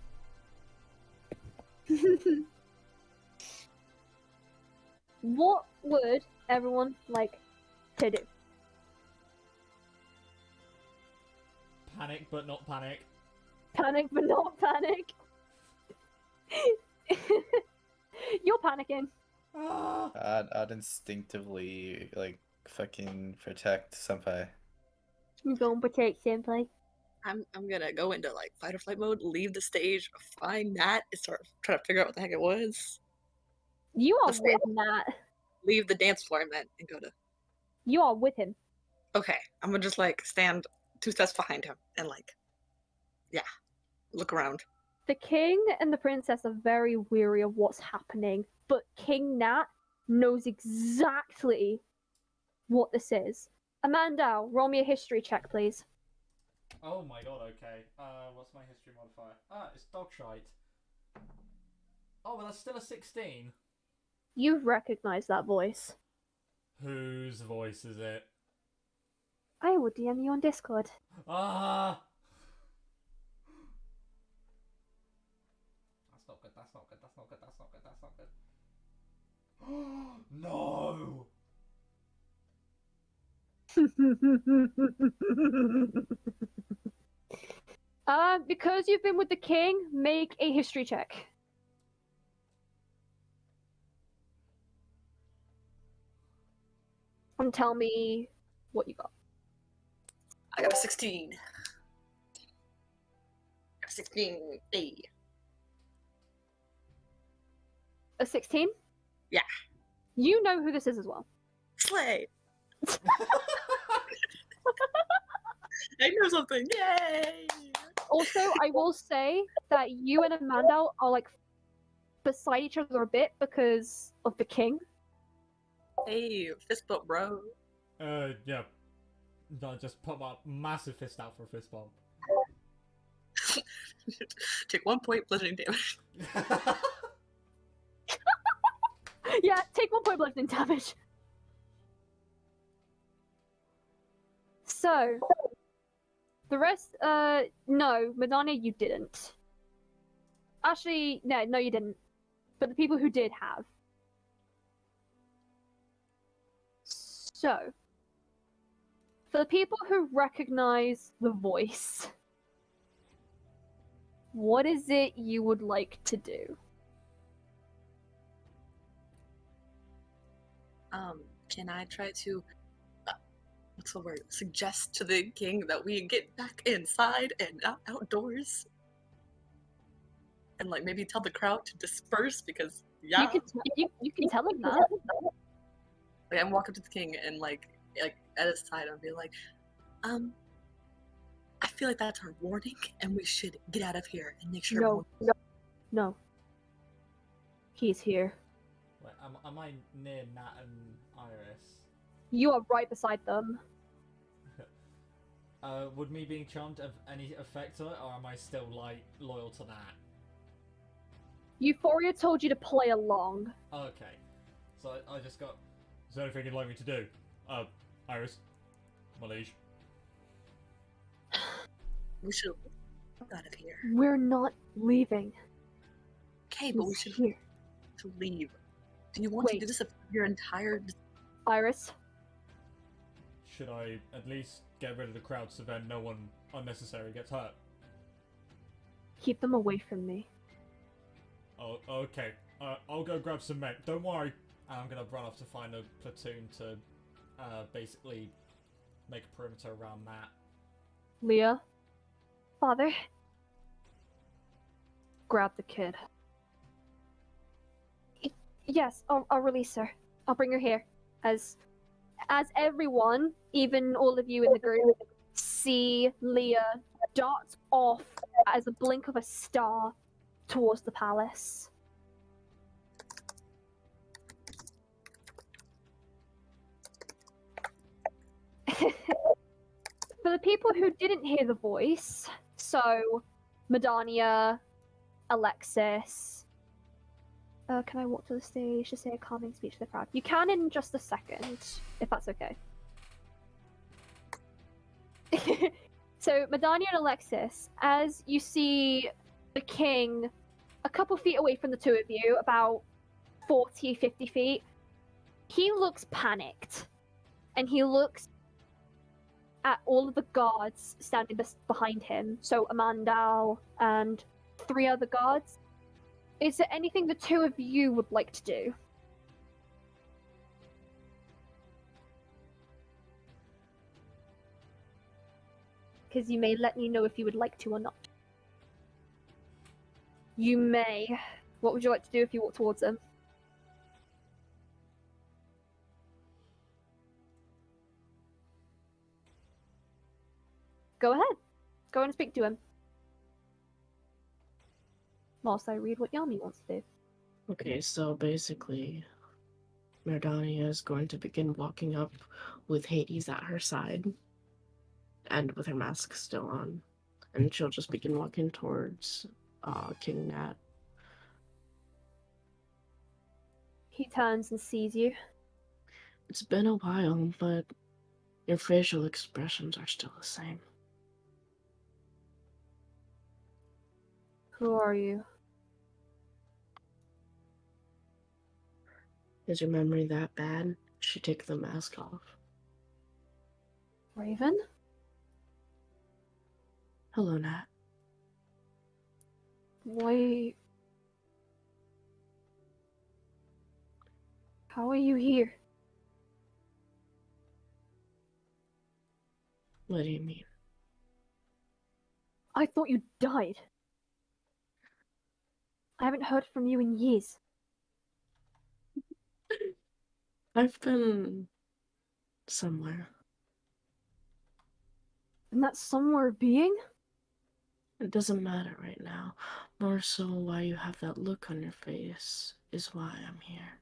What would everyone like to do? Panic, but not panic. Panic but not panic. You're panicking. Ah! I'd instinctively, like, fucking protect Senpai. You gonna protect Senpai. I'm gonna go into like fight or flight mode, leave the stage, find Nat, and start trying to figure out what the heck it was. You are Let's with Nat. Leave the dance floor, I meant, and go to. You are with him. Okay, I'm gonna just like stand 2 steps behind him and like, yeah, look around. The king and the princess are very weary of what's happening, but King Nat knows exactly what this is. Amanda, roll me a history check, please. Oh my god, okay. What's my history modifier? Ah, it's dog shite. Oh, well, that's still a 16. You recognize that voice. Whose voice is it? I will DM you on Discord. Ah! That's not good, that's not good, that's not good, that's not good, that's not good. No! Because you've been with the king, make a history check. And tell me what you got. I got a 16. A 16. A. A 16? Yeah. You know who this is as well. Slay. I know something. Yay! Also, I will say that you and Amanda are like beside each other a bit because of the king. Hey, fist bump, bro. Yeah. I just put my massive fist out for a fist bump. Take 1 point bludgeoning damage. Yeah, take 1 point bludgeoning damage. So, the rest, no, Madonna, you didn't. Actually, no, you didn't. But the people who did have. So, for the people who recognize the voice, what is it you would like to do? Can I try to, what's the word? Suggest to the king that we get back inside and not outdoors? And like maybe tell the crowd to disperse because, yeah. You can tell him that. Like, I'm walking up to the king and like at his side I'll be like, I feel like that's our warning and we should get out of here and make sure No. He's here. Wait, am I near Nat and Iris? You are right beside them. Would me being charmed have any effect on it, or am I still, like, loyal to that? Euphoria told you to play along. Okay. So I just got... Is there anything you'd like me to do? Iris. My liege. We should get out of here. We're not leaving. Okay, but we He's should here. leave. Do you want to Wait. do this for your entire... Iris, Should I at least get rid of the crowd so then no one unnecessary gets hurt? keep them away from me. Oh, okay. I'll go grab some men. Don't worry. And I'm gonna run off to find a platoon to basically make a perimeter around that. Leah, father, grab the kid. Yes, I'll release her. I'll bring her here. As everyone, even all of you in the group, see Leah dart off as a blink of a star towards the palace. For the people who didn't hear the voice, so Madania, Alexis. Can I walk to the stage to say a calming speech to the crowd? You can in just a second, if that's okay. So, Madania and Alexis, as you see the king a couple feet away from the two of you, about 40, 50 feet, he looks panicked. And he looks at all of the guards standing behind him. So, Amandal and 3 other guards. Is there anything the two of you would like to do? Because you may let me know if you would like to or not. You may. What would you like to do if you walk towards him? Go ahead. Go and speak to him. Whilst I read what Yami wants to do. Okay, so basically, Merdania is going to begin walking up with Hades at her side and with her mask still on. And she'll just begin walking towards King Natt. He turns and sees you. It's been a while, but your facial expressions are still the same. Who are you? Is your memory that bad? She take the mask off. Raven? Hello, Nat. Why... How are you here? What do you mean? I thought you died. I haven't heard from you in years. I've been somewhere. And that somewhere being? It doesn't matter right now. More so why you have that look on your face is why I'm here.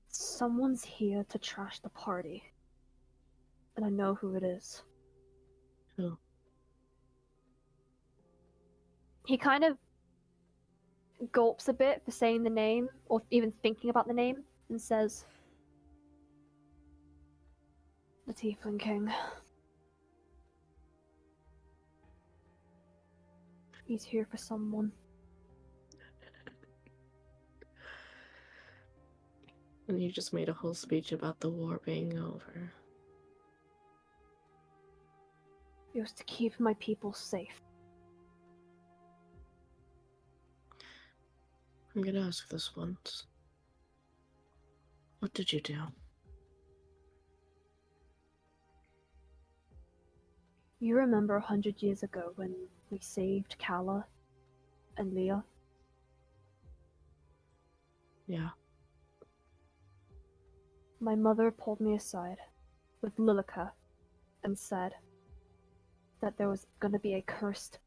Someone's here to trash the party. And I know who it is. Who? He kind of gulps a bit for saying the name, or even thinking about the name, and says, the Tiefling King. He's here for someone. And you just made a whole speech about the war being over. It was to keep my people safe. I'm gonna ask this once. What did you do? You remember 100 years ago when we saved Kala and Leah? Yeah. My mother pulled me aside with Lilica and said that there was going to be a cursed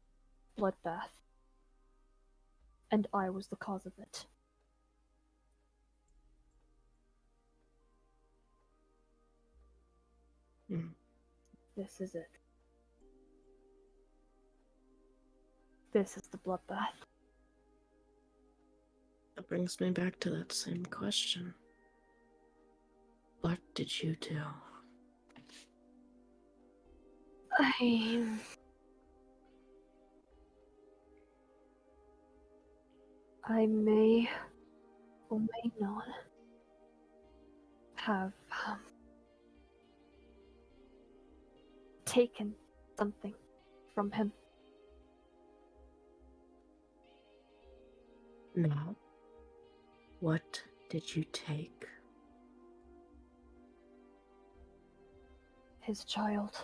bloodbath. And I was the cause of it. Mm. This is it. This is the bloodbath. That brings me back to that same question. What did you do? I may or may not have taken something from him. No. What did you take? His child.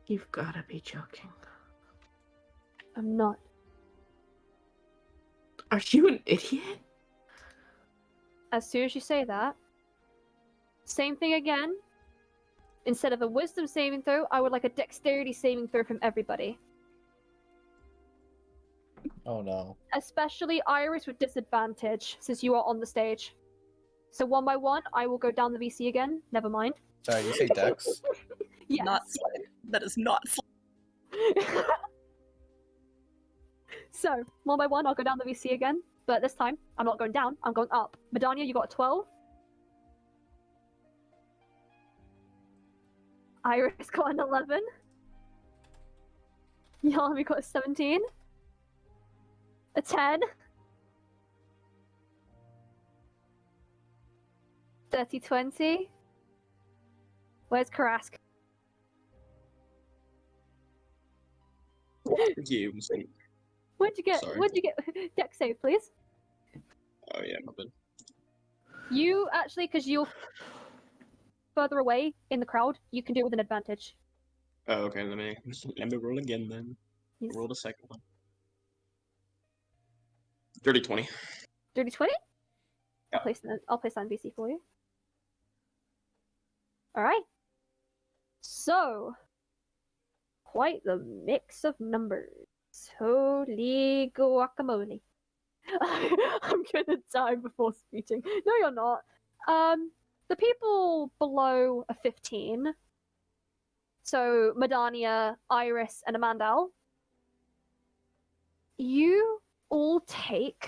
You've gotta be joking. I'm not. Are you an idiot? As soon as you say that, same thing again. Instead of a wisdom saving throw, I would like a dexterity saving throw from everybody. Oh no. Especially Iris with disadvantage, since you are on the stage. So one by one, I will go down the VC again. Never mind. Sorry, you say Dex? Yes. Not slide. That is not slide. So, one by one, I'll go down the VC again. But this time, I'm not going down, I'm going up. Medania, you got a 12. Iris got an 11. Yami got a 17. A 10. 30-20. Where's Karask? You say, What'd you get? Sorry. What'd you get? Dex save, please. oh yeah, my bad. You actually, because you're further away in the crowd, you can do it with an advantage. Oh, okay, let me roll again then. Yes. Roll the second one. 30-20. 30-20? Yeah. I'll place that on VC for you. Alright. So, quite the mix of numbers. Holy guacamole. I'm gonna die before speaking. No, you're not. The people below a 15, so Medania, Iris, and Amandal, you all take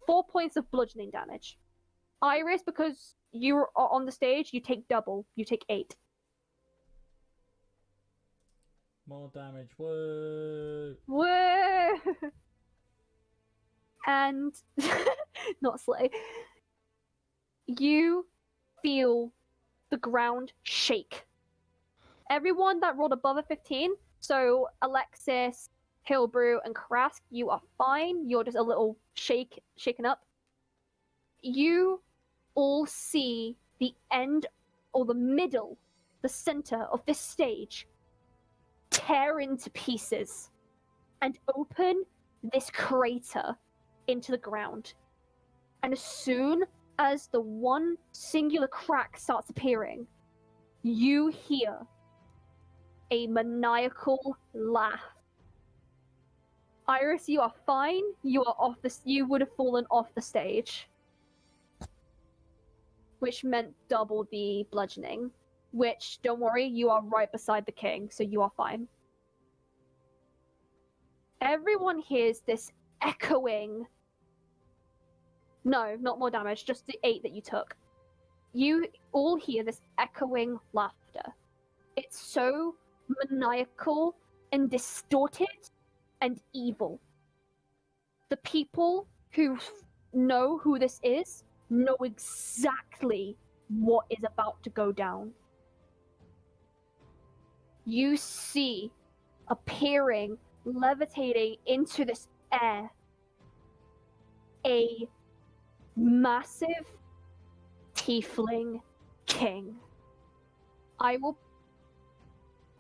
4 points of bludgeoning damage. Iris, because you are on the stage, you take double. You take 8. More damage. Whoa. Whoa! And not Slay. You feel the ground shake. Everyone that rolled above a 15, so Alexis, Hilbrew, and Krask, you are fine. You're just a little shaken up. You all see the end or the middle, the center of this stage tear into pieces and open this crater into the ground. And as soon as the one singular crack starts appearing, you hear a maniacal laugh. Iris, you are fine. You would have fallen off the stage, which meant double the bludgeoning. Which, don't worry, you are right beside the king, so you are fine. Everyone hears this echoing. No, not more damage, just the 8 that you took. You all hear this echoing laughter. It's so maniacal and distorted and evil. The people who know who this is know exactly what is about to go down. You see appearing, levitating into this air, a massive tiefling king. I will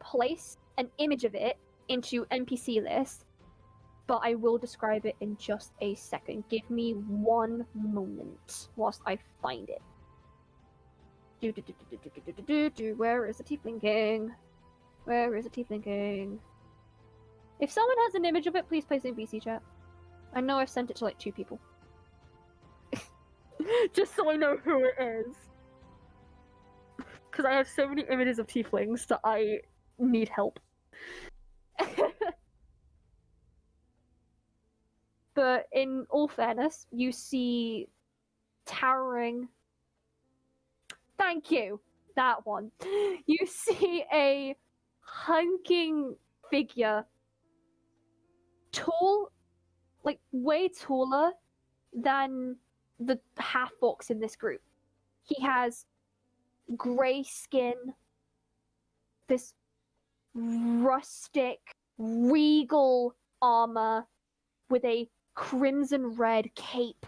place an image of it into NPC list, but I will describe it in just a second. Give me one moment whilst I find it. Where is the tiefling king? Where is the tiefling king? If someone has an image of it, please place it in VC chat. I know I've sent it to like 2 people. Just so I know who it is. Because I have so many images of tieflings that I need help. But in all fairness, you see towering. Thank you! That one. You see a hunking figure. Tall, like way taller than the half-orcs in this group. He has grey skin, this rustic, regal armor with a crimson red cape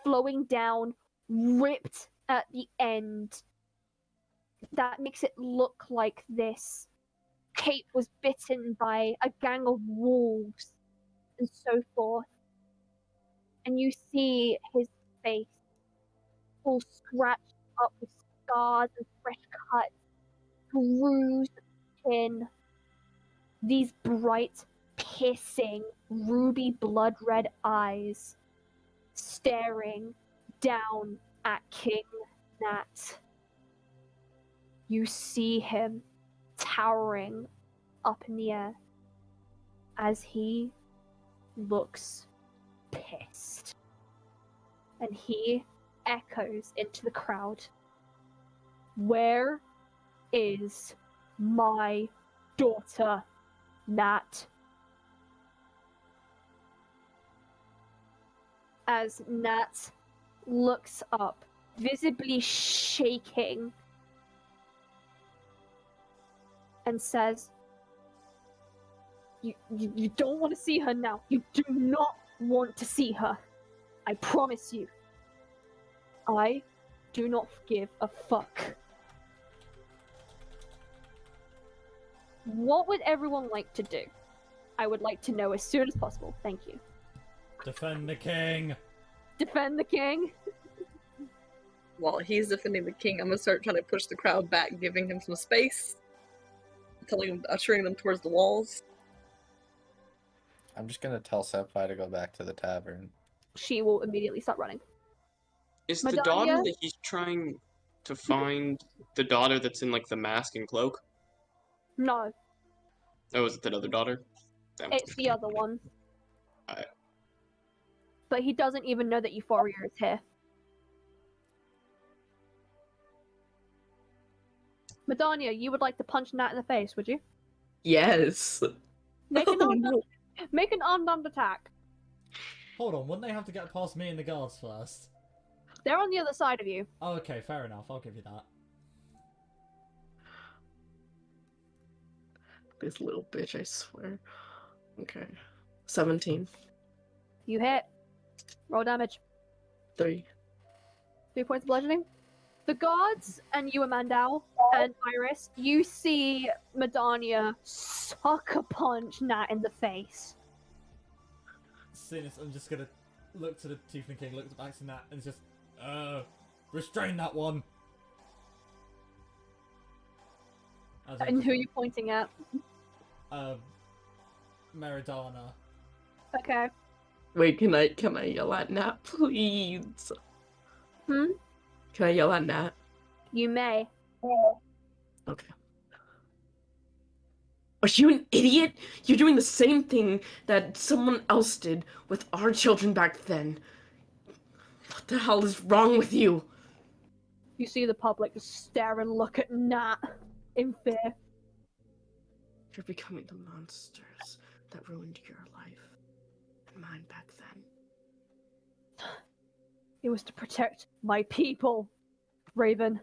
flowing down, ripped at the end. That makes it look like this cape was bitten by a gang of wolves and so forth. And you see his face all scratched up with scars and fresh cuts, bruised skin, these bright, piercing, ruby blood red eyes staring down at King Natt. You see him towering up in the air as he looks pissed. And he echoes into the crowd. Where is my daughter, Natt? As Natt looks up, visibly shaking, and says, You don't want to see her now. You do not want to see her. I promise you. I do not give a fuck. What would everyone like to do? I would like to know as soon as possible. Thank you. Defend the king! Defend the king? While he's defending the king, I'm gonna start trying to push the crowd back, giving him some space, ushering them towards the walls. I'm just gonna tell Senpai to go back to the tavern. She will immediately start running. Is the Madania? daughter that he's trying to find the daughter that's in like the mask and cloak? No, Oh, is it that other daughter? Damn. it's the other one. Alright. But he doesn't even know that Euphoria is here. Madania, you would like to punch Nat in the face, would you? Yes. Make an Oh, armed, no. make an armed attack. Hold on, wouldn't they have to get past me and the guards first? They're on the other side of you. Oh, okay, fair enough. I'll give you that. This little bitch, I swear. Okay. 17. You hit. Roll damage. 3. 3 points of bludgeoning. The guards and you, Amandal, and Iris, you see Madania sucker punch Nat in the face. Seeing this, I'm just gonna look to the Tiefling King, look back to Nat, and just, restrain that one! As And who are you pointing at? Meridana. Okay. Wait, can I yell at Nat, please? Hmm? Can I yell at Nat? You may. Okay. Are you an idiot? You're doing the same thing that someone else did with our children back then. What the hell is wrong with you? You see the public just stare and look at Nat in fear. You're becoming the monsters that ruined your life and mine back then. It was to protect my people, Raven.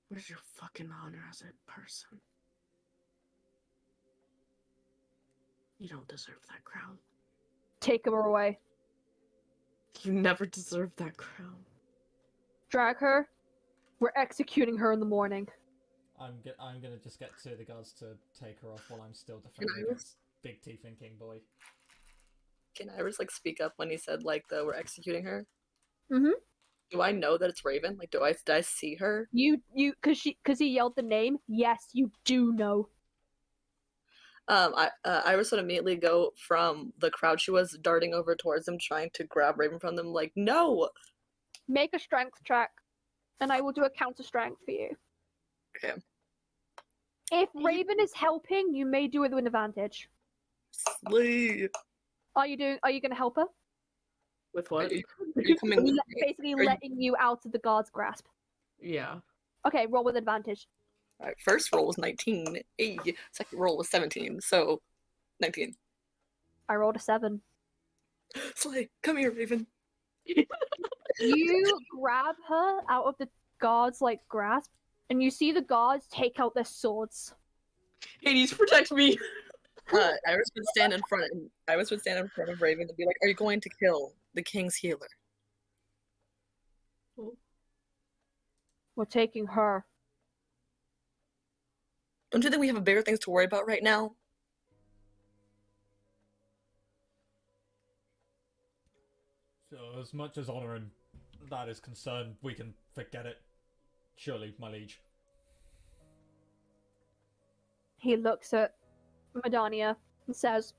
Where's your fucking honor as a person? You don't deserve that crown. Take her away. You never deserved that crown. Drag her. We're executing her in the morning. I'm gonna just get two of the guards to take her off while I'm still Can defending I- against Big Tiefling King boy. Can Iris like speak up when he said like we're executing her? Mhm. Do I know that it's Raven? Like, did I see her? You, cause he yelled the name. Yes, you do know. Iris would immediately go from the crowd she was darting over towards them, trying to grab Raven from them. Like, no. Make a strength check, and I will do a counter strength for you. Okay. If Raven is helping, you may do it with an advantage. Slay. Are you gonna help her? With what? Are you coming with me? Basically Are you- letting you out of the guard's grasp. Yeah. Okay, roll with advantage. Alright, first roll was 19. Hey, second roll was 17. So 19. I rolled a 7. Slay, come here, Raven. You grab her out of the guard's grasp, and you see the guards take out their swords. Hades, protect me! Iris would stand in front of Raven and be like, "Are you going to kill the king's healer?" We're taking her. Don't you think we have bigger things to worry about right now? So, as much as honor and that is concerned, we can forget it. Surely, my liege. He looks at Medania and says,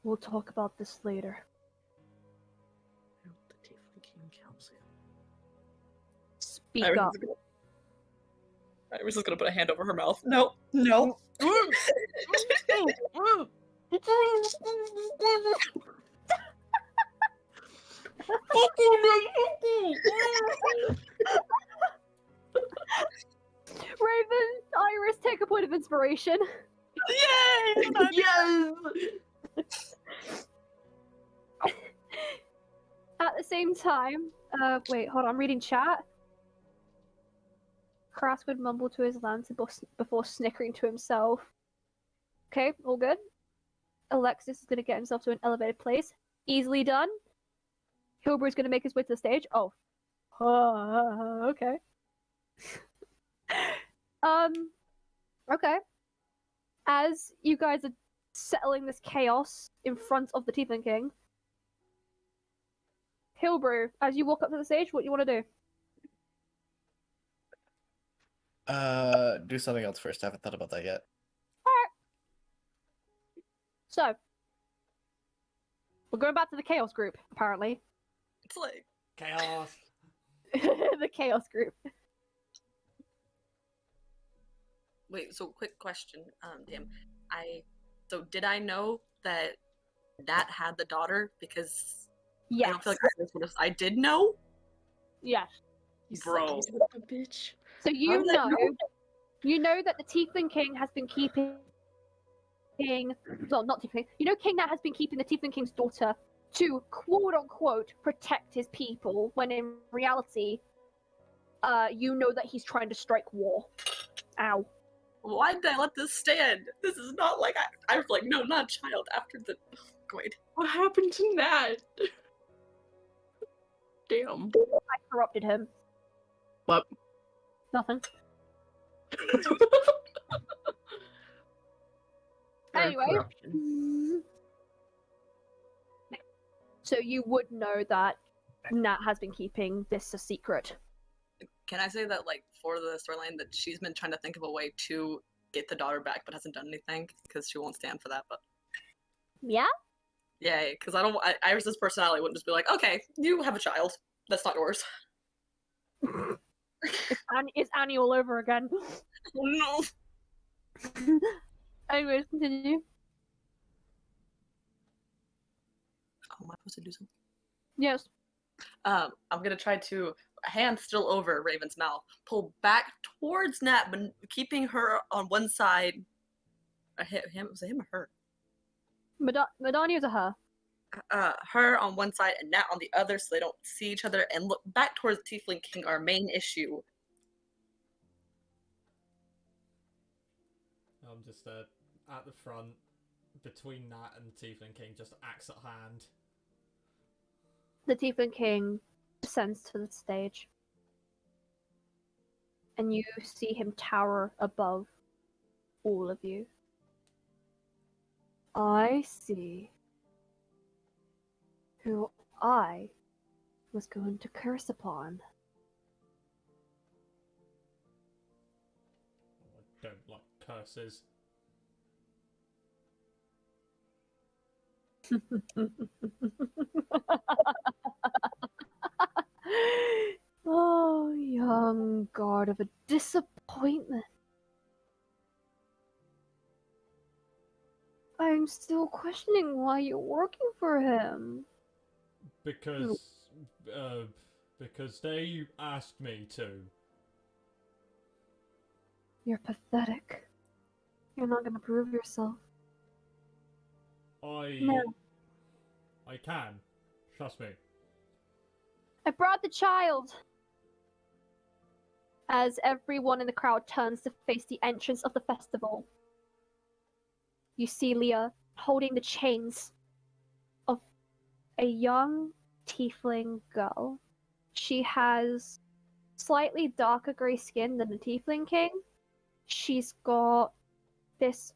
"We'll talk about this later." The Tiefling King counts him. Speak Iris up. Iris is gonna put a hand over her mouth. No, no. Raven, Iris, take a point of inspiration. Yay! Yes! At the same time, wait, hold on, I'm reading chat. Crass would mumble to his lantern before snickering to himself. Okay, all good. Alexis is going to get himself to an elevated place. Easily done. Hilber's going to make his way to the stage. Oh. Okay. Okay. As you guys are settling this chaos in front of the Tiefling King, Hilbur, as you walk up to the stage, what do you want to do? Do something else first. I haven't thought about that yet. So, we're going back to the Chaos group, apparently. It's like Chaos! The Chaos group. wait, so quick question. Damn. So did I know that Nat had the daughter? Because I Yes. don't feel like Iris would have. I did know? Yes. Bro. A bitch. So you How did I know that the Tiefling King has been keeping well, not Tiefling. You know King Natt has been keeping the Tiefling King's daughter to quote unquote protect his people, when in reality, you know that he's trying to strike war. Ow. Why did I let this stand? This is not like I was like, no, not child. After the wait. What happened to Nat? Damn. I corrupted him. What? Nothing. Anyway. Corruption. So you would know that Nat has been keeping this a secret. Can I say that, like, for the storyline, that she's been trying to think of a way to get the daughter back, but hasn't done anything because she won't stand for that. But Yeah? yay, because Iris's personality wouldn't just be like, okay, you have a child, that's not yours. It's Annie all over again. Oh no. Anyways, continue. Oh, am I supposed to do something? Yes. I'm gonna try to, hand still over Raven's mouth, pull back towards Nat, but keeping her on one side. Was it him or her? Madani is a her. Her on one side and Nat on the other, so they don't see each other, and look back towards the Tiefling King, our main issue. I'm just at the front, between Nat and the Tiefling King, just axe at hand. The Tiefling King descends to the stage. And you see him tower above all of you. I see who I was going to curse upon. curses. Oh, young god of a disappointment. I'm still questioning why you're working for him. Because, uh, because they asked me to. You're pathetic. You're not gonna prove yourself. No. I can. Trust me. I brought the child! As everyone in the crowd turns to face the entrance of the festival, you see Leah holding the chains of a young tiefling girl. She has slightly darker grey skin than the Tiefling King. She's got this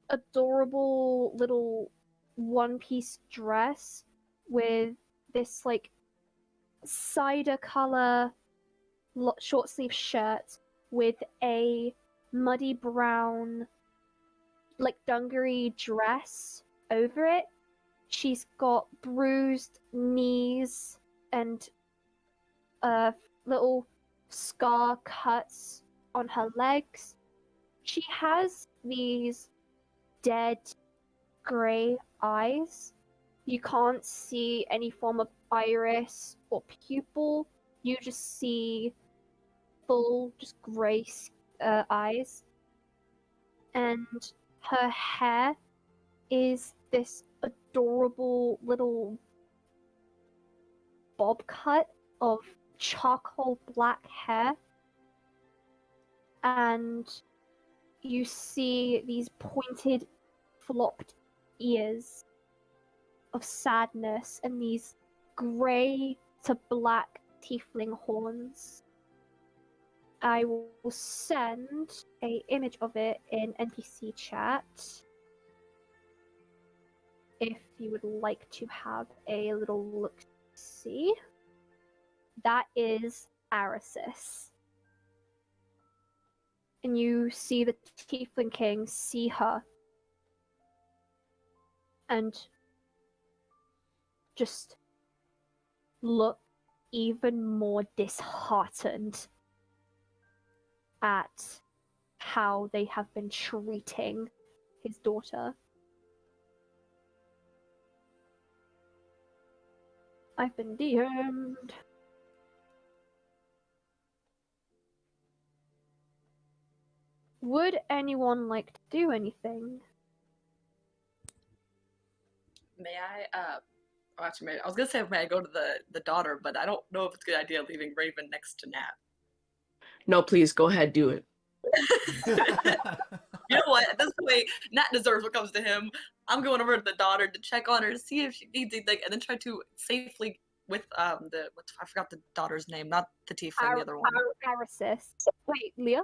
adorable little one-piece dress with this like cider color short sleeve shirt with a muddy brown like dungaree dress over it. She's got bruised knees and little scar cuts on her legs. She has these dead grey eyes. You can't see any form of iris or pupil. You just see full, just grey eyes. And her hair is this adorable little bob cut of charcoal black hair. And you see these pointed, flopped ears of sadness and these grey to black tiefling horns. I will send a image of it in NPC chat if you would like to have a little look-see. That is Arasis. And you see the Tiefling King see her and just look even more disheartened at how they have been treating his daughter. I've been DM'd. Would anyone like to do anything? May I, actually, I was gonna say may I go to the daughter, but I don't know if it's a good idea leaving Raven next to Nat. No, please go ahead, do it. You know what? At this point, Nat deserves what comes to him. I'm going over to the daughter to check on her to see if she needs anything, and then try to safely with I forgot the daughter's name, not the tiefling, the other one. Arasis. Wait, Leah?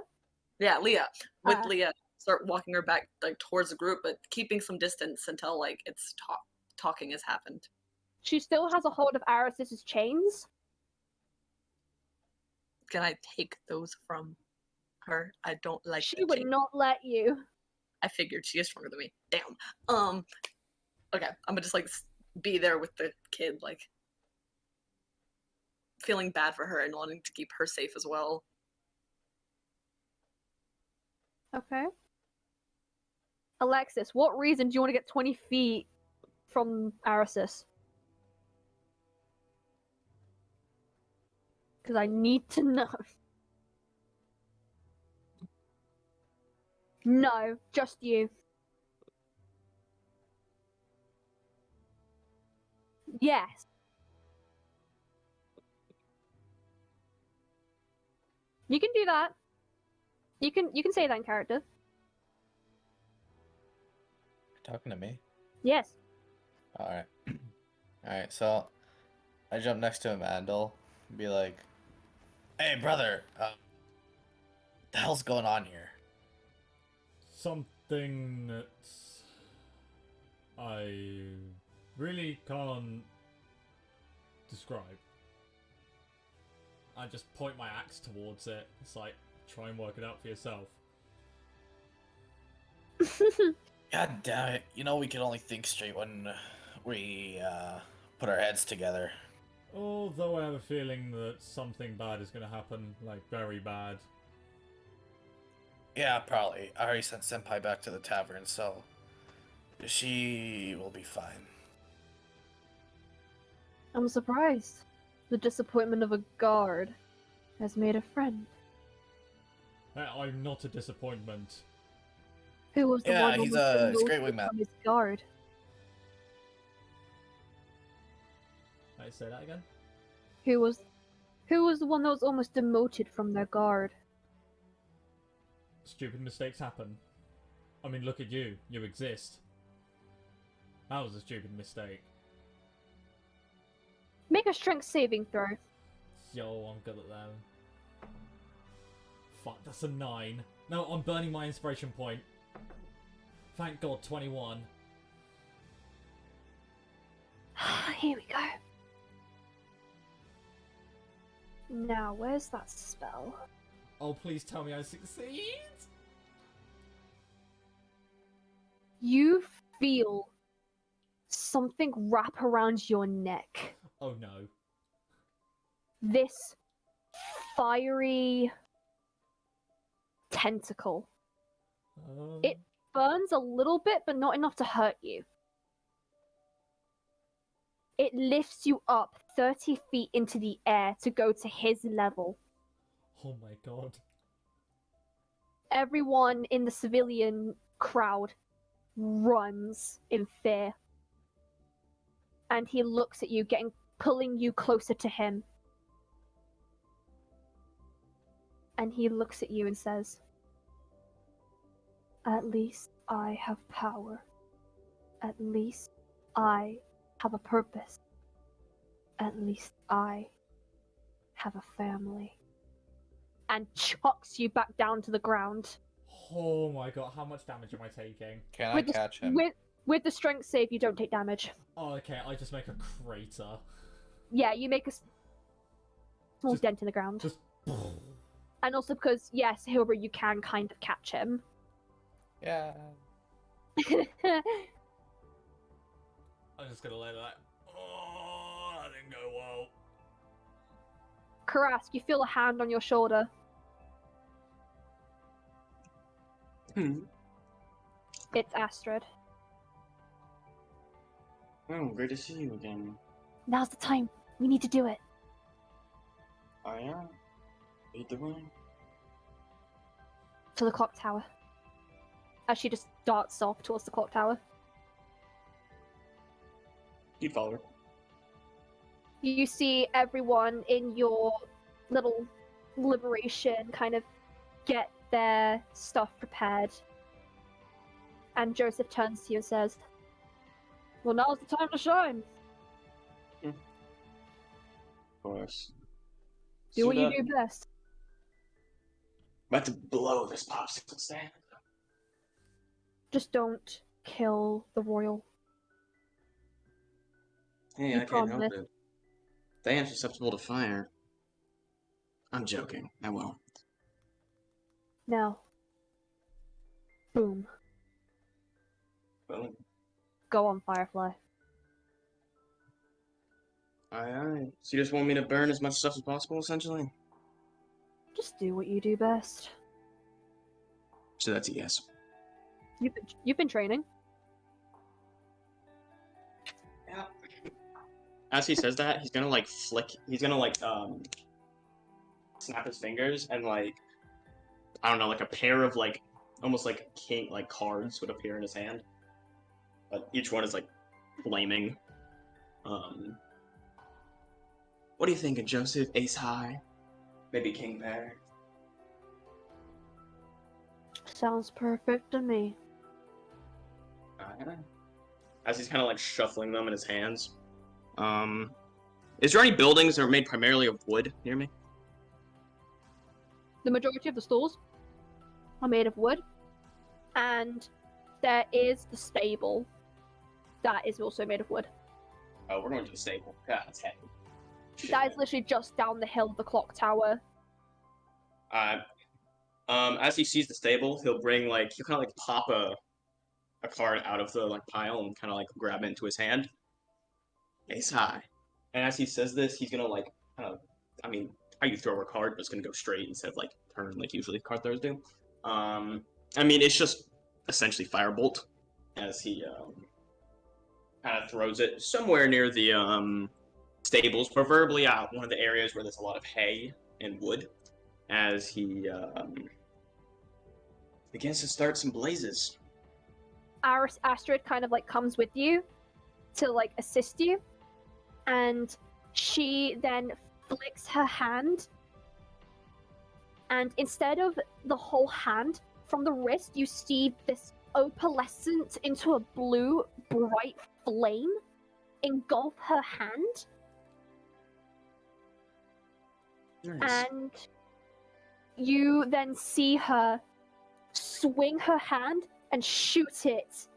Yeah, Leah. With Leah, start walking her back like towards the group, but keeping some distance until like it's talking has happened. She still has a hold of Arasis's chains. Can I take those from her? I don't like. She would not let you. I figured she is stronger than me. Damn. Okay, I'm gonna just like be there with the kid, like feeling bad for her and wanting to keep her safe as well. Okay. Alexis, what reason do you want to get 20 feet from Arasis? Because I need to know. No, just you. Yes. You can do that. You can say that in character. You're talking to me? Yes. Alright. Alright, so I jump next to Amandel and be like, hey, brother, what the hell's going on here? Something that I really can't describe. I just point my axe towards it. It's like, try and work it out for yourself. God damn it. You know we can only think straight when we put our heads together. Although I have a feeling that something bad is going to happen, like very bad. Yeah, probably. I already sent Senpai back to the tavern, so she will be fine. I'm surprised. The disappointment of a guard has made a friend. I'm not a disappointment. Who was the Yeah, one he's almost a demoted great wingman. from his guard? I say that again? Who was the one that was almost demoted from their guard? Stupid mistakes happen. I mean, look at you. You exist. That was a stupid mistake. Make a strength saving throw. Yo, I'm good at them. Fuck, that's a 9. No, I'm burning my inspiration point. Thank God, 21. Here we go. Now, where's that spell? Oh, please tell me I succeed! You feel something wrap around your neck. Oh no. This fiery tentacle. It burns a little bit, but not enough to hurt you. It lifts you up 30 feet into the air to go to his level. Oh my god. Everyone in the civilian crowd runs in fear. And he looks at you, pulling you closer to him. And he looks at you and says, "At least I have power. At least I have a purpose. At least I have a family." And chucks you back down to the ground. Oh my god, how much damage am I taking? Can I With the- catch him? With the strength save, you don't take damage. Oh, okay, I just make a crater. Yeah, you make a small Just- dent in the ground. Just... And also because, yes, Hilbert, you can kind of catch him. Yeah. I'm just gonna let that... Oh, that didn't go well. Karask, you feel a hand on your shoulder. It's Astrid. Oh, great to see you again. Now's the time. We need to do it. I am. Lead the way. To the clock tower. As she just darts off towards the clock tower. You'd follow her. You see everyone in your little liberation kind of get their stuff prepared. And Joseph turns to you and says, "Well, now's the time to shine. Of course. Do what Suit you up. do best. About to blow this popsicle stand. Just don't kill the royal." Hey, You I can't help promise. it. They ain't susceptible to fire. I'm joking. I won't. Now. Boom. Well, Go on, Firefly. aye. So you just want me to burn as much stuff as possible, essentially? Just do what you do best. So that's a yes. You've been training. Yeah. As he says that, he's gonna like flick. He's gonna like snap his fingers and like I don't know, like a pair of like almost like king like cards would appear in his hand, but each one is like flaming. What do you think of Joseph? Ace high, maybe king pair. Sounds perfect to me. As he's kind of like shuffling them in his hands. Is there any buildings that are made primarily of wood near me? The majority of the stalls are made of wood, and there is the stable that is also made of wood. Oh, we're going to the stable. God, that's heavy. Shit, That is man. literally just down the hill of the clock tower. As he sees the stable, he'll kind of like pop a card out of the like pile and kind of like grab it into his hand. Ace high. And as he says this, he's gonna like kind of, I mean, how you throw a card, but it's gonna go straight instead of like turn like usually card throwers do. I mean, it's just essentially firebolt as he kind of throws it somewhere near the stables, preferably out one of the areas where there's a lot of hay and wood. As he begins to start some blazes. Astrid kind of like comes with you to like assist you, and she then flicks her hand, and instead of the whole hand from the wrist, you see this opalescent into a blue bright flame engulf her hand. Nice. And you then see her swing her hand and shoot it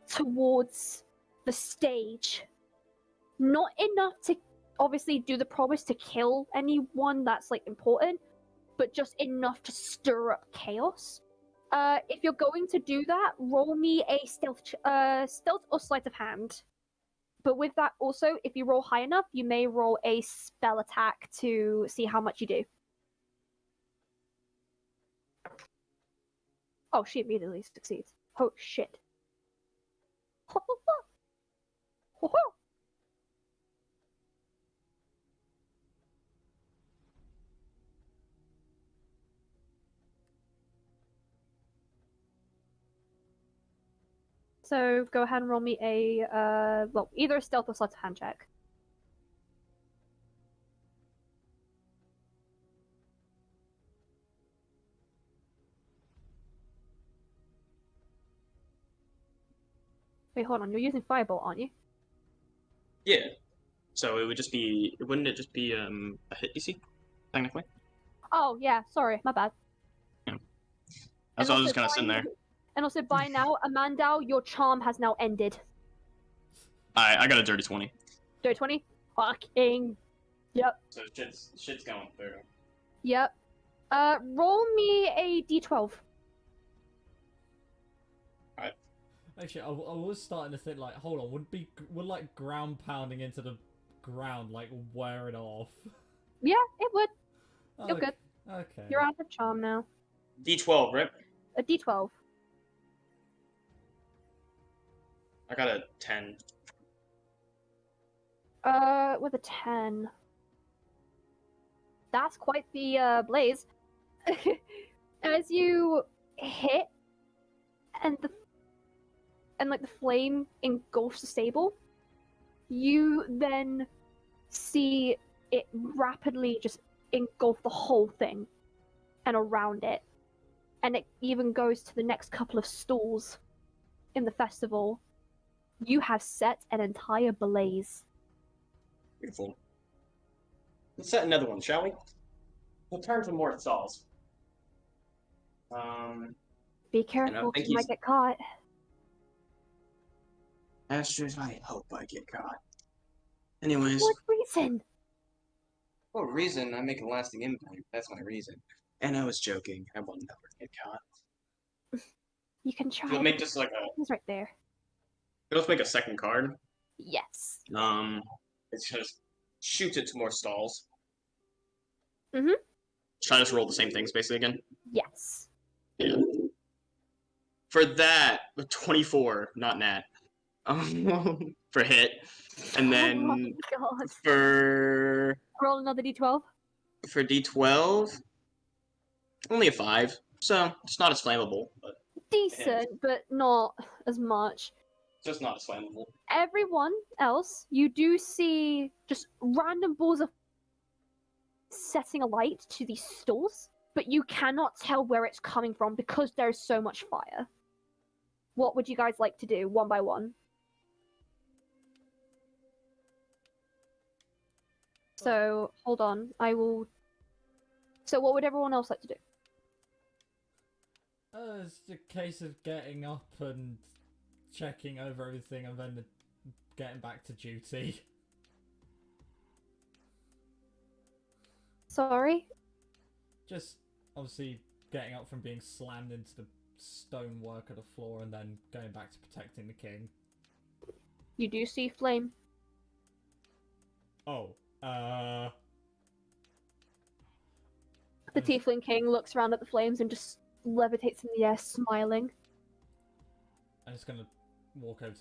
towards the stage. Not enough to obviously do the promise to kill anyone that's like important, but just enough to stir up chaos. If you're going to do that, roll me a stealth or sleight of hand. But with that also, if you roll high enough, you may roll a spell attack to see how much you do. Oh, she immediately succeeds. Oh, shit. So go ahead and roll me a, well, either a stealth or sleight of hand check. Wait, hold on. You're using Firebolt, aren't you? Yeah. So it would just be, wouldn't it just be a hit DC, technically? Oh, yeah. Sorry. My bad. Yeah. That's why I was just kind of sitting there. And also, by now, Amandal, your charm has now ended. I got a dirty 20. Dirty 20? Fucking. Yep. So shit's going through. Yep. Roll me a d12. Actually, I was starting to think, like, hold on, would like ground pounding into the ground, like, wear it off? Yeah, it would. Oh, You're good. Okay. You're out of charm now. D12, right? A d12. I got a 10. With a 10. That's quite the, blaze. As you hit, and like the flame engulfs the stable, you then see it rapidly just engulf the whole thing and around it. And it even goes to the next couple of stalls in the festival. You have set an entire blaze. Beautiful. Let's set another one, shall we? We'll turn to more stalls. Be careful, think you might he's- get caught. Astrid, I hope I get caught. Anyways, What reason? what reason? I make a lasting impact. That's my reason. And I was joking. I will never get caught. You can try. You'll make just like a. He's right there. Let's make a second card. Yes. It's just shoots it to more stalls. Mhm. Try to roll the same things basically again. Yes. Yeah. For that, 24, not nat. For hit, and Oh then my god. for Roll another d12. D12, only a 5, so it's not as flammable, but Decent, but not as much. it's just not as flammable. Everyone else, you do see just random balls of setting alight to these stalls, but you cannot tell where it's coming from because there's so much fire. What would you guys like to do, one by one? So, hold on, I will... So what would everyone else like to do? It's a case of getting up and checking over everything and then getting back to duty. Sorry? Just, obviously, getting up from being slammed into the stonework of the floor and then going back to protecting the king. You do see flame. Oh, The Tiefling King looks around at the flames and just levitates in the air, smiling. I'm just gonna walk over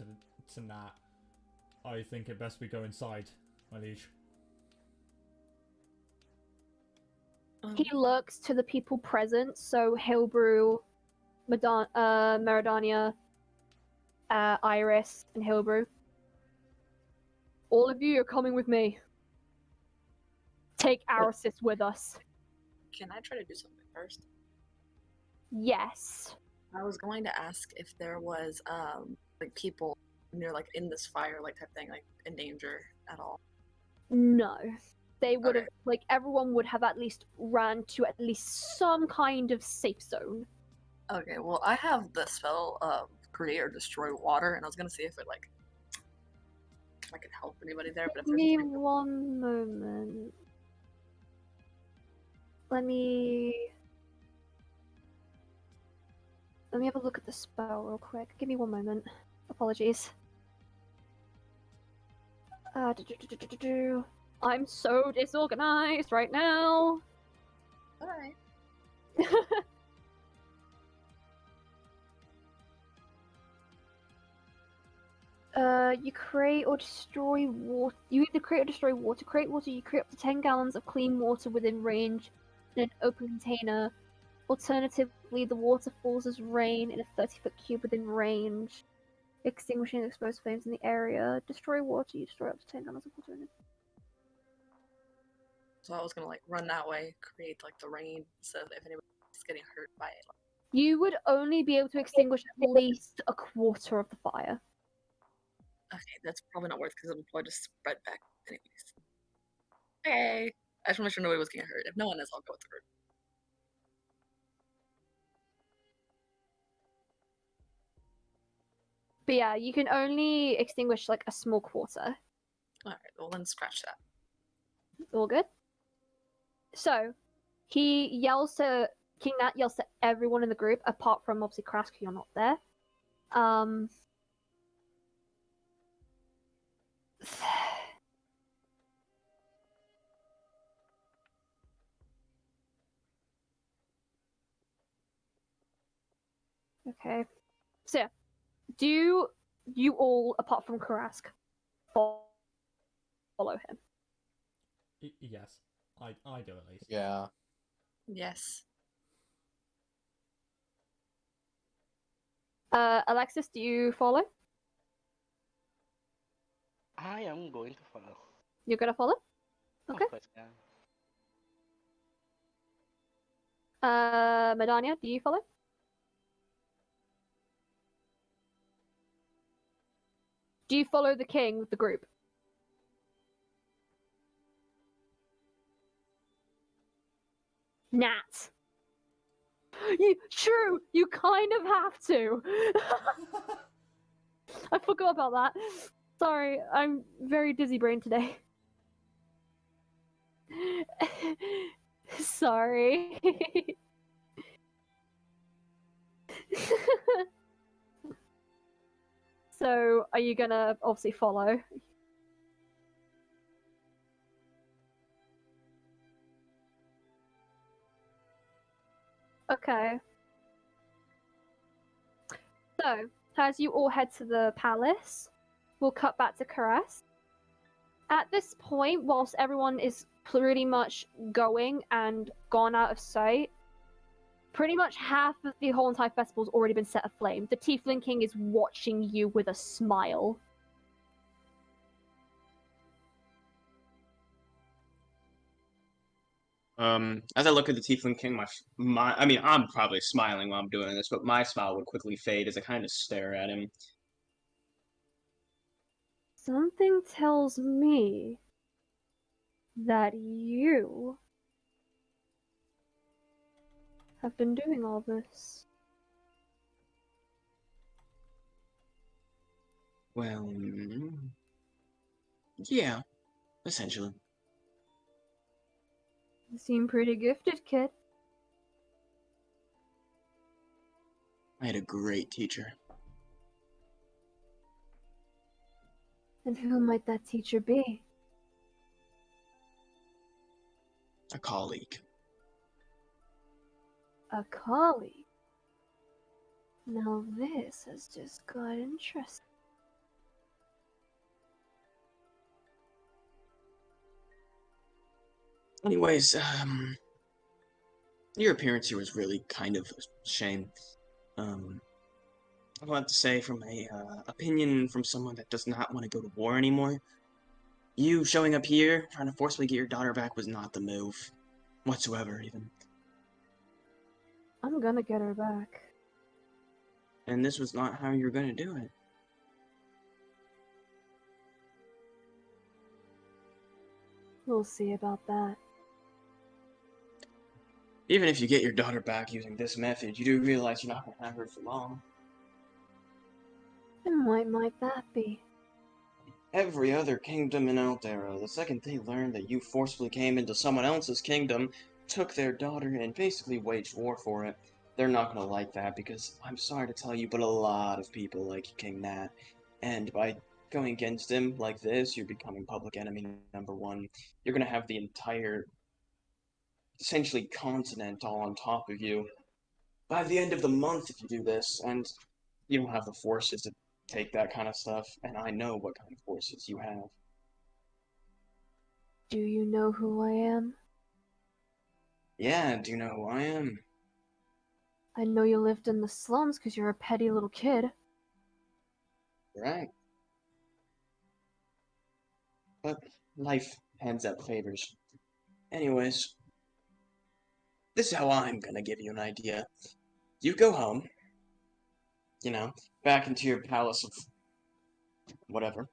to Nat. I think it best we go inside, my liege. He looks to the people present, so Hilbrew, Meridania, Iris, and Hilbrew. All of you are coming with me. Take Arasis with us. Can I try to do something first? Yes. I was going to ask if there was like people near like in this fire like type thing, like in danger at all. No. They would Okay. have, like, everyone would have at least ran to at least some kind of safe zone. Okay, well I have the spell create or destroy water, and I was gonna see if it like if I could help anybody there, but if Give there's me one moment. Let me have a look at the spell real quick. Give me one moment. Apologies. I'm so disorganized right now. alright. You create or destroy water. You either create or destroy water. Create water, you create up to 10 gallons of clean water within range in an open container. Alternatively, the water falls as rain in a 30-foot cube within range, extinguishing exposed flames in the area. Destroy water, you destroy up to 10 gallons of water in it. So I was gonna like run that way, create like the rain, so that if anybody's getting hurt by it. You would only be able to extinguish at least a quarter of the fire. Okay, that's probably not worth because it'll probably just spread back anyways. Okay. I just want to make sure nobody was getting hurt. If no one is, I'll go with the group. But yeah, you can only extinguish like a small quarter. Alright, well then scratch that. All good? So, he yells to King Natt yells to everyone in the group, apart from obviously Krask, you're not there. Okay. So yeah, do you all, apart from Karask, follow him? Yes, I do at least. Yeah. Yes. Alexis, do you follow? I am going to follow. You're gonna follow? Okay. Of course, yeah. Medania, do you follow? Do you follow the king with the group? Nat. True, you kind of have to. I forgot about that. Sorry, I'm very dizzy brain today. Sorry. So, are you gonna obviously follow? Okay. So, as you all head to the palace, we'll cut back to Caress. At this point, whilst everyone is pretty much going and gone out of sight, pretty much half of the whole entire festival's already been set aflame. The Tiefling King is watching you with a smile. As I look at the Tiefling King, I mean, I'm probably smiling while I'm doing this, but my smile would quickly fade as I kind of stare at him. Something tells me that you have been doing all this. Well, yeah, essentially. You seem pretty gifted, kid. I had a great teacher. And who might that teacher be? A colleague. A colleague? Now this has just got interesting. Anyways, your appearance here was really kind of a shame. I want to say from a opinion from someone that does not want to go to war anymore, you showing up here, trying to forcibly get your daughter back was not the move. Whatsoever, even. I'm gonna get her back. And this was not how you were going to do it. We'll see about that. Even if you get your daughter back using this method, you do realize you're not going to have her for long. And what might that be? Every other kingdom in Allderra, the second they learned that you forcibly came into someone else's kingdom, took their daughter, and basically waged war for it, they're not going to like that because, I'm sorry to tell you, but a lot of people like King Natt. And by going against him like this, you're becoming public enemy #1. You're going to have the entire, essentially, continent all on top of you by the end of the month if you do this, and you don't have the forces to take that kind of stuff, and I know what kind of forces you have. Do you know who I am? Yeah, do you know who I am? I know you lived in the slums because you're a petty little kid. Right. But life hands out favors. Anyways, this is how I'm gonna give you an idea. You go home, back into your palace of whatever,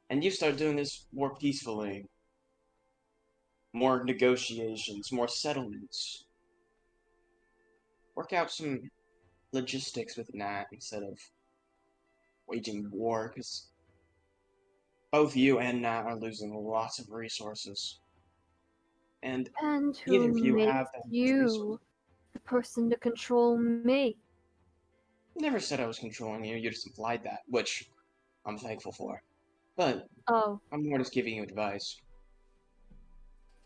and you start doing this more peacefully. More negotiations, more settlements. Work out some logistics with Nat instead of waging war, because both you and Nat are losing lots of resources. And And neither who of you makes have that much resources. you the person to control me? Never said I was controlling you, you just implied that, which I'm thankful for. But Oh, I'm more just giving you advice.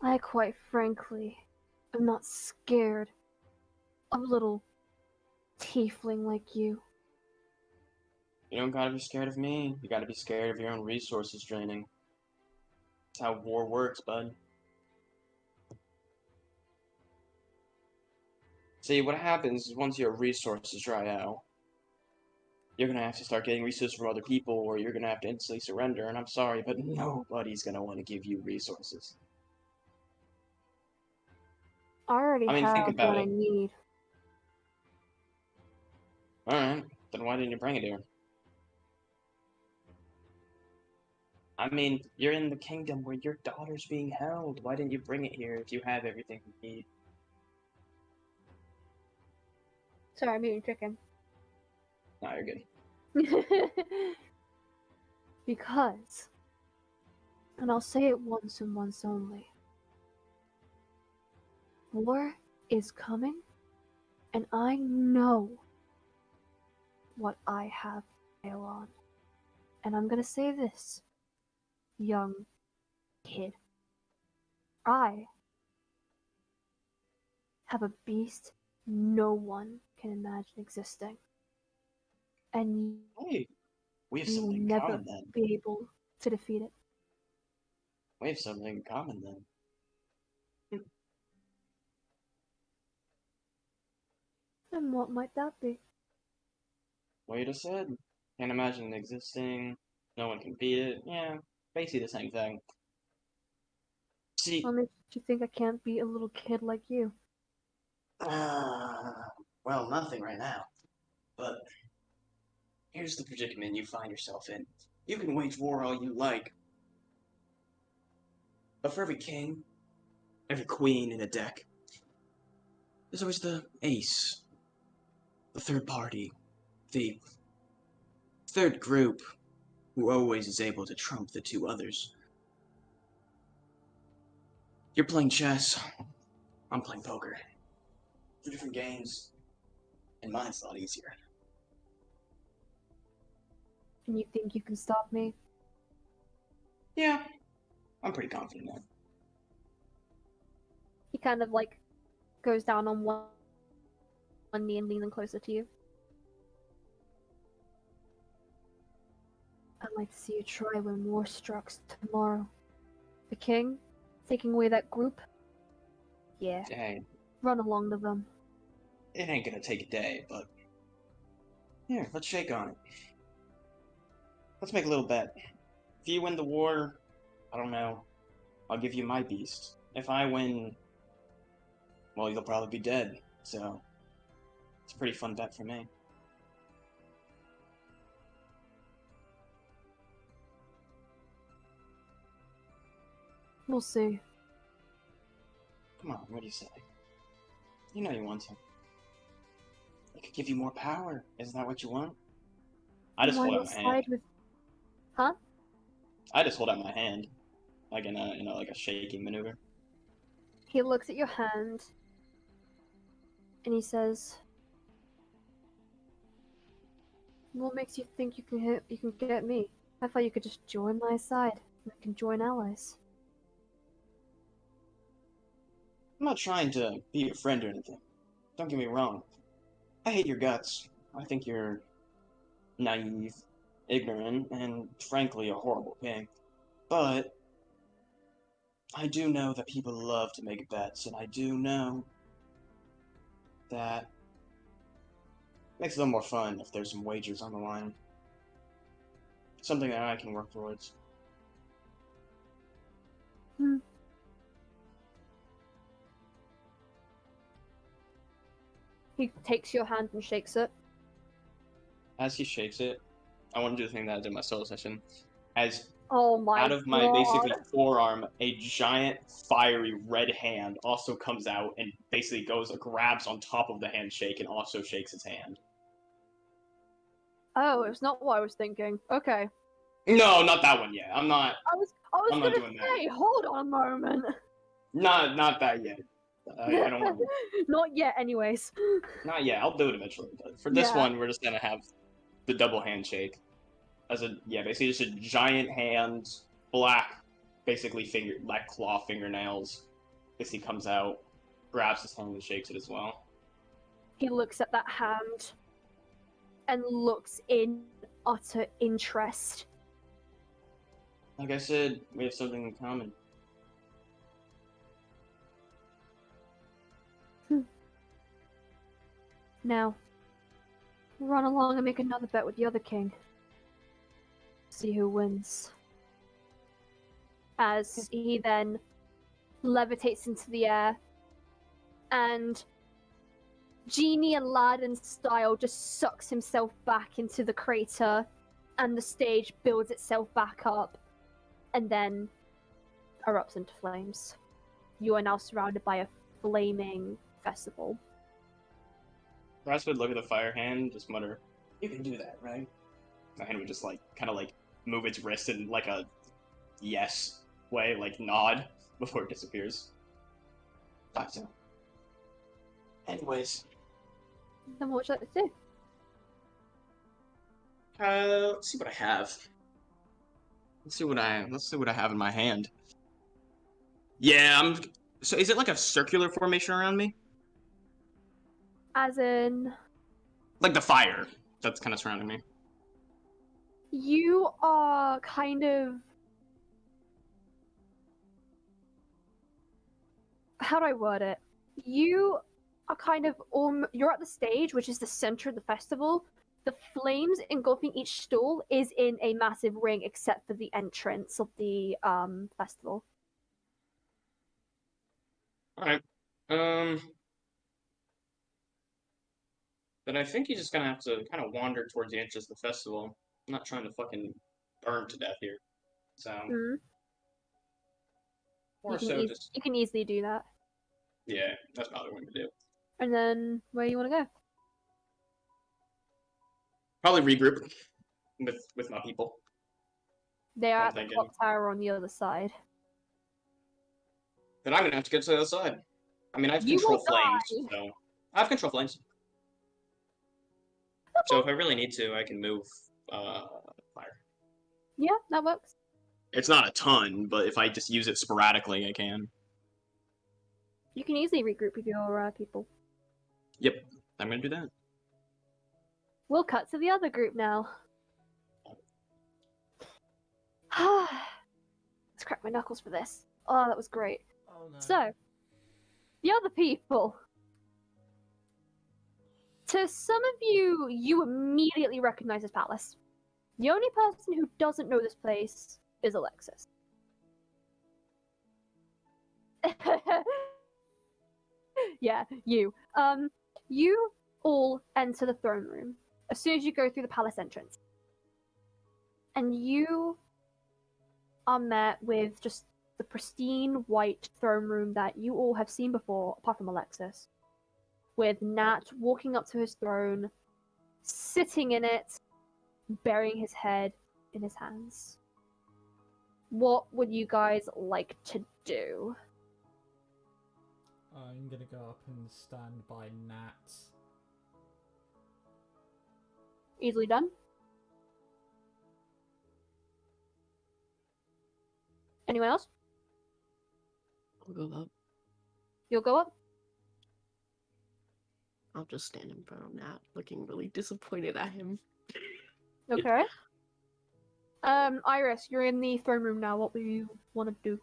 I quite frankly am not scared of a little tiefling like you. You don't gotta be scared of me, you gotta be scared of your own resources draining. That's how war works, bud. See, what happens is once your resources dry out, you're gonna have to start getting resources from other people, or you're gonna have to instantly surrender, and I'm sorry, but nobody's gonna want to give you resources. I already I mean, think have about what I it. need. Alright, then why didn't you bring it here? I mean, you're in the kingdom where your daughter's being held. Why didn't you bring it here if you have everything you need? Sorry, I'm eating chicken. No, you're good. Because, and I'll say it once and once only, war is coming, and I know what I have to fail on. And I'm gonna say this, young kid. I have a beast no one can imagine existing. And Hey, we have you will something in never common then. be able to defeat it. We have something in common then. And what might that be? What you just said. Can't imagine it existing. No one can beat it. Yeah, basically the same thing. See, What makes you think I can't be a little kid like you? well, nothing right now. But here's the predicament you find yourself in. You can wage war all you like, but for every king, every queen in a deck, there's always the ace, the third party, the third group who always is able to trump the two others. You're playing chess, I'm playing poker. Two different games, And mine's a lot easier. And you think you can stop me? Yeah, I'm pretty confident now. He kind of like goes down on one knee and leaning closer to you. I'd like to see you try when war strikes tomorrow. The king taking away that group? Yeah, Dang, run along to them. it ain't gonna take a day, but here, let's shake on it. Let's make a little bet. If you win the war, I don't know, I'll give you my beast. If I win, well, you'll probably be dead. So, it's a pretty fun bet for me. We'll see. Come on, what do you say? You know you want to. I could give you more power. Isn't that what you want? I just Why hold out not my hand. side with... Huh? I just hold out my hand, like in a like a shaking maneuver. He looks at your hand and he says, "What makes you think you can get me? I thought you could just join my side. We can join allies." I'm not trying to be your friend or anything. Don't get me wrong. I hate your guts. I think you're naive, ignorant, and frankly a horrible king. But I do know that people love to make bets, and I do know that it makes it a little more fun if there's some wagers on the line. Something that I can work towards. He takes your hand and shakes it. As he shakes it, I want to do the thing that I did in my solo session. As Oh my out of my god. basically forearm, a giant fiery red hand also comes out and basically grabs on top of the handshake and also shakes his hand. Oh, it's not what I was thinking. Okay. No, not that one yet. I'm not I was I'm not gonna doing that. say, hold on a moment. not that yet. I don't want to. Not yet, anyways. Not yet. I'll do it eventually. But for this Yeah. one, we're just gonna have the double handshake. Basically just a giant hand, black, basically black claw fingernails. Basically comes out, grabs his hand and shakes it as well. He looks at that hand and looks in utter interest. Like I said, we have something in common. Now, run along and make another bet with the other king. See who wins. As he then levitates into the air, and Genie Aladdin style just sucks himself back into the crater, and the stage builds itself back up, and then erupts into flames. You are now surrounded by a flaming festival. Brass would look at the fire hand, just mutter, "You can do that, right?" The hand would just kind of move its wrist in like a yes way, like nod before it disappears. Thought so. Anyways, Then what would you like to do? let's see what I have. Let's see what I have in my hand. Yeah, so is it like a circular formation around me? As in, Like the fire that's kind of surrounding me. you are kind of... How do I word it? You are kind of... You're at the stage, which is the center of the festival. The flames engulfing each stall is in a massive ring, except for the entrance of the festival. Alright. Then I think he's just gonna have to kind of wander towards the entrance of the festival. I'm not trying to fucking burn to death here. So, or so just... You can easily do that. Yeah, that's probably what I'm gonna do. And then, where you want to go? Probably regroup with my people. They are I'm at the thinking. clock tower on the other side. Then I'm gonna have to get to the other side. I mean, I have You control will flames, so... I have control flames. So if I really need to, I can move fire. Yeah, that works. It's not a ton, but if I just use it sporadically, I can. You can easily regroup with your people. Yep, I'm gonna do that. We'll cut to the other group now. Let's crack my knuckles for this. Oh, that was great. Oh no. So, the other people. To some of you, you immediately recognize this palace. The only person who doesn't know this place is Alexis. Yeah, you. You all enter the throne room as soon as you go through the palace entrance. And you are met with just the pristine white throne room that you all have seen before, apart from Alexis. With Natt walking up to his throne, sitting in it, burying his head in his hands. What would you guys like to do? I'm gonna go up and stand by Nat. Easily done. Anyone else? I'll go up. You'll go up? I'll just stand in front of Nat, looking really disappointed at him. Okay. Iris, you're in the throne room now. What do you want to do?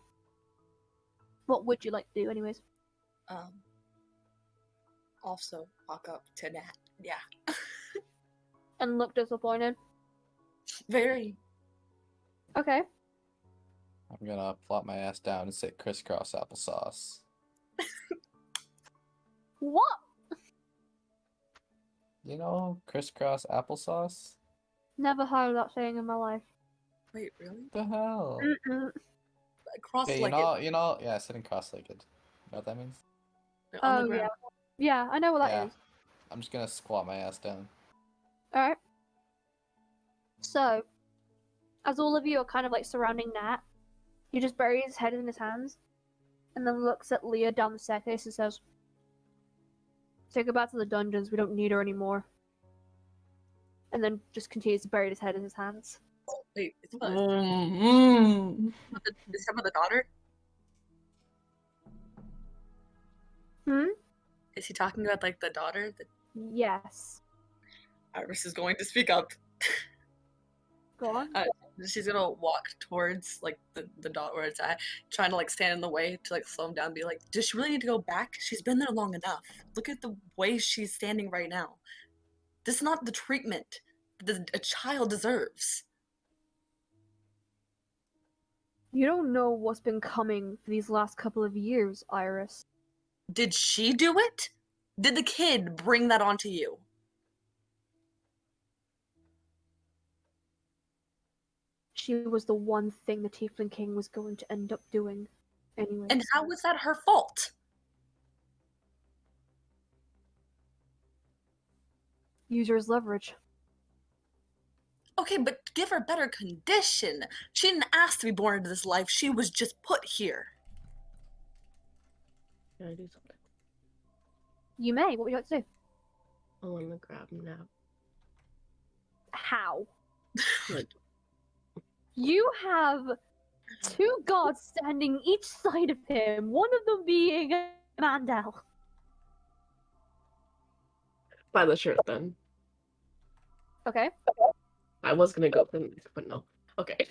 What would you like to do, anyways? Also walk up to Nat. Yeah. And look disappointed. Very. Okay. I'm gonna plop my ass down and say crisscross applesauce. What? You know crisscross applesauce? Never heard of that saying in my life. Wait, really? What the hell? Mm-mm. Cross-legged. Yeah, sitting cross-legged. You know what that means? On the Oh, ground. yeah. Yeah, I know what that Yeah. is. I'm just gonna squat my ass down. Alright. So, as all of you are kind of like surrounding Nat, he just buries his head in his hands and then looks at Leah down the staircase and says, "Take her back to the dungeons, we don't need her anymore." And then just continues to bury his head in his hands. Wait, is he about the daughter? Hmm? Is he talking about like the daughter? Yes. Iris is going to speak up. Go on. She's gonna walk towards like the dot where it's at, trying to like stand in the way to like slow him down. Be like, does she really need to go back? She's been there long enough. Look at the way she's standing right now. This is not the treatment that a child deserves. You don't know what's been coming for these last couple of years, Iris. Did she do it? Did the kid bring that onto you? She was the one thing the Tiefling King was going to end up doing. Anyway. And how was that her fault? Use her as leverage. Okay, but give her better condition. She didn't ask to be born into this life. She was just put here. Can I do something? You may. What would you like to do? I want to grab him now. How? Like, You have two guards standing each side of him, one of them being Mandel. by the shirt then. Okay. I was gonna go for the neck, but no. Okay.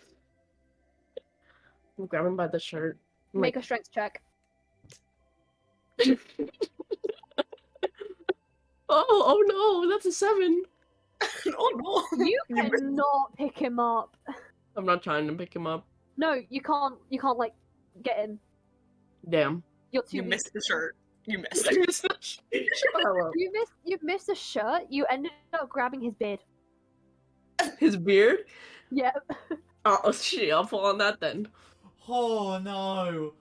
I'm grabbing him by the shirt. I'm Make a strength check. like, oh no, that's a 7. Oh no. You cannot pick him up. I'm not trying to pick him up. No, you can't like get him. Damn. You're too You weak. missed the shirt. You missed Shut it. the hell up. You've missed the shirt. You ended up grabbing his beard. His beard? Yep. Oh shit, I'll fall on that then. Oh no!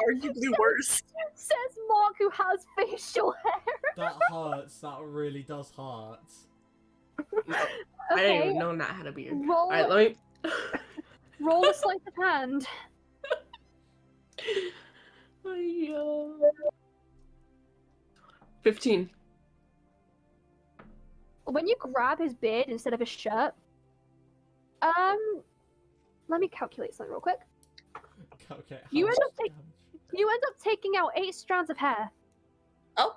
Arguably worse. Says Mark, who has facial hair. That hurts. That really does hurt. I didn't Okay. even know Nat had a beard. Roll. Alright, let me. Roll a sleight of hand. 15. when you grab his beard instead of his shirt, let me calculate something real quick. Okay. how You much end up damage? You end up taking out 8 strands of hair, Oh,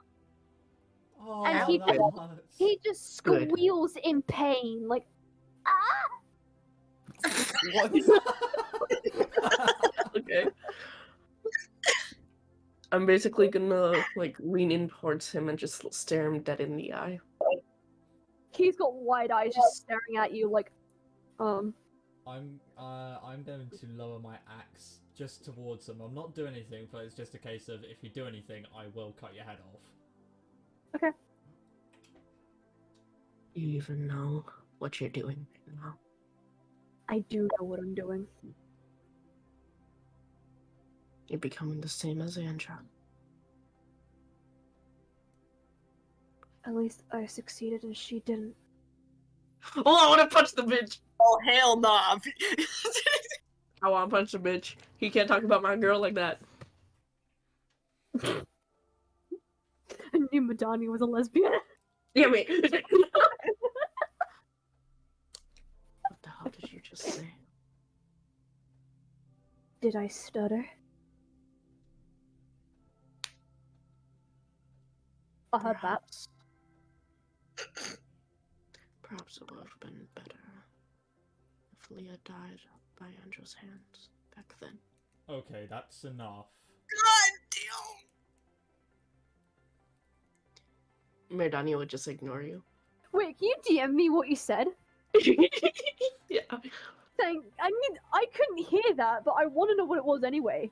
and that he hurts. he just Good. squeals in pain, like ah. What? Okay. I'm basically gonna like lean in towards him and just stare him dead in the eye. He's got wide eyes, just staring at you, like I'm going to lower my axe just towards him. I'm not doing anything, but it's just a case of if you do anything, I will cut your head off. Okay. You even know what you're doing right now. I do know what I'm doing. You're becoming the same as Andra. At least I succeeded and she didn't. Oh, I want to punch the bitch. Oh hell nah. I want to punch the bitch. He can't talk about my girl like that. I knew Madani was a lesbian. Damn it. What the hell did you just say? Did I stutter? I heard that. Perhaps it would have been better if Leah died by Andra's hands back then. Okay, that's enough. God damn. Merdani would just ignore you. Wait, can you DM me what you said? Yeah. I couldn't hear that, but I want to know what it was anyway.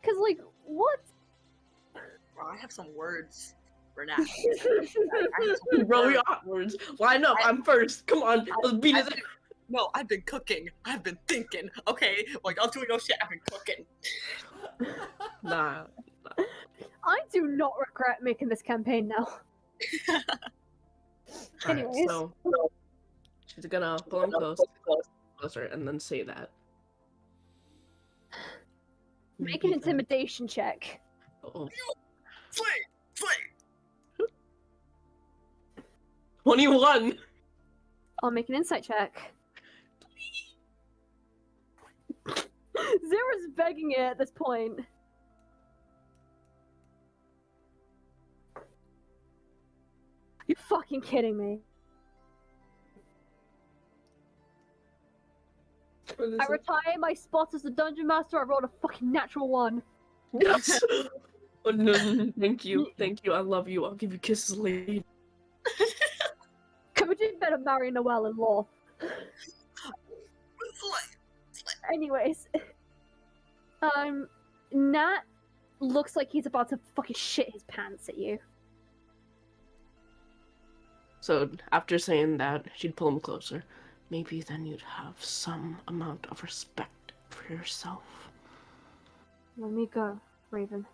Cause like, what? Bro, I have some words for Nat. I have some Bro, we words. awkward. Line up. I'm first. Come on. Let's beat his. No, I've been cooking. I've been thinking. Okay, like I'm doing no shit. I've been cooking. Nah. I do not regret making this campaign now. Alright, Anyways. so she's gonna pull him closer and then say that. Make an intimidation check. Oh. Slay! 21. I'll make an insight check. Zera's begging it at this point. You fucking kidding me? I retire my spot as the dungeon master. I rolled a fucking natural 1. Yes. Oh, no, thank you. Thank you. I love you. I'll give you kisses later. Koji better marry Noelle in law. Anyways, Nat looks like he's about to fucking shit his pants at you. So after saying that, she'd pull him closer. Maybe then you'd have some amount of respect for yourself. Let me go, Raven.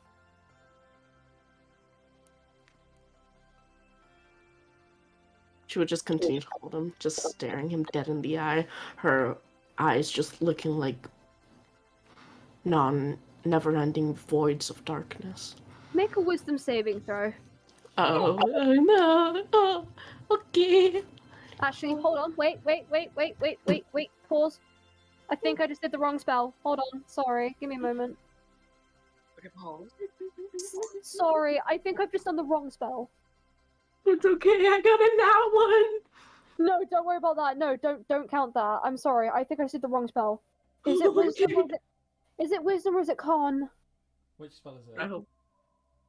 She would just continue to hold him, just staring him dead in the eye. Her eyes just looking like never-ending voids of darkness. Make a wisdom saving throw. Oh, no. Oh, okay. Actually, hold on. Wait. Pause. I think I just did the wrong spell. Hold on. Sorry. Give me a moment. Okay, pause. Sorry. I think I've just done the wrong spell. It's okay. I got a nat 1. No, don't worry about that. No, don't count that. I'm sorry. I think I just did the wrong spell. Is it wisdom? Or is it wisdom or is it con? Which spell is it? I hope.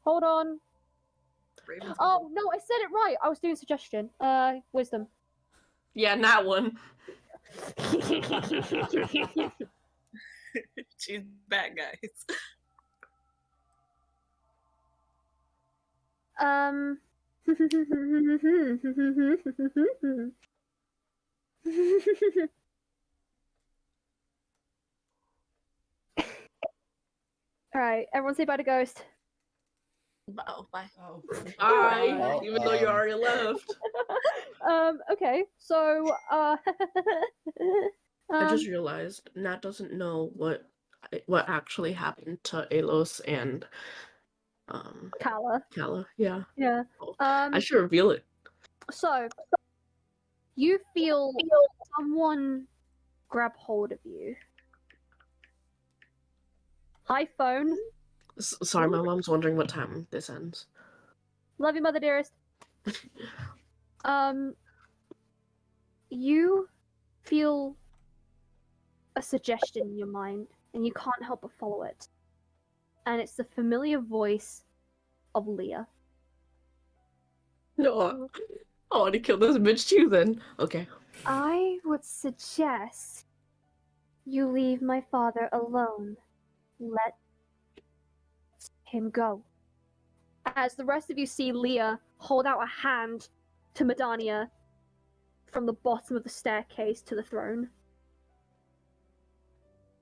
Hold on. Raven's Oh no, I said it right. I was doing suggestion. Wisdom. Yeah, nat 1. She's back, guys. Alright, everyone say bye to Ghost. Oh, bye. Oh, Bye. Well, Even though you already left. Okay, so, I just realized Nat doesn't know what actually happened to Alos and Kala. Kala. Yeah. Yeah. I should reveal it. So you feel someone grab hold of you. Hi, phone. Sorry, my mom's wondering what time this ends. Love you, mother dearest. You feel a suggestion in your mind, and you can't help but follow it. And it's the familiar voice of Leah. No, I want to kill this bitch too. Then okay. I would suggest you leave my father alone. Let him go. As the rest of you see Leah hold out a hand to Medania from the bottom of the staircase to the throne.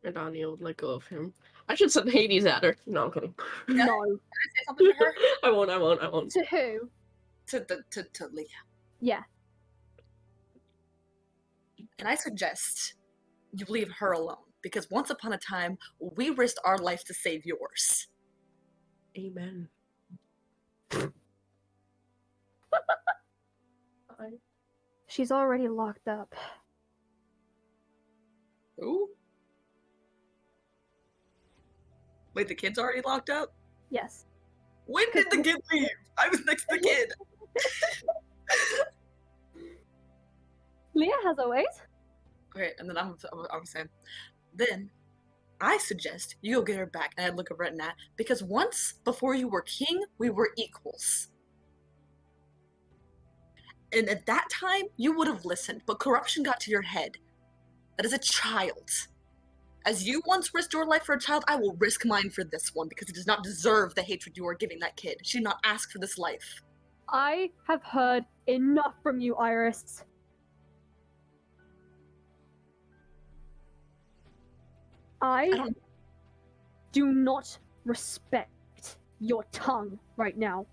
Radania would let go of him. I should send Hades at her. No, I'm kidding. No. Can I say something to her? I won't. To who? To Leah. Yeah. And I suggest you leave her alone, because once upon a time, we risked our life to save yours. Amen. She's already locked up. Who? Wait, the kid's already locked up? Yes. When did the kid leave? I was next to the kid. Leah has always. Okay, and then I'm saying, then I suggest you go get her back. And I look over at Nat, because once before you were king, we were equals. And at that time, you would have listened, but corruption got to your head. That is a child. As you once risked your life for a child, I will risk mine for this one, because it does not deserve the hatred you are giving that kid. She did not ask for this life. I have heard enough from you, Iris. I do not respect your tongue right now.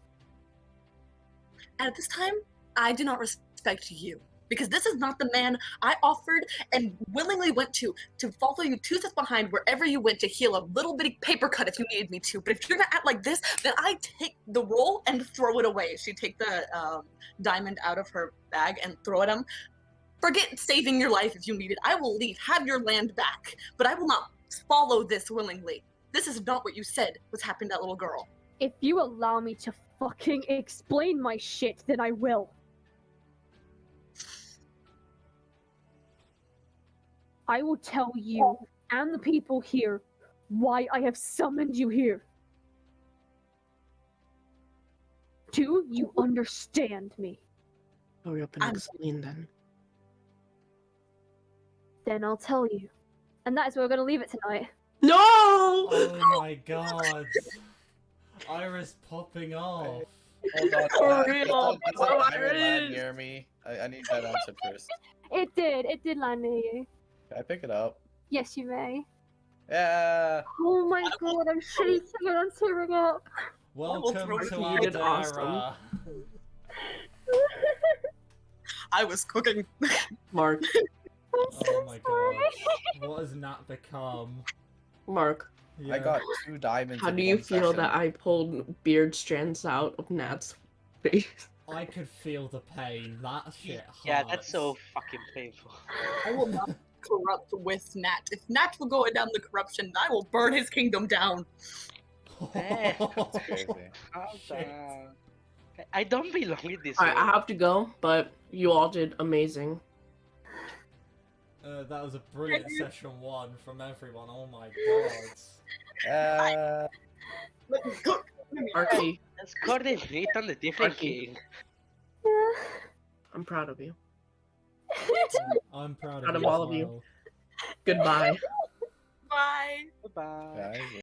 And at this time, I do not respect you. Because this is not the man I offered and willingly went to follow you 2 steps behind wherever you went to heal a little bitty paper cut if you needed me to. But if you're gonna act like this, then I take the roll and throw it away. She take the diamond out of her bag and throw it at him. Forget saving your life if you need it. I will leave. Have your land back. But I will not follow this willingly. This is not what you said was happening to that little girl. If you allow me to fucking explain my shit, then I will. I will tell you and the people here why I have summoned you here. Do you understand me? Hurry up and explain then. Then I'll tell you. And that is where we're going to leave it tonight. No! Oh my god. Iris popping off. Hold on. For real. Does that Oh, iron land Iris. near me? I need that answer first. It did land near you. Can I pick it up? Yes, you may. Yeah. Oh my god, I'm shaking and I'm tearing up. Welcome throw to it. You did Allderra. I was cooking. Mark. Oh my god. What has Nat become? Mark. Yeah. I got 2 diamonds. How in do you one feel session. that I pulled beard strands out of Nat's face? I could feel the pain. That shit hurts. Yeah, that's so fucking painful. I will not corrupt with Nat. If Nat will go down the corruption, I will burn his kingdom down. Eh. That's crazy. Calm Shit. down. I don't belong in this Alright, I world. have to go, but you all did amazing. That was a brilliant session 1 from everyone. Oh my god. Archie, Let's coordinate on the different Archie. king. I'm proud of you. I'm proud Proud of of you. all as of you. well. Goodbye. Bye. Bye-bye. Guys,